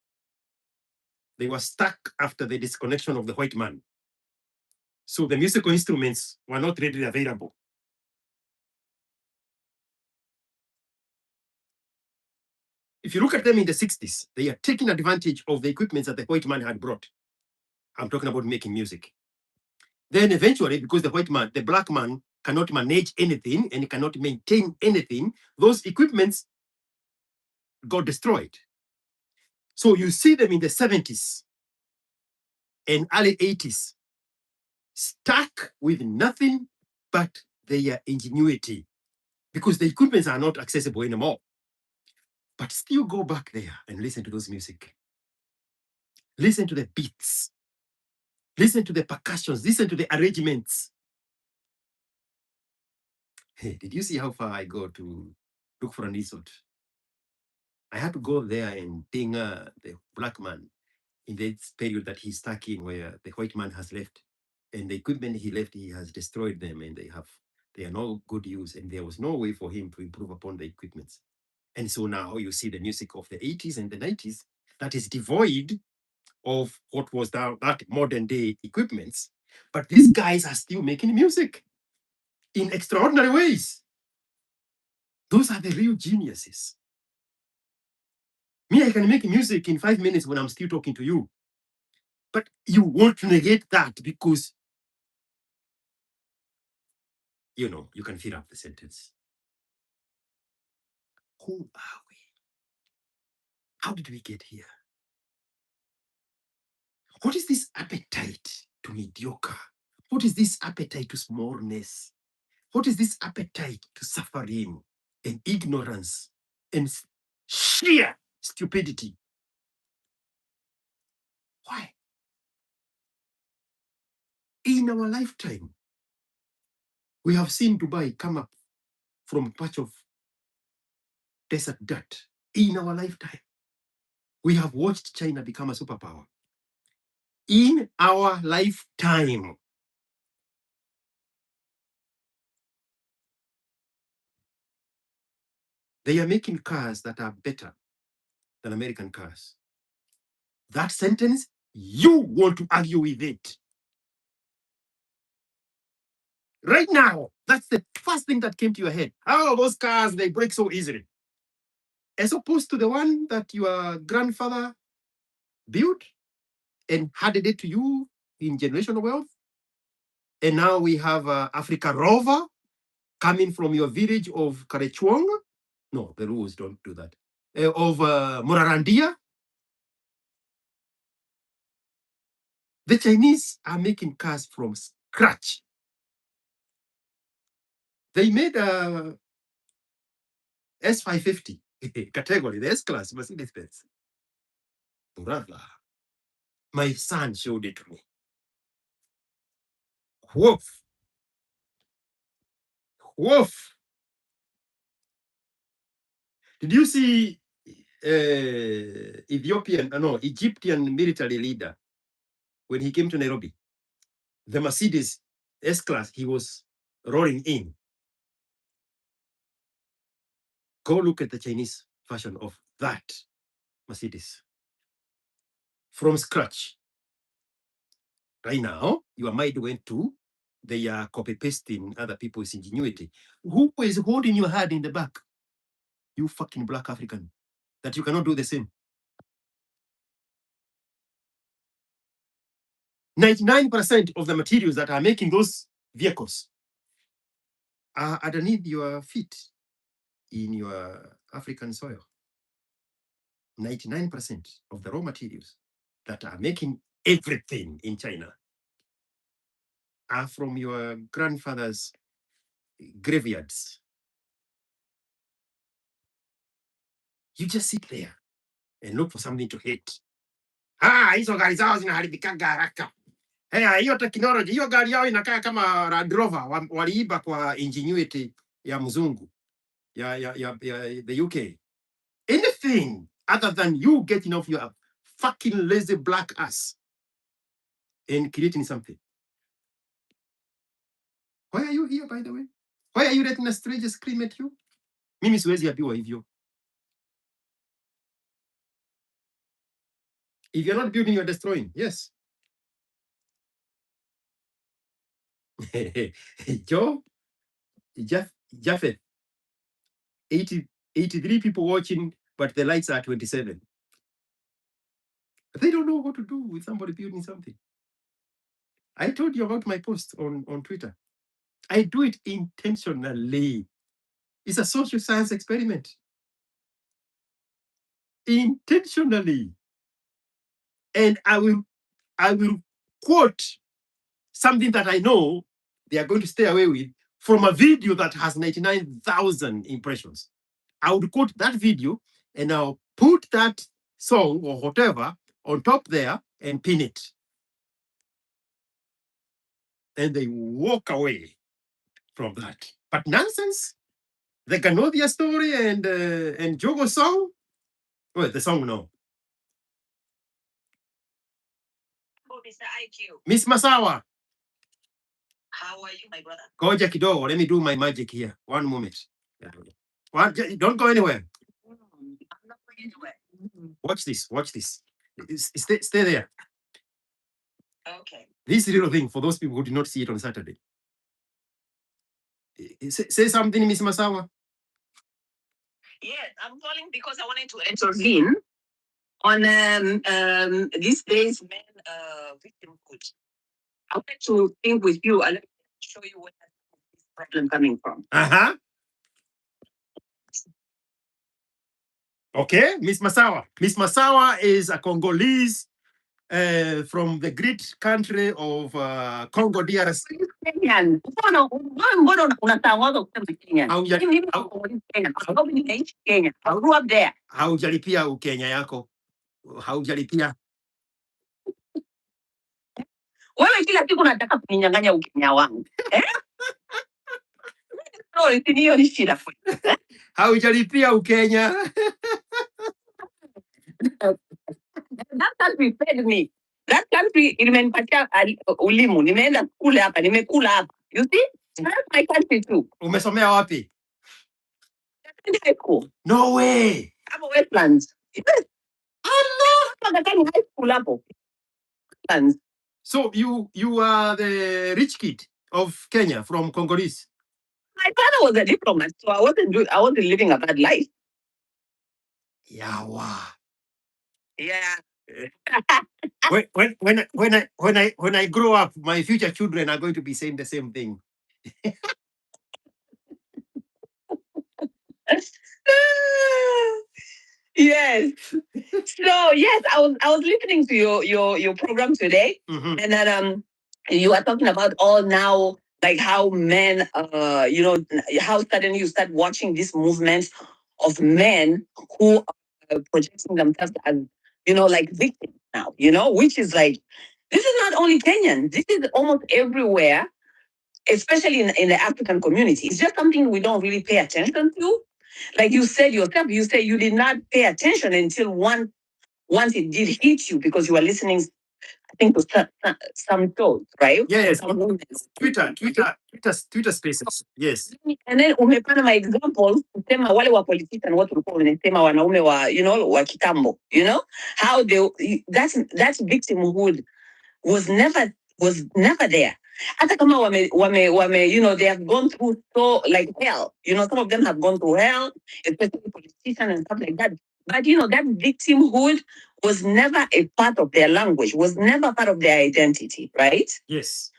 they were stuck after the disconnection of the white man. So the musical instruments were not readily available. If you look at them in the 60s, they are taking advantage of the equipment that the white man had brought. I'm talking about making music. Then eventually, because the black man cannot manage anything and cannot maintain anything, those equipments got destroyed. So you see them in the 70s and early 80s, stuck with nothing but their ingenuity, because the equipments are not accessible anymore. But still go back there and listen to those music. Listen to the beats. Listen to the percussions. Listen to the arrangements. Hey, did you see how far I go to look for an resort? I had to go there and ding the black man in this period that he's stuck in, where the white man has left. And the equipment he left, he has destroyed them, and they are no good use, and there was no way for him to improve upon the equipments. And so now you see the music of the 80s and the 90s that is devoid of what was that modern day equipments. But these guys are still making music in extraordinary ways. Those are the real geniuses. Me, I can make music in 5 minutes when I'm still talking to you. But you want to negate that because, you can fill up the sentence. Who are we? How did we get here? What is this appetite to mediocre? What is this appetite to smallness? What is this appetite to suffering and ignorance and sheer stupidity? Why? In our lifetime, we have seen Dubai come up from a patch of desert dirt. In our lifetime, we have watched China become a superpower. In our lifetime, they are making cars that are better than American cars. That sentence, you want to argue with it. Right now, that's the first thing that came to your head. How those cars, they break so easily. As opposed to the one that your grandfather built and handed it to you in generational wealth. And now we have Africa Rover coming from your village of Karechwong. No, the rules don't do that. Of Morarandia. The Chinese are making cars from scratch. They made a S550 category, the S-Class Mercedes-Benz. Brother, my son showed it to me. Woof. Woof. Did you see Egyptian military leader when he came to Nairobi? The Mercedes S-Class he was rolling in. Go look at the Chinese version of that Mercedes from scratch. Right now, your mind went to they are copy pasting other people's ingenuity. Who is holding your hand in the back? You fucking black African, that you cannot do the same. 99% of the materials that are making those vehicles are underneath your feet in your African soil. 99% of the raw materials that are making everything in China are from your grandfather's graveyards. You just sit there and look for something to hate. Hizo gari zao zinaharibikaga haraka. Hiyo technology, hiyo gari yao inakaa kama Land Rover waliiba kwa ingenuity ya mzungu ya the UK. Anything other than you getting off your fucking lazy black ass and creating something. Why are you here, by the way? Why are you letting a stranger scream at you? Mimi siwezi abiwa hivyo. If you're not building, you're destroying. Yes. Joe, Japheth, 83 people watching, but the lights are 27. They don't know what to do with somebody building something. I told you about my post on Twitter. I do it intentionally. It's a social science experiment. Intentionally. And I will quote something that I know they are going to stay away with from a video that has 99,000 impressions. I would quote that video and I'll put that song or whatever on top there and pin it. And they walk away from that. But nonsense, the Ganodia story and Jogo song, well, the song, no. Mr. IQ. Miss Masawa. How are you, my brother? Koja kidogo, let me do my magic here. One moment. Don't go anywhere. I'm not going anywhere. Watch this. Stay there. Okay. This little thing for those people who did not see it on Saturday. Say something, Miss Masawa. Yes, I'm calling because I wanted to intervene on these days men victimhood. I wanted to think with you and show you where this problem coming from. Okay, Miss Masawa. Miss Masawa is a Congolese from the great country of Congo DRC. Kenyan. Mbona unatangaza kusema Kenyan? Mimi nimeishi Kenya. I grew up there. Haujalipia Ukenya yako. Haujalipia. Wewe kila siku unataka kuninyang'anya Ukenya wangu. No, hiyo ni shida. Haujalipia Ukenya. That country fed me. That country imenipatia ulimu. Nimeenda kule hapa, nimekula hapa. You see? That's my country too. Umesomea wapi? High school. No way. Hapo Westlands. Yes. Hapa high school hapo. Westlands. So you are the rich kid of Kenya from Congolese. My father was a diplomat, so I wasn't living a bad life. Yawa. Yeah. When I grow up, my future children are going to be saying the same thing. Yes. So yes, I was listening to your program today, and then you are talking about all now, like how men, how suddenly you start watching these movements of men who are projecting themselves as, like victims now, which is like, this is not only Kenyan, this is almost everywhere, especially in the African community. It's just something we don't really pay attention to. Like you said yourself, you said you did not pay attention until once it did hit you because you were listening, I think, to some shows, right? Yes. Some women. Twitter Spaces. Yes. And then umepana my examples kusema wale wa politician watu walikuwa wanasema wanaume wa wa kitambo, how that victimhood was never there. Hata kama wame they have gone through so like hell. Some of them have gone through hell, especially politicians and stuff like that. But that victimhood was never a part of their language, was never part of their identity, right? Yes.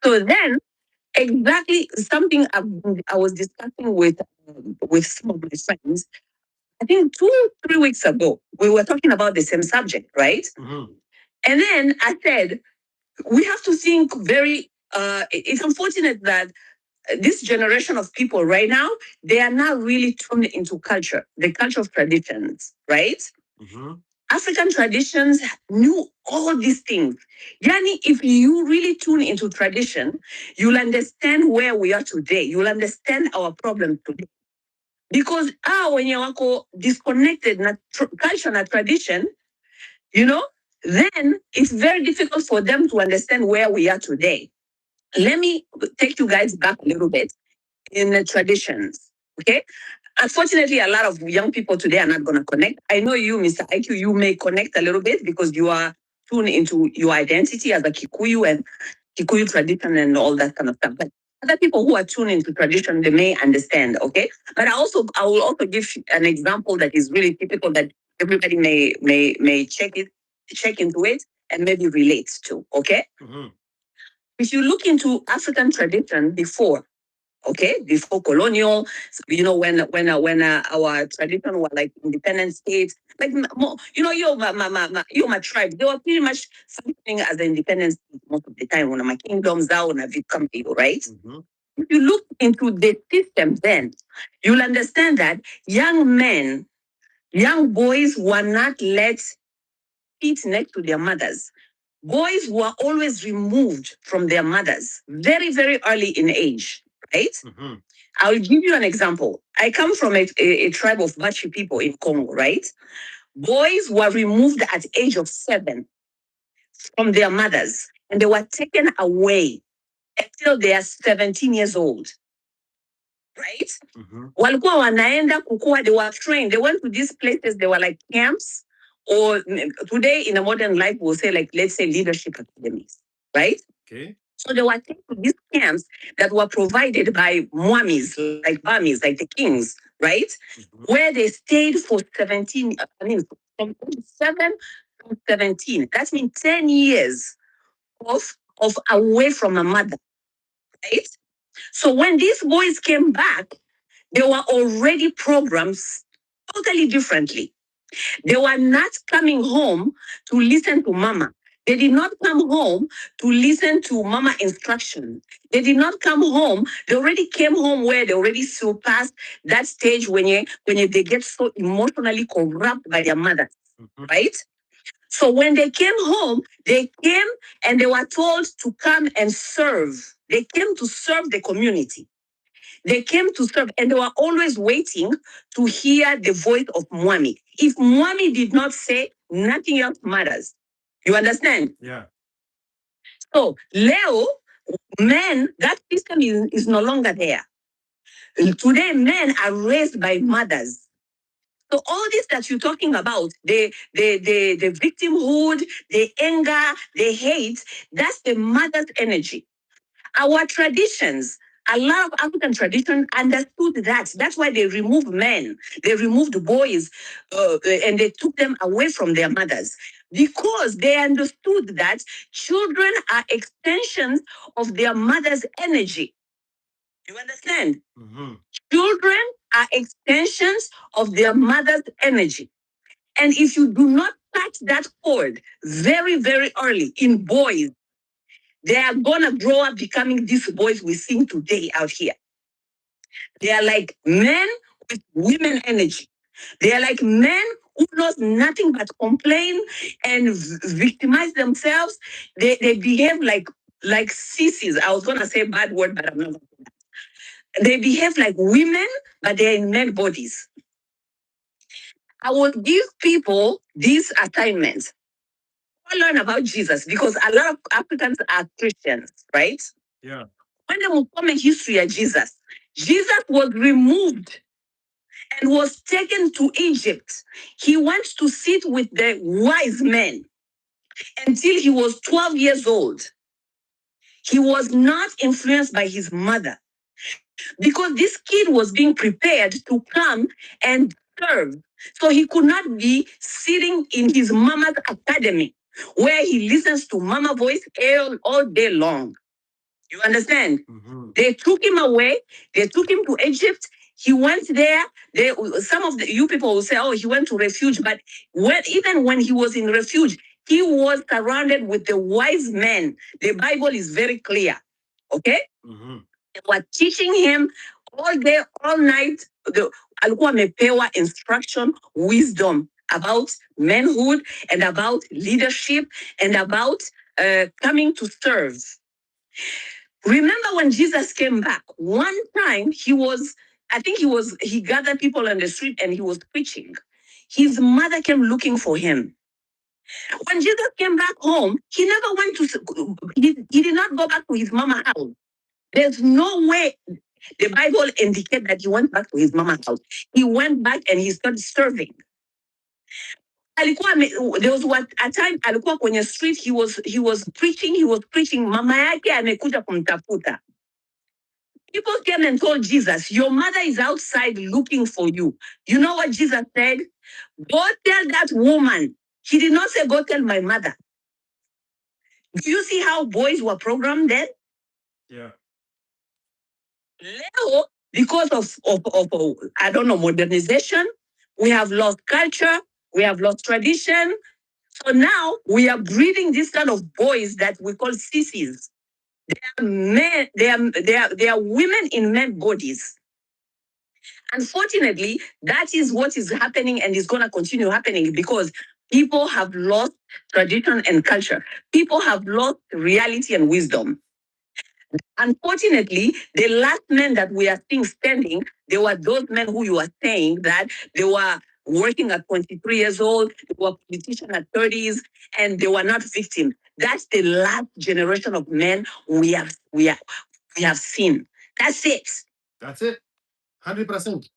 So then, exactly something I was discussing with some of my friends. I think 2-3 weeks ago, we were talking about the same subject, right? Mm-hmm. And then I said, we have to think very. It's unfortunate that this generation of people right now, they are not really tuned into culture, the culture of traditions, right? Mm-hmm. African traditions knew all these things. Yani, if you really tune into tradition, you'll understand where we are today. You'll understand our problems today. Because when you are disconnected na culture and tradition, then it's very difficult for them to understand where we are today. Let me take you guys back a little bit in the traditions. Okay. Unfortunately, a lot of young people today are not going to connect. I know you, Mr. IQ, you may connect a little bit because you are tuned into your identity as a Kikuyu and Kikuyu tradition and all that kind of stuff. But other people who are tuned into tradition, they may understand. Okay. But I will also give an example that is really typical that everybody may check into it and maybe relate to. Okay. Mm-hmm. If you look into African tradition before, okay, before colonial, when our tradition were like independent states, like my tribe, they were pretty much functioning as an independent state most of the time. When my kingdoms out when I become people, right? Mm-hmm. If you look into the system, then you'll understand that young boys were not let eat next to their mothers. Boys were always removed from their mothers very, very early in age, right? Mm-hmm. I'll give you an example. I come from a tribe of Bachi people in Congo, right? Boys were removed at age of 7 from their mothers and they were taken away until they are 17 years old, right? Mm-hmm. Walikuwa wanaenda kukua, they were trained. They went to these places, they were like camps, or today in a modern life, we'll say like, let's say leadership academies, right? Okay. So they were taken to these camps that were provided by Mwamis, like Bamis, like the kings, right? Mm-hmm. Where they stayed for 17, from 7 to 17. That means 10 years of away from a mother, right? So when these boys came back, they were already programmed totally differently. They were not coming home to listen to mama. They did not come home to listen to mama instruction. They did not come home. They already came home where they already surpassed that stage when they get so emotionally corrupt by their mother, right? So when they came home, they came and they were told to come and serve. They came to serve the community. They came to serve and they were always waiting to hear the voice of Mwami. If Mwami did not say, nothing else matters. You understand? Yeah. So, Leo, men, that system is no longer there. Today, men are raised by mothers. So all this that you're talking about, the victimhood, the anger, the hate, that's the mother's energy. Our traditions, a lot of African tradition understood that. That's why they removed men, they removed boys, and they took them away from their mothers because they understood that children are extensions of their mother's energy. You understand? Mm-hmm. Children are extensions of their mother's energy. And if you do not touch that chord very, very early in boys, they are gonna grow up becoming these boys we see today out here. They are like men with women energy. They are like men who knows nothing but complain and victimize themselves. They behave like sissies. I was gonna say a bad word, but I'm not. They behave like women, but they're in men bodies. I will give people these assignments. Learn about Jesus because a lot of Africans are Christians, right? Yeah. When they will come in history of Jesus, Jesus was removed and was taken to Egypt. He went to sit with the wise men until he was 12 years old. He was not influenced by his mother because this kid was being prepared to come and serve. So he could not be sitting in his mama's academy where he listens to mama voice all day long. You understand? Mm-hmm. They took him away. They took him to Egypt. He went there. Some of you people will say, "Oh, he went to refuge," but even when he was in refuge, he was surrounded with the wise men. The Bible is very clear. Okay, mm-hmm. They were teaching him all day, all night. Alikuwa amepewa instruction, wisdom about manhood and about leadership and about coming to serve. Remember when Jesus came back, one time he gathered people on the street and he was preaching. His mother came looking for him. When Jesus came back home, he never went to, he did not go back to his mama's house. There's no way the Bible indicates that he went back to his mama's house. He went back and he started serving. There was a time alikuwa kwenye street, he was preaching, mama yake amekuja kumtafuta. People came and told Jesus, your mother is outside looking for you. You know what Jesus said? Go tell that woman. He did not say, go tell my mother. Do you see how boys were programmed then? Yeah. Leo, because of I don't know, modernization, we have lost culture, we have lost tradition. So now we are breeding this kind of boys that we call sissies. They are men, they are women in men bodies. Unfortunately, that is what is happening and is going to continue happening because people have lost tradition and culture. People have lost reality and wisdom. Unfortunately, the last men that we are seeing standing, they were those men who you are saying that they were working at 23 years old, they were politicians at 30s, and they were not victims. That's the last generation of men we have seen. That's it. That's it. 100%.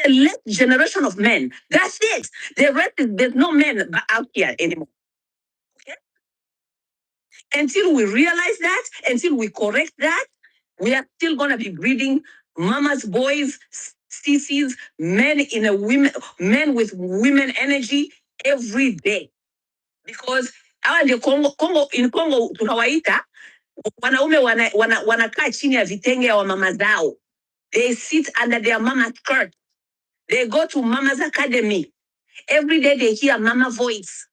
The last generation of men. That's it. The rest is there's no men out here anymore. Okay? Until we realize that, until we correct that, we are still gonna be breeding mama's boys, sissies, men with women energy every day. Because in Congo tunawaita wanaume wanakaa chini ya vitenge ya mama zao. They sit under their mama's skirt. They go to mama's academy. Every day they hear mama voice.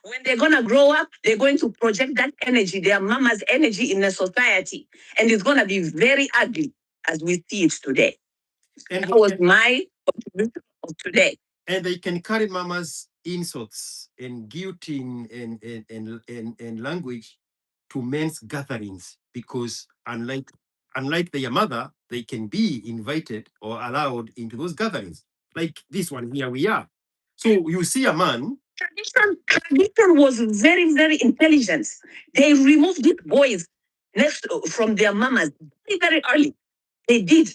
When they're going to grow up, they're going to project that energy, their mama's energy in the society. And it's going to be very ugly as we see it today. And that was my contribution of today. And they can carry mama's insults and guilting and language to men's gatherings because unlike their mother, they can be invited or allowed into those gatherings. Like this one, here we are. So you see a man. Tradition was very, very intelligent. They removed these boys from their mamas very, very early. They did.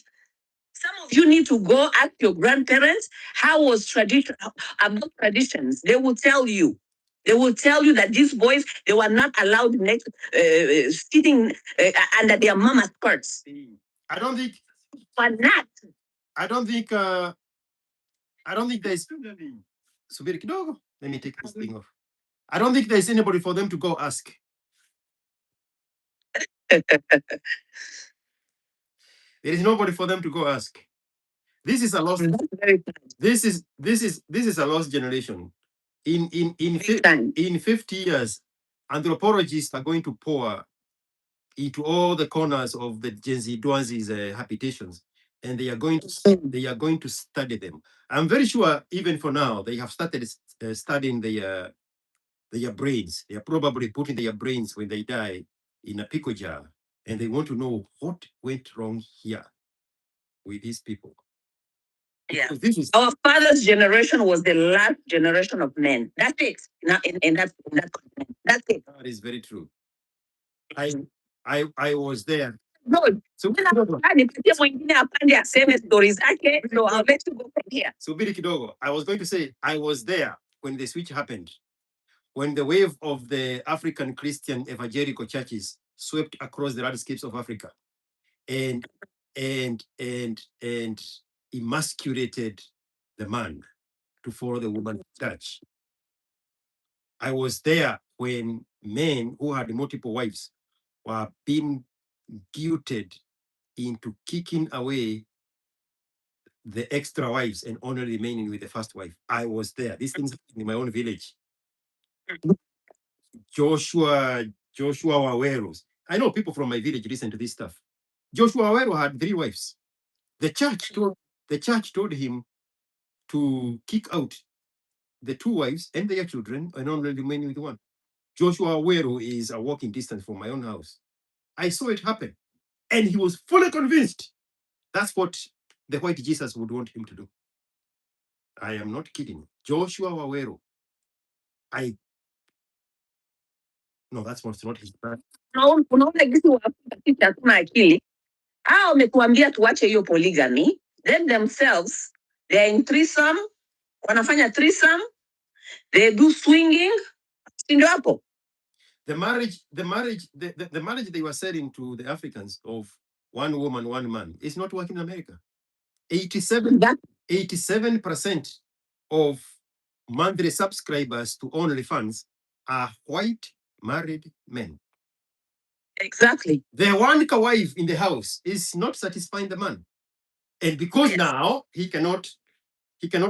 Some of you need to go ask your grandparents how was tradition about traditions. They will tell you. They will tell you that these boys they were not allowed sitting under their mama's skirts. I don't think. But not. I don't think there's. Let me take this thing off. I don't think there's anybody for them to go ask. There is nobody for them to go ask. This is a lost. This is a lost generation. In 50 years, anthropologists are going to pour into all the corners of the Gen Z Dwanzi's habitations and they are going to study them. I'm very sure even for now they have started studying their brains. They are probably putting their brains when they die in a pickle jar, and they want to know what went wrong here with these people. Yeah. This is our father's generation was the last generation of men. That's it. Now, in that continent. That's it. That is very true. I was there. Good. So mwingine apande aseme story zake, so I'll let you go from here. Subiri kidogo. I was going to say I was there when the switch happened, when the wave of the African Christian evangelical churches swept across the landscapes of Africa and emasculated the man to follow the woman's touch. I was there when men who had multiple wives were being guilted into kicking away the extra wives and only remaining with the first wife. I was there. These things in my own village. Joshua Waweros. I know people from my village listen to this stuff. Joshua Wawero had 3 wives. The church told him to kick out the 2 wives and their children and only remain with 1. Joshua Wawero is a walking distance from my own house. I saw it happen, and he was fully convinced that's what the white Jesus would want him to do. I am not kidding. Joshua Wawero. No, that's not his brand. Unaona gisi Waafrika hatuna akili. Hao wamekuambia tuache hiyo polygamy. Then themselves, they're in threesome, wanafanya threesome, they do swinging. Ndio hapo. The marriage they were selling to the Africans of 1 woman, 1 man is not working in America. 87% of monthly subscribers to OnlyFans are white married men. Exactly. The one wife in the house is not satisfying the man. And because now he cannot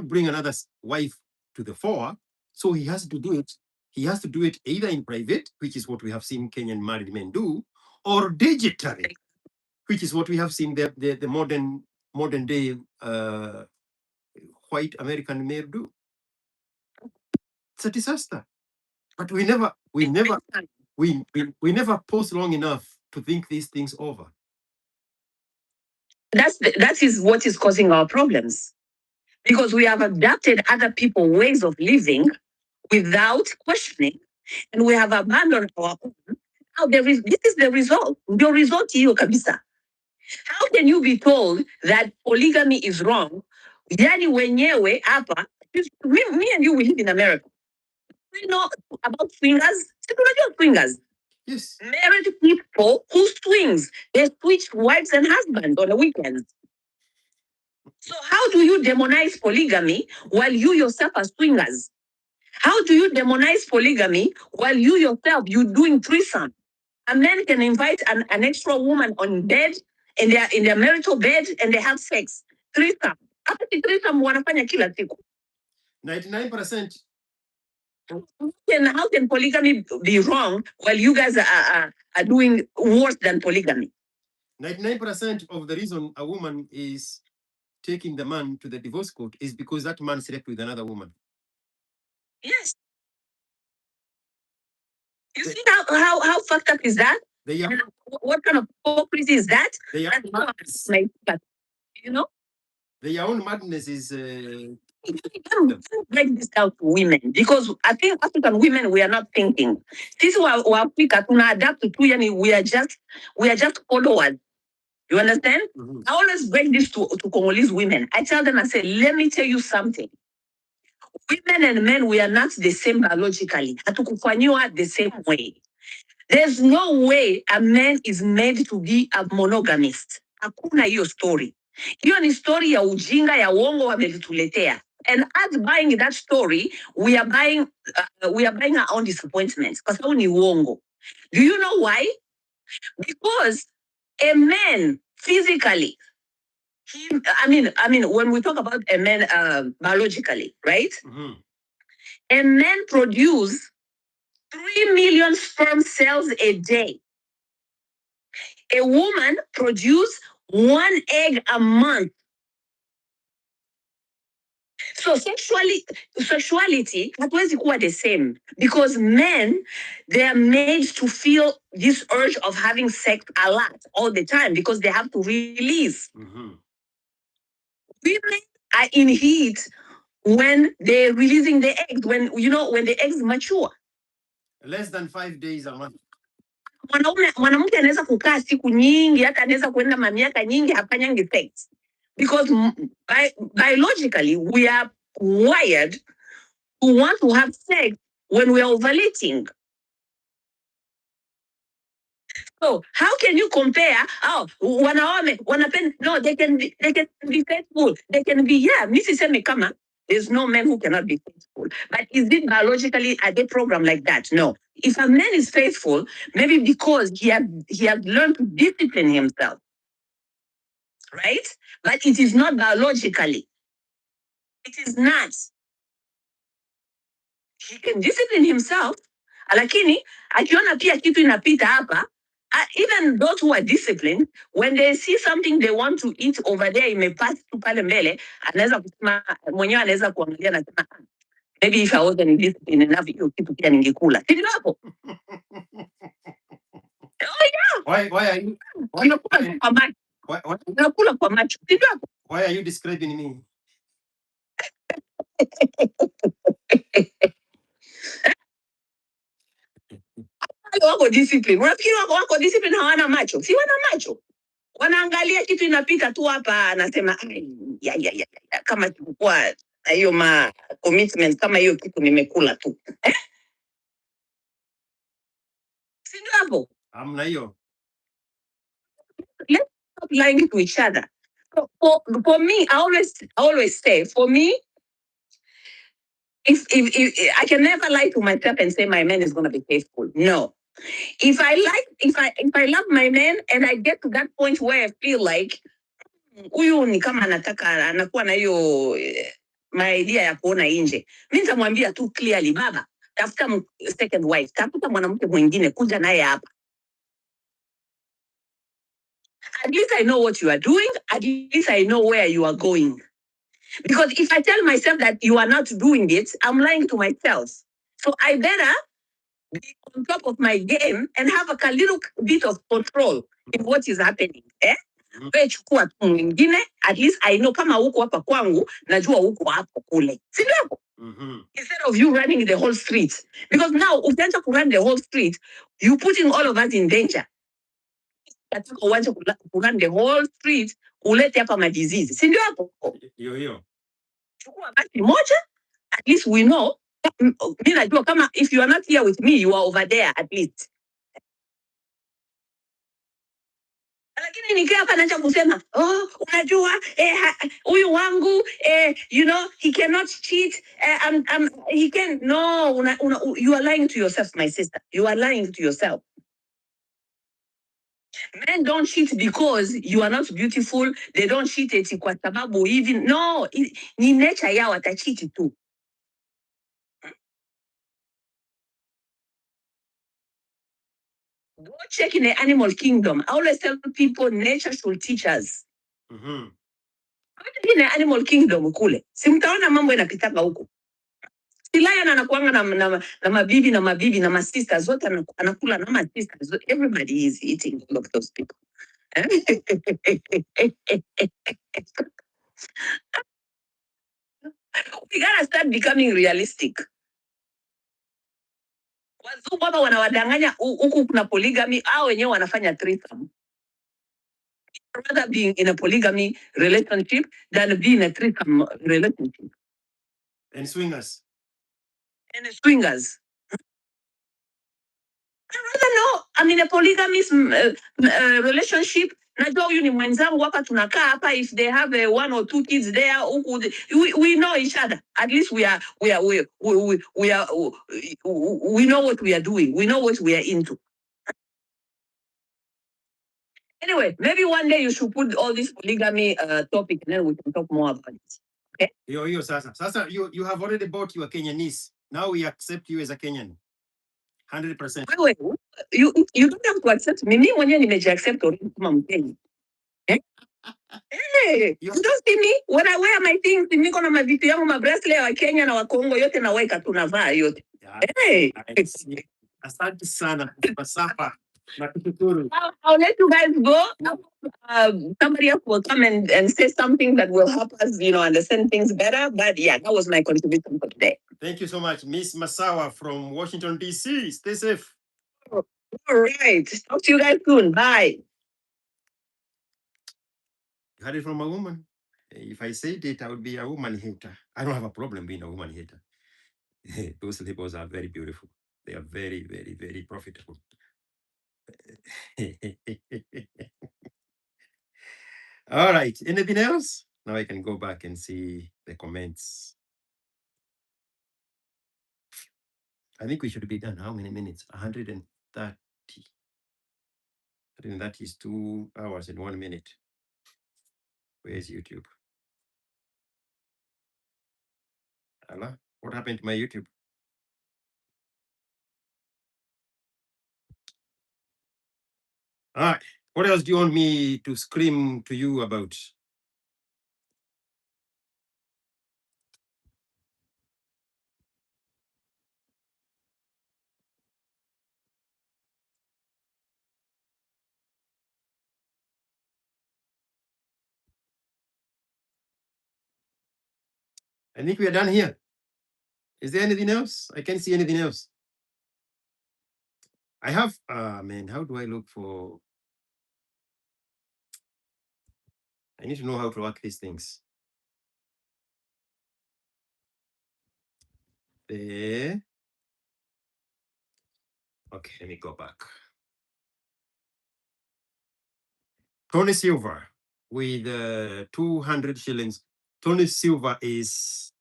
bring another wife to the fore, so he has to do it. He has to do it either in private, which is what we have seen Kenyan married men do, or digitally, which is what we have seen the modern day white American male do. It's a disaster. But we never pause long enough to think these things over. That is what is causing our problems. Because we have adapted other people's ways of living without questioning, and we have abandoned our own. Now this is the result. The result hiyo kabisa. How can you be told that polygamy is wrong? Yani wenyewe hapa, me and you, we live in America. We know about swingers. Swingers. Yes. Married people who swings. They switch wives and husbands on the weekends. So how do you demonize polygamy while you yourself are swingers? How do you demonize polygamy while you yourself, you're doing threesome? A man can invite an extra woman on bed, in their marital bed, and they have sex. Threesome. After the threesome, wanafanya kila siku. 99%. How can polygamy be wrong while you guys are doing worse than polygamy? 99% of the reason a woman is taking the man to the divorce court is because that man slept with another woman. Yes. You see how fucked up is that? What kind of hypocrisy is that? You know? Their own madness is break this down to women, because I think African women, we are not thinking. This is why Africa tuna adapt to yani we are just followers. You understand? Mm-hmm. I always break this to Congolese women. I tell them, I say, let me tell you something. Women and men, we are not the same biologically. Hatukufanyiwa the same way. There's no way a man is made to be a monogamist. Hakuna hiyo story. Hiyo ni story ya ujinga ya uongo wametuletea. And us buying that story, we are buying our own disappointments. Kwa sababu ni uongo. Do you know why? Because a man physically, I mean, when we talk about a man biologically, right? Mm-hmm. A man produces 3 million sperm cells a day. A woman produces 1 egg a month. So sexuality hatuwezi kuwa the same because men, they are made to feel this urge of having sex a lot all the time because they have to release. Women are in heat when they're releasing the eggs, when the eggs mature. Less than 5 days a month. Mwanamke anaweza kukaa siku nyingi, hata anaweza kuenda mamiaka nyingi hafanyangi sex because biologically we are wired to want to have sex when we are ovulating. So how can you compare? Oh, wanaume wanapenda, no, they can be faithful. They can be, yeah, Mrs. Kama, there's no man who cannot be faithful. But is it biologically are they programmed like that? No. If a man is faithful, maybe because he had learned to discipline himself. Right? But it is not biologically. It is not. He can discipline himself, lakini akiona pia kitu inapita hapa, even those who are disciplined, when they see something they want to eat over there imepass tu pale mbele, anaweza kusema mwenyewe, anaweza kuangalia na kusema maybe if I wasn't disciplined enough hiyo kitu pia ningekula. Sio hapo? Oh yeah. Why are you? Unakula kwa macho. Unakula kwa macho. Sio hapo? Why are you describing me? Wako discipline. Unafikiri wako discipline hawana macho? Si wana macho. Wanaangalia kitu inapita tu hapa, anasema ya kama tulikuwa hiyo ma commitment kama hiyo kitu nimekula tu. Si ndio hapo? Hamna hiyo. Let's stop lying to each other. For me, I always say, for me, if I can never lie to myself and say my man is going to be faithful. No. If I love my man and I get to that point where I feel like huyu ni kama anataka anakuwa na hiyo idea ya kuona nje, mimi nitamwambia tu clearly, baba, tafuta second wife, tafuta mwanamke mwingine, kuja naye hapa. At least I know what you are doing. At least I know where you are going. Because if I tell myself that you are not doing it, I'm lying to myself. So I better be on top of my game and have a little bit of control in what is happening. Chukua tu mwingine, at least I know kama huko hapa kwangu, najua huko hapo kule. Si ndio? Instead of you running the whole street. Because now, ukianza to run the whole street, you putting all of us in danger. Katika uanze to run the whole street, ulete hapa ma disease. Si ndio hapo? Hiyo. Chukua basi moja, at least we know. Mimi najua kama if you are not here with me, you are over there at least. Lakini nikiwa hapa naanza kusema, unajua huyu wangu he cannot cheat, he can, no, you are lying to yourself, my sister. You are lying to yourself. Men don't cheat because you are not beautiful. They don't cheat eti kwa sababu even, no, ni nature yao atacheat tu. Go check in the animal kingdom. I always tell people nature should teach us. In the animal kingdom kule, si mtaona mambo yanapitaka huko. Lion anakuanga na mabibi na masisters zote, anakula na masisters. Everybody is eating all of those people. We gotta start becoming realistic. Wazungu hapa wanawadanganya huku kuna polygamy, au wenyewe wanafanya threesome. Rather being in a polygamy relationship than being a threesome relationship. And swingers. No, I'm in a polygamous relationship. Najua huyu ni mwenzangu hapa tunakaa hapa, if they have 1 or 2 kids there, we know each other. At least we know what we are doing. We know what we are into. Anyway, maybe one day you should put all this polygamy topic and then we can talk more about it. Okay? Yo, Sasa, you have already bought your Kenyanese. Now we accept you as a Kenyan. 100%. You don't have to accept me. Mimi mwenyewe nimeji accept already kama Mkenya. Hey, you don't see me when I wear my things, niko na mavitu yangu mabracelet wa Kenya na wa Kongo yote naweka tunavaa yote. Yeah. Hey. I see. Asante sana Masafa. Nakushukuru. I'll let you guys go. Somebody else will come and say something that will help us, understand things better. But yeah, that was my contribution for today. Thank you so much, Miss Masawa from Washington, D.C. Stay safe. All right. Talk to you guys soon. Bye. You heard it from a woman. If I said it, I would be a woman hater. I don't have a problem being a woman hater. Those labels are very beautiful. They are very, very, very profitable. All right. Anything else? Now I can go back and see the comments. I think we should be done. How many minutes? 130. 130 is 2 hours and 1 minute. Where's YouTube? Allah, what happened to my YouTube? All right. What else do you want me to scream to you about? I think we are done here. Is there anything else? I can't see anything else. I have, man, how do I look for? I need to know how to work these things. There. Okay, let me go back. Tony Silva with 200 shillings. Tony Silva is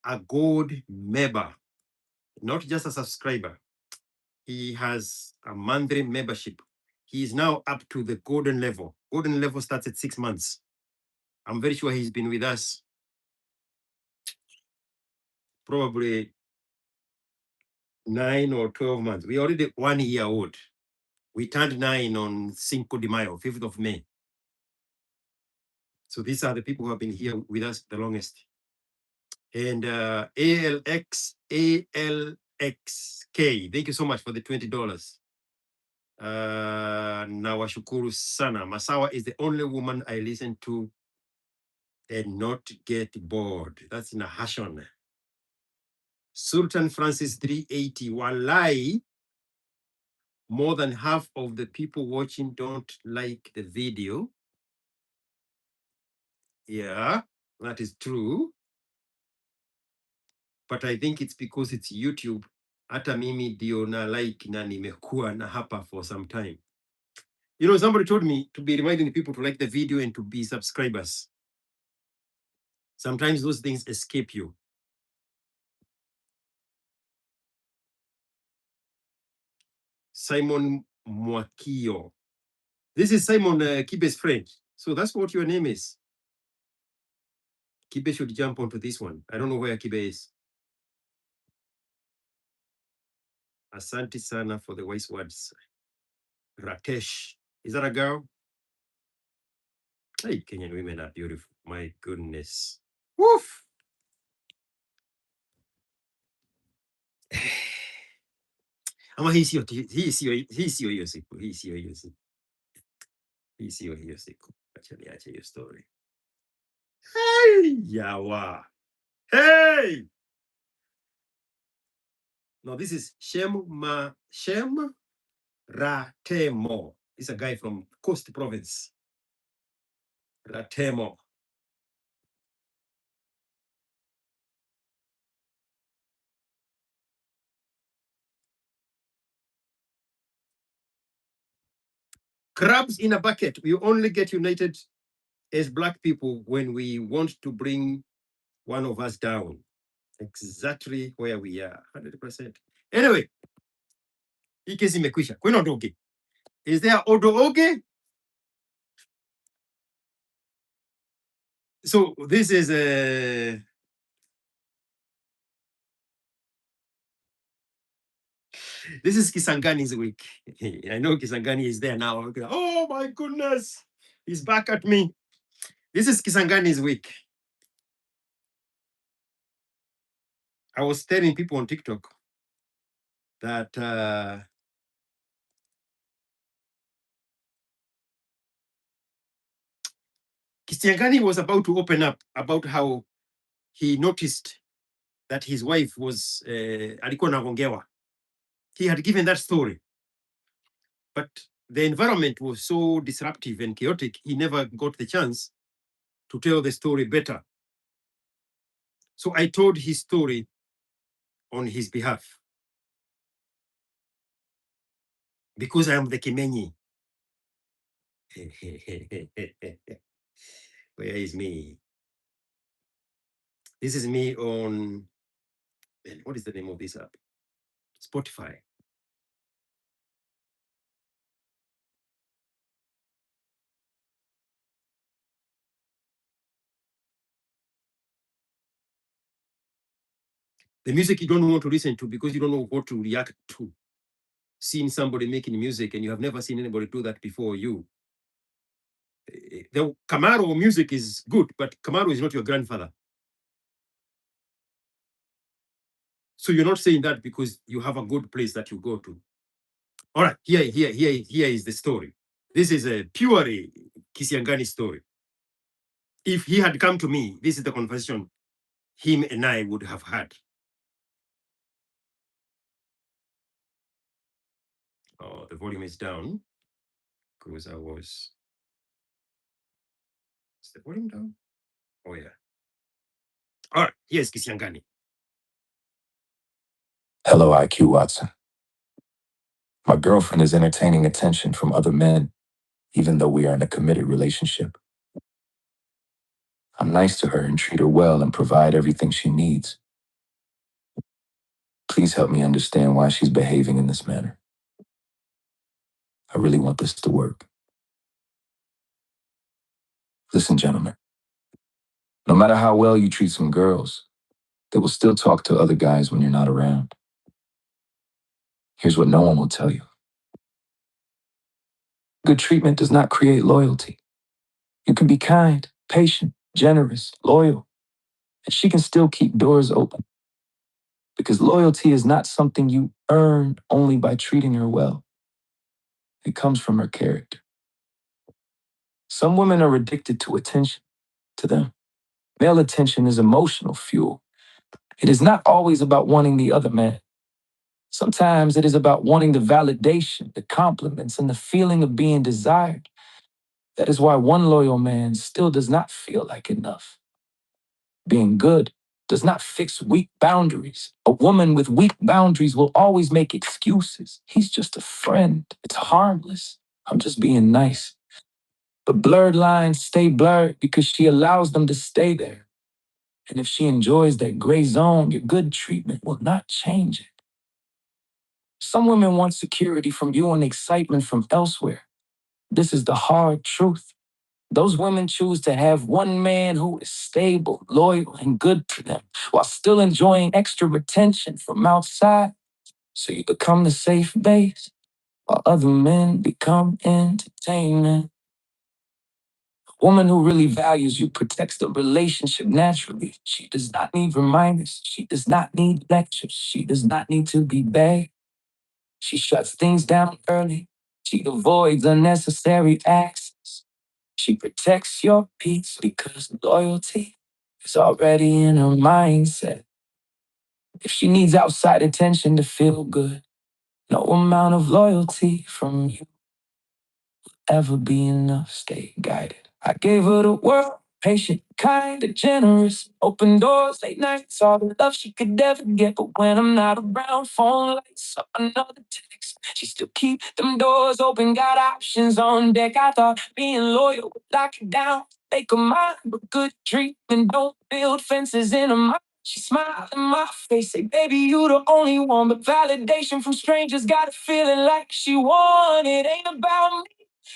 a gold member, not just a subscriber. He has a monthly membership. He is now up to the golden level. Golden level starts at 6 months. I'm very sure he's been with us probably 9 or 12 months. We already 1 year old. We turned 9 on Cinco de Mayo, 5th of May. So these are the people who have been here with us the longest. And ALXK, thank you so much for the $20. Nawashukuru sana. Masawa is the only woman I listen to and not get bored. That's in a Hashon. Sultan Francis 380. Walai, more than half of the people watching don't like the video. Yeah, that is true. But I think it's because it's YouTube. Hata mimi ndio na like na nimekuwa na hapa for some time. Somebody told me to be reminding people to like the video and to be subscribers. Sometimes those things escape you. Simon Mwakio. This is Simon Kibe's friend. So that's what your name is. Kibe should jump onto this one. I don't know where Kibe is. Asante sana for the wise words. Rakesh. Is that a girl? Hey, Kenyan women are beautiful. My goodness. Woof. Ama hii sio hiyo siku. Acha niache hiyo story. Hey, yawa. Hey! No, this is Shem Ratemo. He's a guy from Coast Province. Ratemo. Crabs in a bucket. We only get united as Black people when we want to bring one of us down. Exactly where we are. 100%. Anyway, hii kesi imekwisha. Kuna Odoge. Is there Odoge? So this is this is Kisangani's week. I know Kisangani is there now. Oh my goodness. He's back at me. This is Kisangani's week. I was telling people on TikTok that Kisangani was about to open up about how he noticed that his wife was alikuwa nagongewa. He had given that story, but the environment was so disruptive and chaotic, he never got the chance to tell the story better. So I told his story on his behalf because I am the Kimenyi. Where is me? This is me on, what is the name of this app? Spotify. The music you don't want to listen to because you don't know what to react to. Seeing somebody making music and you have never seen anybody do that before you. The Camaro music is good, but Camaro is not your grandfather. So you're not saying that because you have a good place that you go to. All right, here is the story. This is a purely Kisiangani story. If he had come to me, this is the conversation him and I would have had. Oh, the volume is down because I was. Is the volume down? Oh, yeah. All right, here's Kisiangani. Hello, IQ Watson. My girlfriend is entertaining attention from other men, even though we are in a committed relationship. I'm nice to her and treat her well and provide everything she needs. Please help me understand why she's behaving in this manner. I really want this to work. Listen, gentlemen, no matter how well you treat some girls, they will still talk to other guys when you're not around. Here's what no one will tell you. Good treatment does not create loyalty. You can be kind, patient, generous, loyal, and she can still keep doors open. Because loyalty is not something you earn only by treating her well. It comes from her character. Some women are addicted to attention. To them, male attention is emotional fuel. It is not always about wanting the other man. Sometimes it is about wanting the validation, the compliments, and the feeling of being desired. That is why one loyal man still does not feel like enough. Being good does not fix weak boundaries. A woman with weak boundaries will always make excuses. He's just a friend. It's harmless. I'm just being nice. But blurred lines stay blurred because she allows them to stay there. And if she enjoys that gray zone, your good treatment will not change it. Some women want security from you and excitement from elsewhere. This is the hard truth. Those women choose to have one man who is stable, loyal, and good to them, while still enjoying extra attention from outside. So you become the safe base, while other men become entertainment. A woman who really values you protects the relationship naturally. She does not need reminders. She does not need lectures. She does not need to be begged. She shuts things down early. She avoids unnecessary access. She protects your peace because loyalty is already in her mindset. If she needs outside attention to feel good, no amount of loyalty from you ever be enough. Stay guided. I gave her the world, patient, kind, and generous. Open doors, late nights, all the love she could ever get. But when I'm not around, phone lights up another text. She still keep them doors open, got options on deck. I thought being loyal would lock it down, make her mine. But good treatment don't build fences in her mind. She smiled in my face, say, baby, you the only one. But validation from strangers got her feeling like she won. It ain't about me.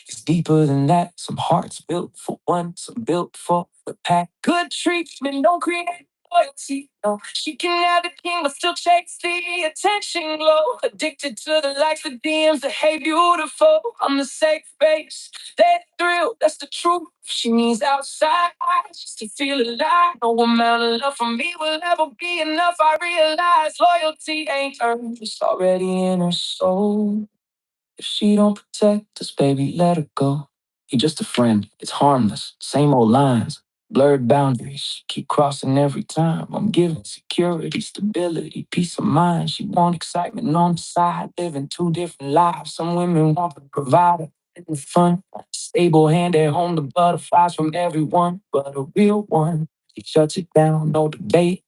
It's deeper than that. Some hearts built for one, some built for the pack. Good treatment, don't create loyalty. No, she can have the king, but still chase the attention glow. Addicted to the likes, the DMs, the hey beautiful. I'm the safe space, that thrill, that's the truth. She needs outside just to feel alive. No amount of love from me will ever be enough. I realize loyalty ain't earned, it's already in her soul. If she don't protect us, baby, let her go. He just a friend, it's harmless. Same old lines, blurred boundaries. Keep crossing every time. I'm giving security, stability, peace of mind. She want excitement on the side, living two different lives. Some women want the provider and the fun. Stable hand at home, the butterflies from everyone, but a real one. He shuts it down, no debate.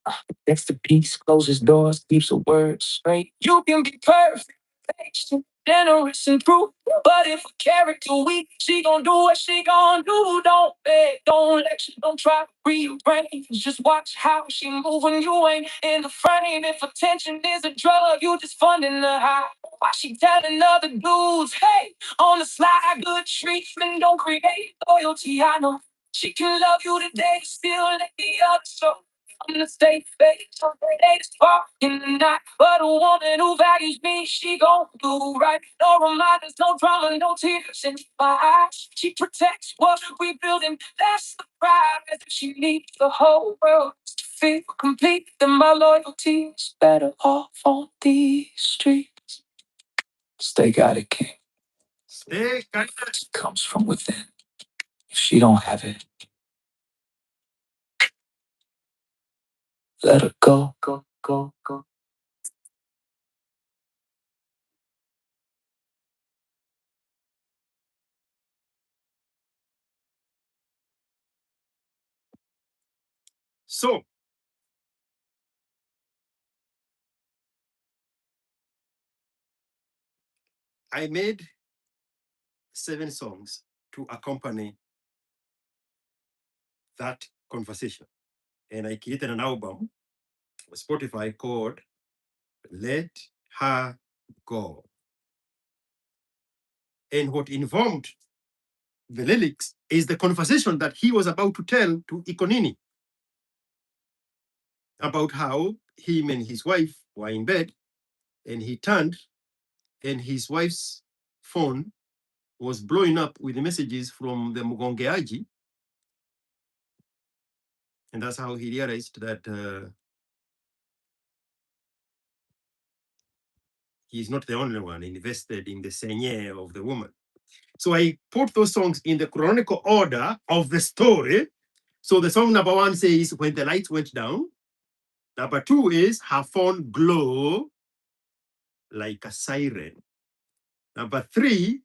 Next to peace, closes doors, keeps her words straight. You can be perfect, patient, generous and true. But if a character weak, she gon' do what she gon' do. Don't beg, don't lecture, don't try to rearrange. Just watch how she move when you ain't in the frame. If attention is a drug, you just funding the high. Why she telling other dudes, hey, on the slide, good treatment don't create loyalty. I know she can love you today, still let the other show. I'm the state face, they spark in the night. But a woman who values me, she gon' do right. No reminders, no drama, no tears in my eyes. She protects what we building, that's the prize. If she needs the whole world to feel complete, then my loyalty is better off on these streets. Stay got it, king. Stay kind. It comes from within. If she don't have it, let her go, go, go, go. So I made 7 songs to accompany that conversation. And I created an album on Spotify called Let Her Go. And what informed the lyrics is the conversation that he was about to tell to Ikonini about how him and his wife were in bed and he turned and his wife's phone was blowing up with messages from the Mugongeaji. And that's how he realized that he's not the only one invested in the senye of the woman. So I put those songs in the chronological order of the story. So the song number 1 says, When the Lights Went Down. Number 2 is Her Phone Glow Like a Siren. Number 3,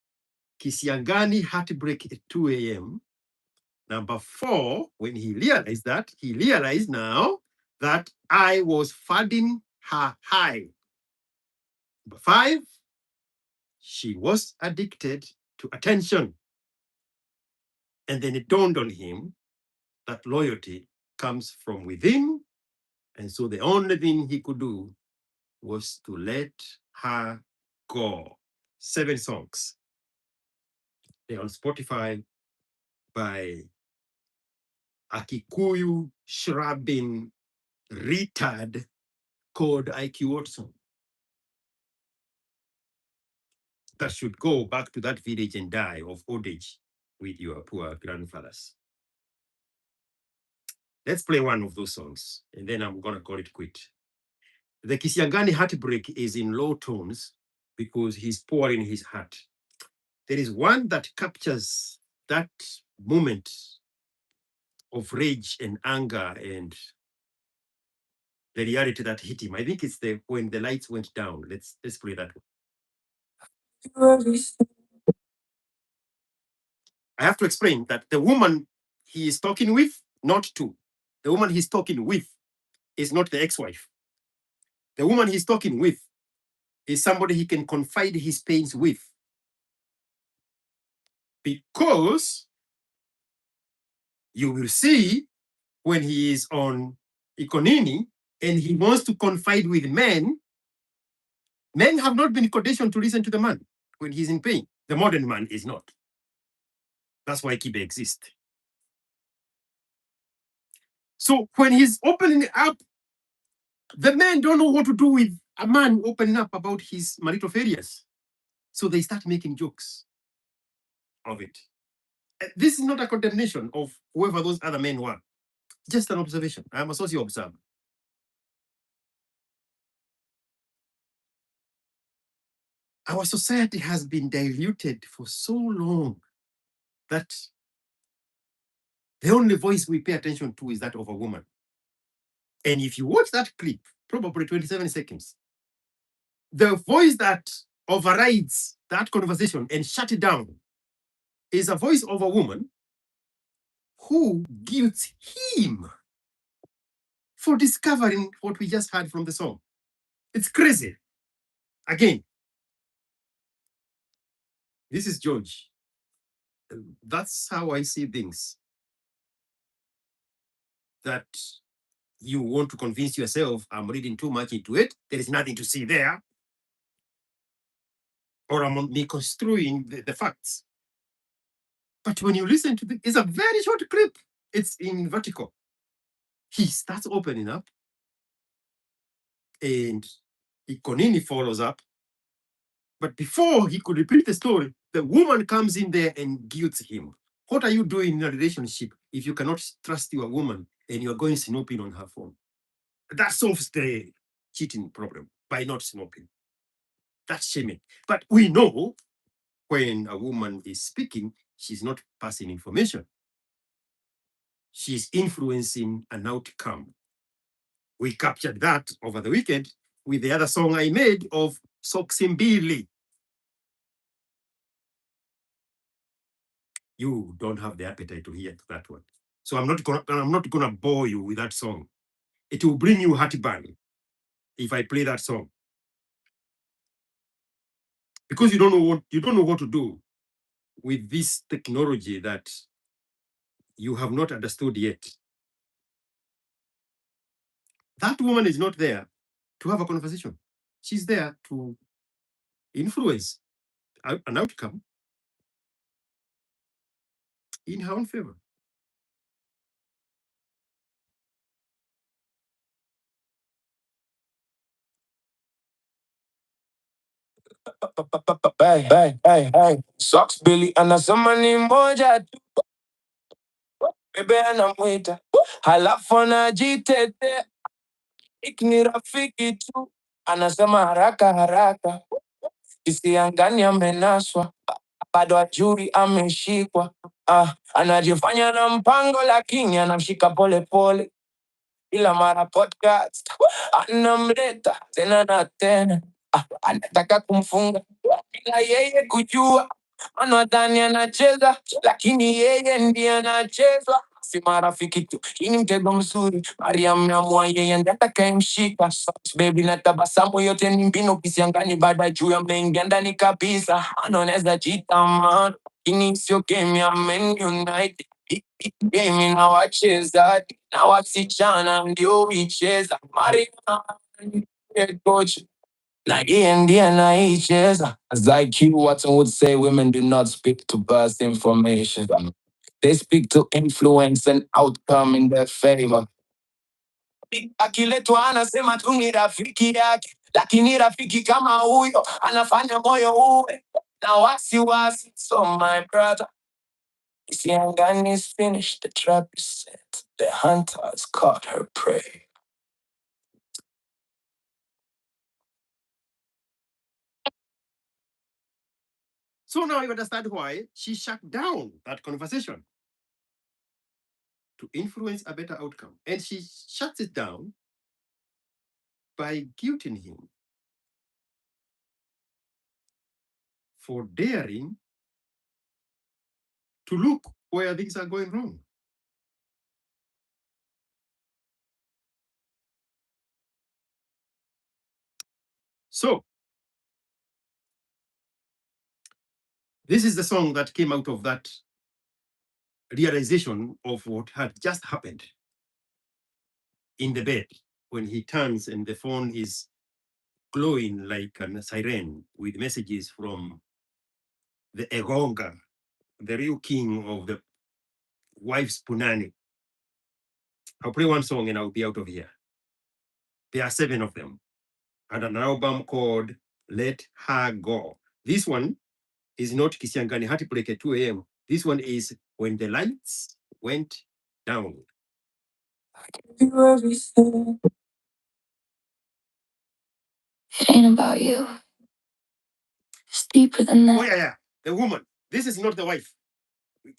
Kisiangani Heartbreak at 2 a.m. Number 4, when he realized now that I was flooding her high. Number 5, she was addicted to attention. And then it dawned on him that loyalty comes from within. And so the only thing he could do was to let her go. 7 songs. They're on Spotify by Akikuyu Shrabin Retard called IQ Watson. That should go back to that village and die of old age with your poor grandfathers. Let's play one of those songs and then I'm going to call it quit. The Kisiangani heartbreak is in low tones because he's pouring his heart. There is one that captures that moment of rage and anger and the reality that hit him. I think it's the when the lights went down. Let's play that one. I have to explain that the woman he is talking with, not to, the woman he's talking with is not the ex-wife. The woman he's talking with is somebody he can confide his pains with. Because you will see when he is on Ikonini and he wants to confide with men, men have not been conditioned to listen to the man when he's in pain. The modern man is not. That's why Kibe exists. So when he's opening up, the men don't know what to do with a man opening up about his marital failures. So they start making jokes of it. This is not a condemnation of whoever those other men were, just an observation. I'm a socio observer. Our society has been diluted for so long that the only voice we pay attention to is that of a woman. And if you watch that clip, probably 27 seconds, the voice that overrides that conversation and shut it down is a voice of a woman who guilts him for discovering what we just heard from the song. It's crazy. Again, this is George. That's how I see things. That you want to convince yourself, I'm reading too much into it, there is nothing to see there, or I'm misconstruing the facts. But when you listen to it's a very short clip. It's in vertical. He starts opening up, and Ikonini follows up. But before he could repeat the story, the woman comes in there and guilts him. What are you doing in a relationship if you cannot trust your woman and you're going snooping on her phone? That solves the cheating problem by not snooping. That's shaming. But we know when a woman is speaking, she's not passing information. She's influencing an outcome. We captured that over the weekend with the other song I made of Soximbili. You don't have the appetite to hear that one. So I'm not gonna bore you with that song. It will bring you heartburn if I play that song. Because you don't know what to do with this technology that you have not understood yet. That woman is not there to have a conversation. She's there to influence an outcome in her own favor. Hey. Socks Billy anasema ni moja tu, bebe anamwita, halafu anajitetea, ni rafiki tu, anasema haraka, kisiangani amenaswa, bado ajui ameshikwa. Anajifanya na mpango lakini anamshika pole, ila mara podcast anamleta tena na tena. Anataka kumfunga bila yeye kujua, anadhani anacheza lakini yeye ndiye anachezwa. Si marafiki tu, hii ni mtego mzuri. Mariam ameamua yeye ndiye atakayemshika. Baby na tabasamu yote ni mbinu, kisiangani baada juu ameingia ndani kabisa. Anaoneza jitamaa, lakini sio game ya Man United. Game na wachezaji na wasichana ndio huicheza. Mariam head coach na yeye ndiye anaicheza. As IQ Watson would say, women do not speak to burst information. They speak to influence and outcome in their favor. Akiletwa anasema tu ni rafiki yake, lakini rafiki kama huyo anafanya moyo uwe na wasiwasi. So my brother, Isiangani is finished, the trap is set, the hunter has caught her prey. So now you understand why she shut down that conversation to influence a better outcome. And she shuts it down by guilting him for daring to look where things are going wrong. So, this is the song that came out of that realization of what had just happened in the bed when he turns and the phone is glowing like a siren with messages from the Egonga, the real king of the wife's punani. I'll play one song and I'll be out of here. There are 7 of them, and an album called Let Her Go. This one is not Kisiangani Heartbreak at 2 a.m. This one is When the Lights Went Down. You everything. It ain't about you. It's deeper than that. Oh, yeah. The woman. This is not the wife.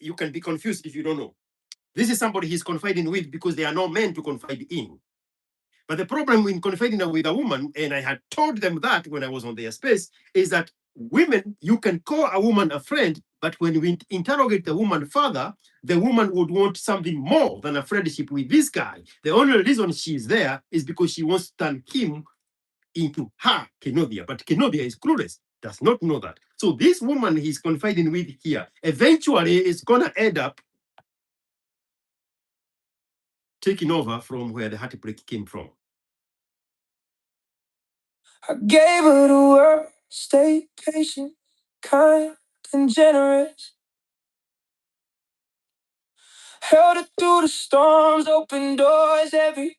You can be confused if you don't know. This is somebody he's confiding with because they are not meant to confide in. But the problem in confiding with a woman, and I had told them that when I was on their space, is that women, you can call a woman a friend, but when we interrogate the woman further, the woman would want something more than a friendship with this guy. The only reason she's there is because she wants to turn him into her, Kenobia. But Kenobia is clueless, does not know that. So this woman he's confiding with here, eventually is going to end up taking over from where the heartbreak came from. I gave her the word, stay patient, kind and generous. Held her through the storms, open doors, every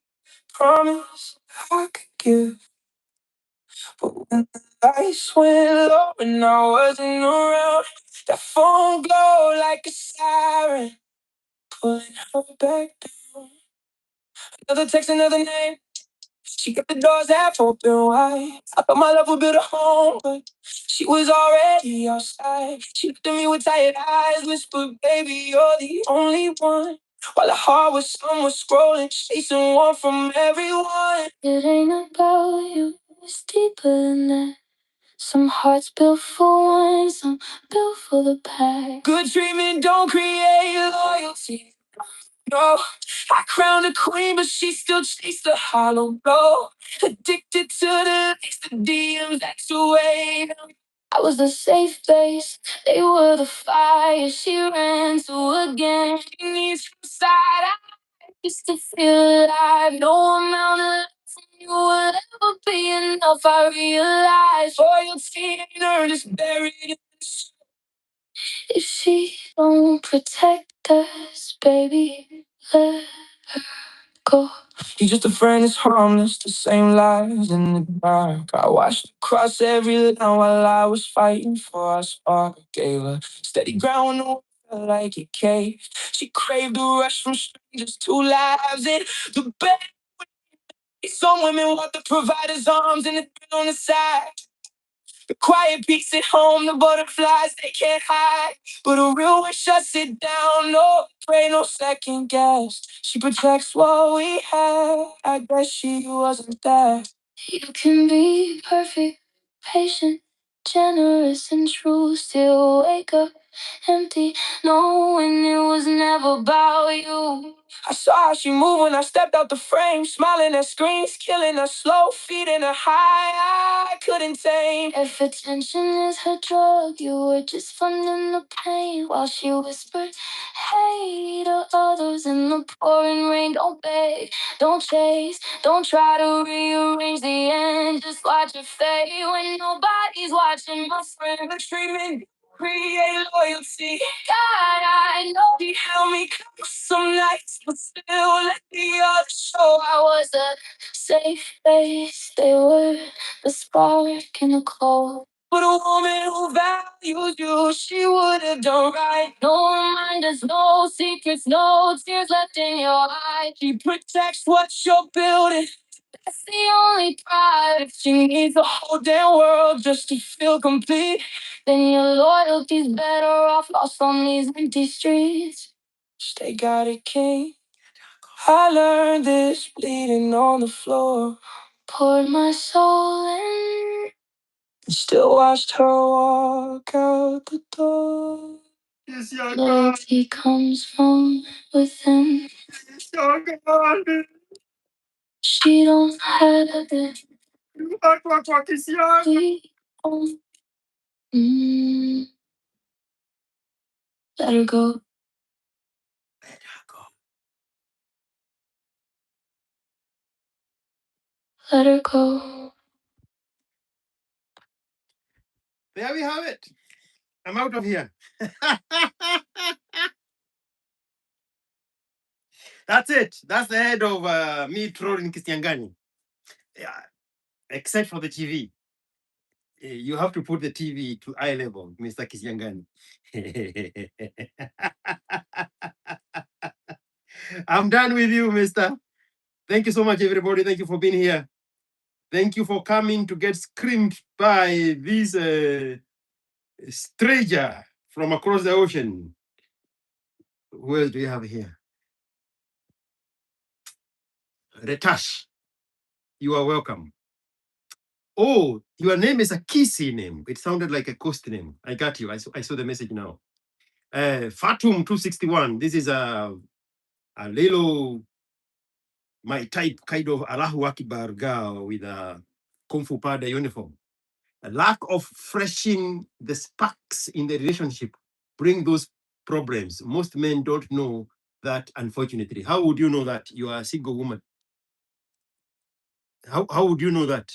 promise I could give. But when the lights went low and I wasn't around, that phone glowed like a siren, pulling her back down. Another text, another name. She kept the doors half open wide. I thought my love would build a home, but she was already outside. She looked at me with tired eyes, whispered, "Baby, you're the only one." While her heart was somewhere scrolling, chasing one from everyone. It ain't about you, it's deeper than that. Some hearts built for one, some built for the pack. Good treatment don't create loyalty. No, I crowned a queen, but she still chased a hollow blow. Addicted to the DMs, that's the way. I was the safe place, they were the fire she ran to again. She needs from side, I used to feel alive. No amount of love from you will ever be enough. I realize loyalty ain't earned, it's buried in the soul. If she don't protect us, baby, let her go. She's just a friend that's harmless, the same lies in the dark. I watched her cross every line while I was fighting for our spark. I gave her steady ground when the world felt like it caved. She craved the rush from strangers, 2 lives in the bed. Some women want the provider's arms and it's been on the side. The quiet peace at home, the butterflies they can't hide. But a real wish shuts it down, no pray, no second guess. She protects what we have, I guess she wasn't there. You can be perfect, patient, generous and true. Still wake up empty, knowing it was never about you. I saw how she moved when I stepped out the frame, smiling at screens, killing her slow, feeding her high. I couldn't tame. If attention is her drug, you were just funding the pain while she whispered, "Hey," to others in the pouring rain. Don't beg, don't chase. Don't try to rearrange the end, just watch it fade when nobody's watching. My friend, the treatment create loyalty. God, I know he held me close some nights, but still let the others show I was a safe place. They were the spark in the cold. But a woman who values you, she would have done right. No reminders, no secrets, no tears left in your eyes. She protects what you're building. That's the only pride. If she needs the whole damn world just to feel complete, then your loyalty's better off lost on these empty streets. Stay got it, king. I learned this bleeding on the floor. Poured my soul in. Still watched her walk out the door. Yes, young God. Loyalty comes from within. Yes, young God. She don't have it. What is young? We don't. Mm, let her go. Let her go. Let her go. There we have it. I'm out of here. That's it. That's the end of me trolling Kistiangani. Yeah, except for the TV. You have to put the TV to eye level, Mr. Kisiangani. I'm done with you, mister. Thank you so much, everybody. Thank you for being here. Thank you for coming to get screamed by this stranger from across the ocean. Who else do you have here? Retash, you are welcome. Oh, your name is a Kisi name. It sounded like a coast name. I got you. I saw the message now. Fatum 261. This is a little my type kind of Allahu Akbar girl with a Kung Fu Panda uniform. A lack of freshing the sparks in the relationship bring those problems. Most men don't know that, unfortunately. How would you know that you are a single woman? How would you know that?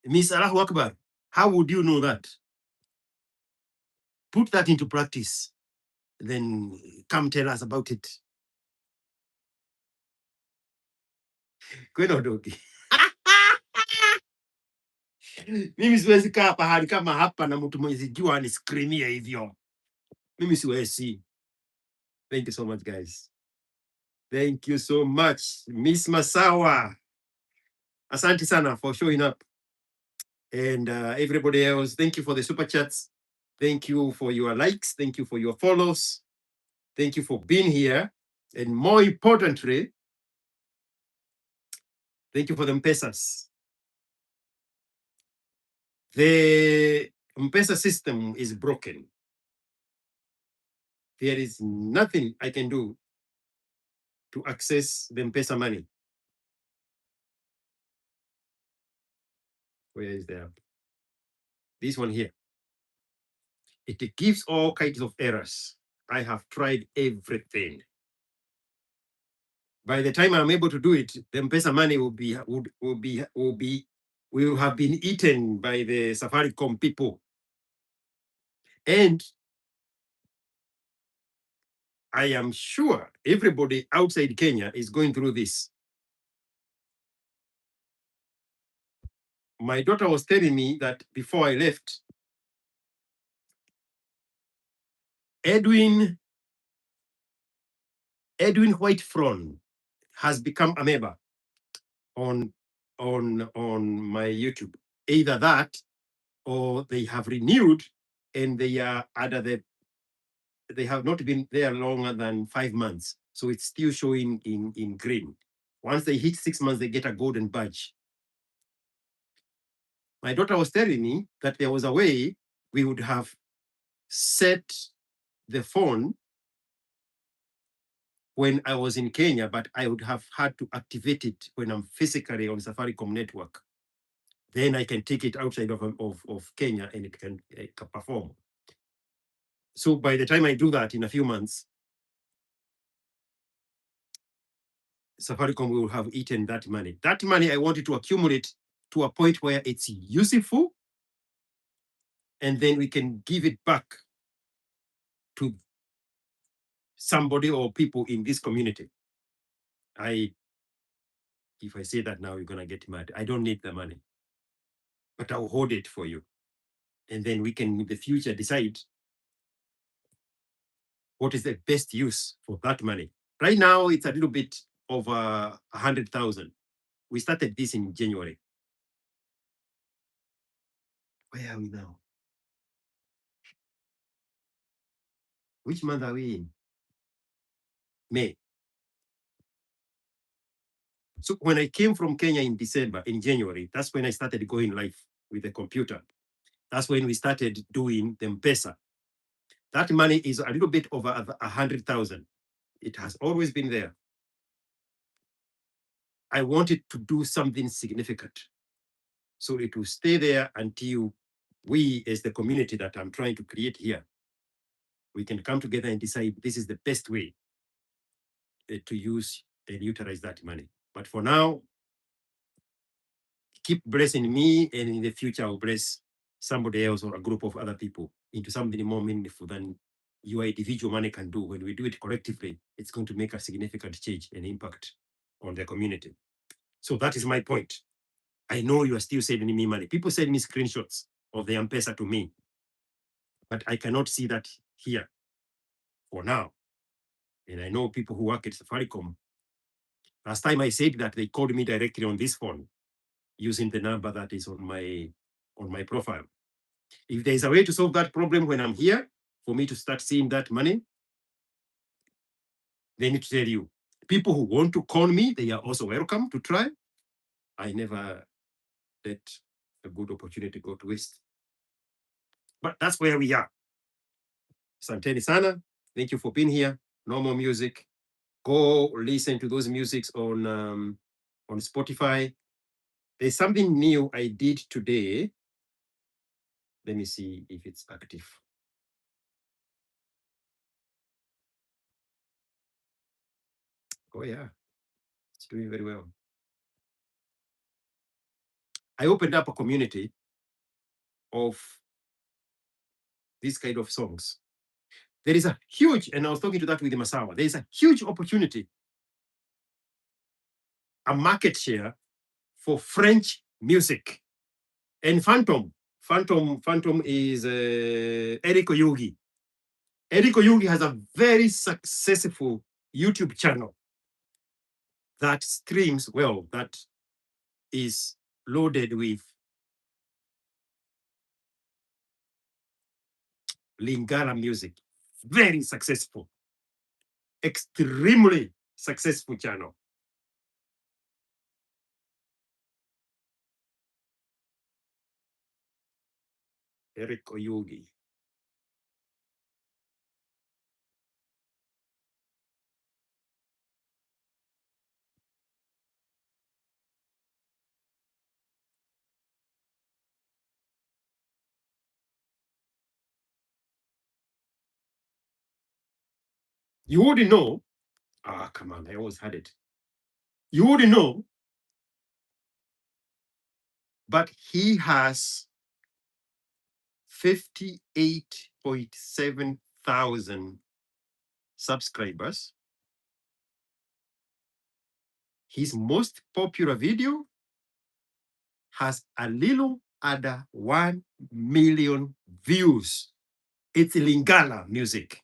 Miss Allahu Akbar, how would you know that? Put that into practice. Then come tell us about it. Kwenda doki. Mimi siwezi kaa pahali kama hapa na mtu mwenye sijua aniskrimia hivyo. Mimi siwezi. Thank you so much, guys. Thank you so much. Miss Masawa. Asante sana for showing up. And everybody else, thank you for the super chats. Thank you for your likes. Thank you for your follows. Thank you for being here. And more importantly, thank you for the M-Pesas. The M-Pesa system is broken. There is nothing I can do to access the M-Pesa money. Where is the app? This one here. It gives all kinds of errors. I have tried everything. By the time I'm able to do it, the M-Pesa money will have been eaten by the Safaricom people. And I am sure everybody outside Kenya is going through this. My daughter was telling me that before I left, Edwin Whitefront has become a member on my YouTube. Either that or they have renewed and they are they have not been there longer than 5 months. So it's still showing in green. Once they hit 6 months, they get a golden badge. My daughter was telling me that there was a way we would have set the phone when I was in Kenya, but I would have had to activate it when I'm physically on Safaricom network. Then I can take it outside of Kenya and it can perform. So by the time I do that in a few months, Safaricom will have eaten that money. That money I wanted to accumulate to a point where it's useful, and then we can give it back to somebody or people in this community. If I say that now, you're gonna get mad. I don't need the money, but I'll hold it for you. And then we can in the future decide what is the best use for that money. Right now, it's a little bit over 100,000. We started this in January. Where are we now? Which month are we in? May. So when I came from Kenya in January, that's when I started going live with the computer. That's when we started doing the M-Pesa. That money is a little bit over 100,000. It has always been there. I wanted to do something significant. So it will stay there until we, as the community that I'm trying to create here, we can come together and decide this is the best way to use and utilize that money. But for now, keep blessing me, and in the future, I'll bless somebody else or a group of other people into something more meaningful than your individual money can do. When we do it collectively, it's going to make a significant change and impact on the community. So that is my point. I know you are still sending me money. People send me screenshots of the M-Pesa to me, but I cannot see that here for now. And I know people who work at Safaricom. Last time I said that, they called me directly on this phone using the number that is on my profile. If there is a way to solve that problem when I'm here, for me to start seeing that money, they need to tell you. People who want to call me, they are also welcome to try. I never let a good opportunity go to waste. But that's where we are. Santeni sana. Thank you for being here. No more music. Go listen to those musics on Spotify. There's something new I did today. Let me see if it's active. Oh yeah, it's doing very well. I opened up a community of these kind of songs. There is a huge, and I was talking to that with the Masawa, there is a huge opportunity, a market share for French music. And Phantom is Eric Oyugi. Eric Oyugi has a very successful YouTube channel that streams well, that is loaded with Lingala music. Very successful, extremely successful channel. Eric Oyugi. You wouldn't know. Ah, come on, I always had it. You wouldn't know, but he has 58.7 thousand subscribers. His most popular video has a little under 1 million views. It's Lingala music.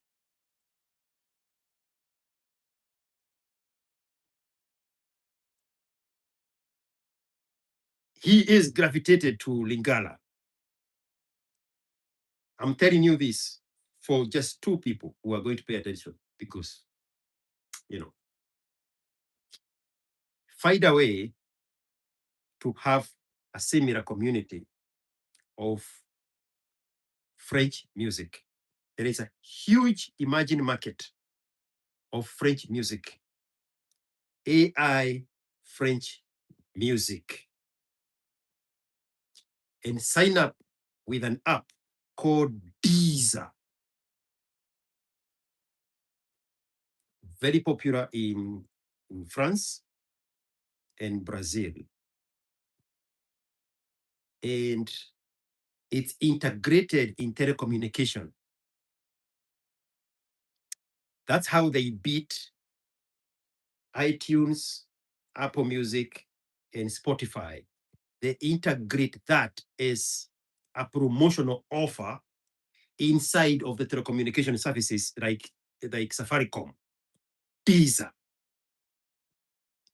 He is gravitated to Lingala. I'm telling you this for just two people who are going to pay attention, because, find a way to have a similar community of French music. There is a huge emerging market of French music, AI French music. And sign up with an app called Deezer. Very popular in France and Brazil. And it's integrated in telecommunication. That's how they beat iTunes, Apple Music, and Spotify. They integrate that as a promotional offer inside of the telecommunication services like Safaricom. Deezer.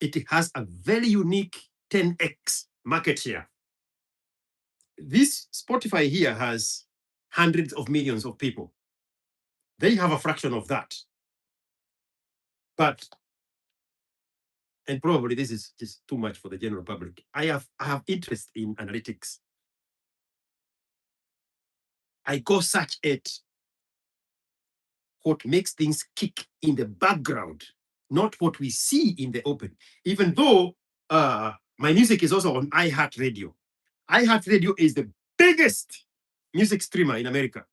It has a very unique 10x market share. This Spotify here has hundreds of millions of people. They have a fraction of that. But, and probably this is just too much for the general public, I have interest in analytics. I go search at what makes things kick in the background, not what we see in the open. Even though my music is also on iHeartRadio. iHeartRadio is the biggest music streamer in America.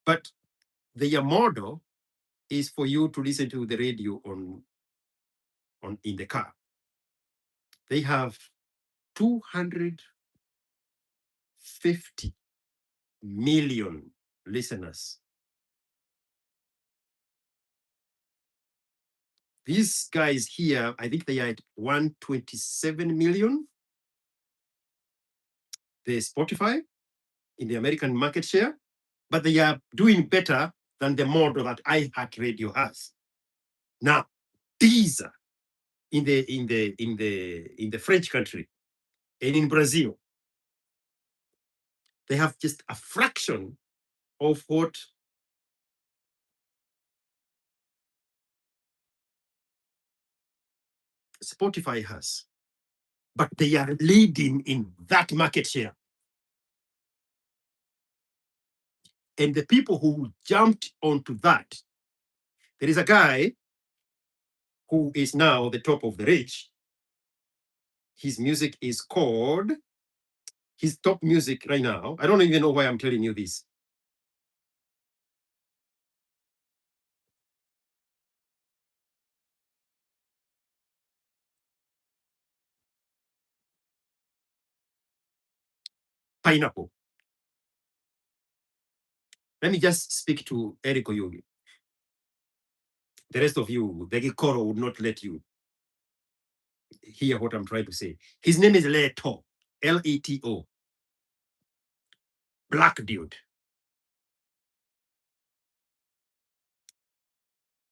But their model is for you to listen to the radio in the car. They have 250 million listeners. These guys here, I think they are at 127 million. The Spotify in the American market share, but they are doing better than the model that iHeartRadio has. Now, these are in the French country and in Brazil, they have just a fraction of what Spotify has, but they are leading in that market share. And the people who jumped onto that, there is a guy who is now the top of the rich. His music is called, his top music right now. I don't even know why I'm telling you this. Pineapple. Let me just speak to Eric Oyugi. The rest of you, the Gikoro would not let you hear what I'm trying to say. His name is Leto, Leto, black dude.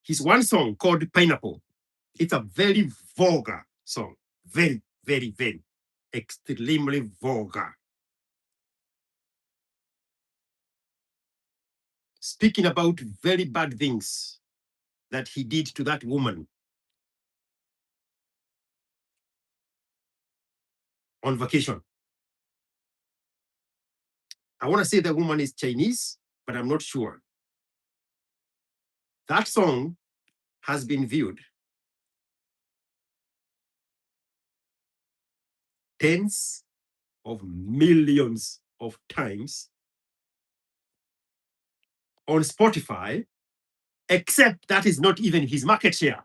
His one song called Pineapple. It's a very vulgar song. Very, very, very, extremely vulgar. Speaking about very bad things that he did to that woman on vacation. I want to say the woman is Chinese, but I'm not sure. That song has been viewed tens of millions of times on Spotify, except that is not even his market share.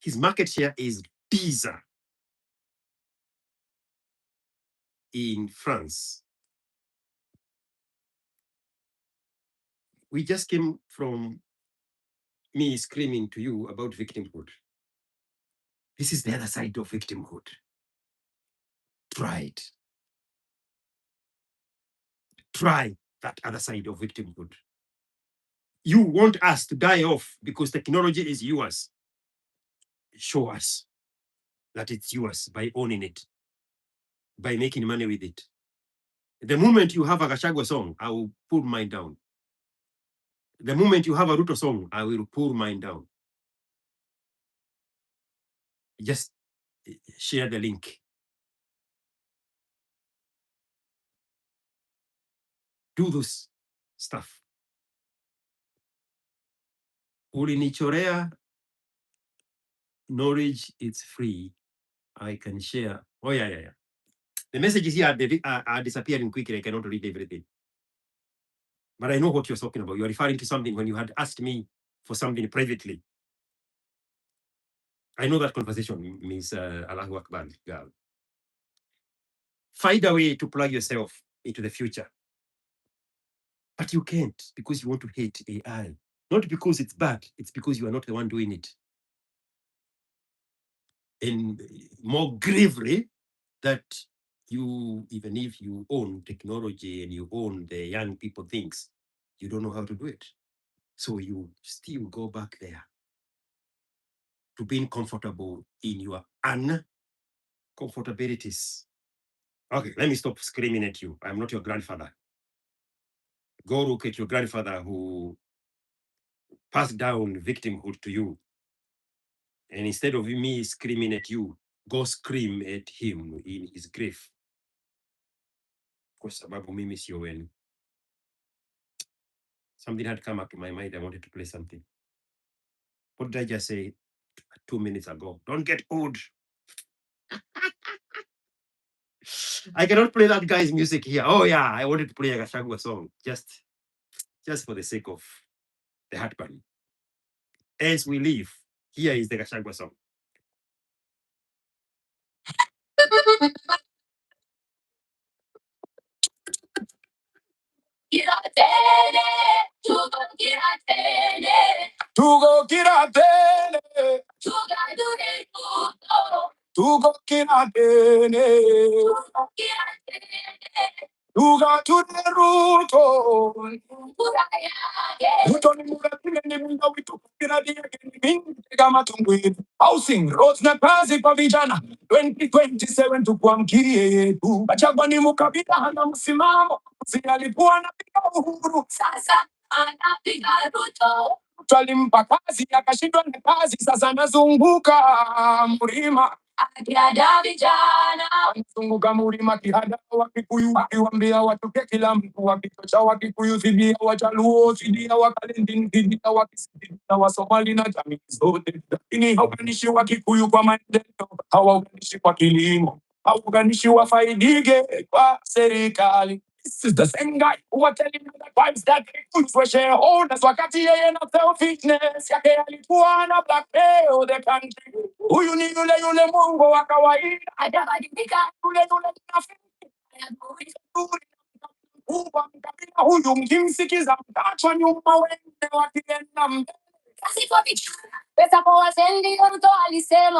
His market share is Deezer in France. We just came from me screaming to you about victimhood. This is the other side of victimhood. Try it. Try that other side of victimhood. You want us to die off because technology is yours. Show us that it's yours by owning it, by making money with it. The moment you have a Gachagua song, I will pull mine down. The moment you have a Ruto song, I will pull mine down. Just share the link. Do this stuff. Ulinichorea knowledge, it's free. I can share. Oh, yeah. The messages here are disappearing quickly. I cannot read everything. But I know what you're talking about. You're referring to something when you had asked me for something privately. I know that conversation, Miss Allahu Akbar girl. Find a way to plug yourself into the future. But you can't because you want to hate AI. Not because it's bad, it's because you are not the one doing it. And more gravely, that you, even if you own technology and you own the young people things, you don't know how to do it. So you still go back there to being comfortable in your uncomfortabilities. Okay, let me stop screaming at you. I'm not your grandfather. Go look at your grandfather who passed down victimhood to you. And instead of me screaming at you, go scream at him in his grief. Kwa sababu mimi sio wenu. Something had come up to my mind. I wanted to play something. What did I just say 2 minutes ago? Don't get old. I cannot play that guy's music here. Oh yeah, I wanted to play a Gachagua song just for the sake of the heartburn. As we leave, here is the Gachagua song. tuko kiratene, tuko kiratene, tuko kiratene, tuko tuneruto. Ruto ni mugatine ni munga witu kiradi mingi kama tungwini. Housing, roads na kazi kwa vijana 2027 tukuamkie yetu. Bachagwa ni mukabila hana msimamo. Si alikuwa anapiga uhuru. Sasa anapiga Ruto. Twalimpa kazi akashindwa na kazi, sasa nazunguka mlima akiada vijana, anazunguka mlima kihada Wakikuyu akiwaambia watoke kila mtu, wakichocha Wakikuyu dhidi ya Wajaluo, dhidi ya Wakalenjin, dhidi ya Wakisii, dhidi ya Wasomali na jamii zote. Lakini hauganishi Wakikuyu kwa maendeleo, hauganishi kwa kilimo, hauganishi wafaidike kwa serikali. This is the same guy who was telling me that vibes that good for shareholders. Wakati yeye na selfishness yake alikuwa na blackmail the country. Huyu ni yule Mungu wa kawaida. Hajabadilika, yule mnafiki. Mkabila huyu mkimsikiza mtachwa nyuma, wengine wakienda mbele. Kasi kwa vichura. Pesa kwa wasendi, Ruto alisema.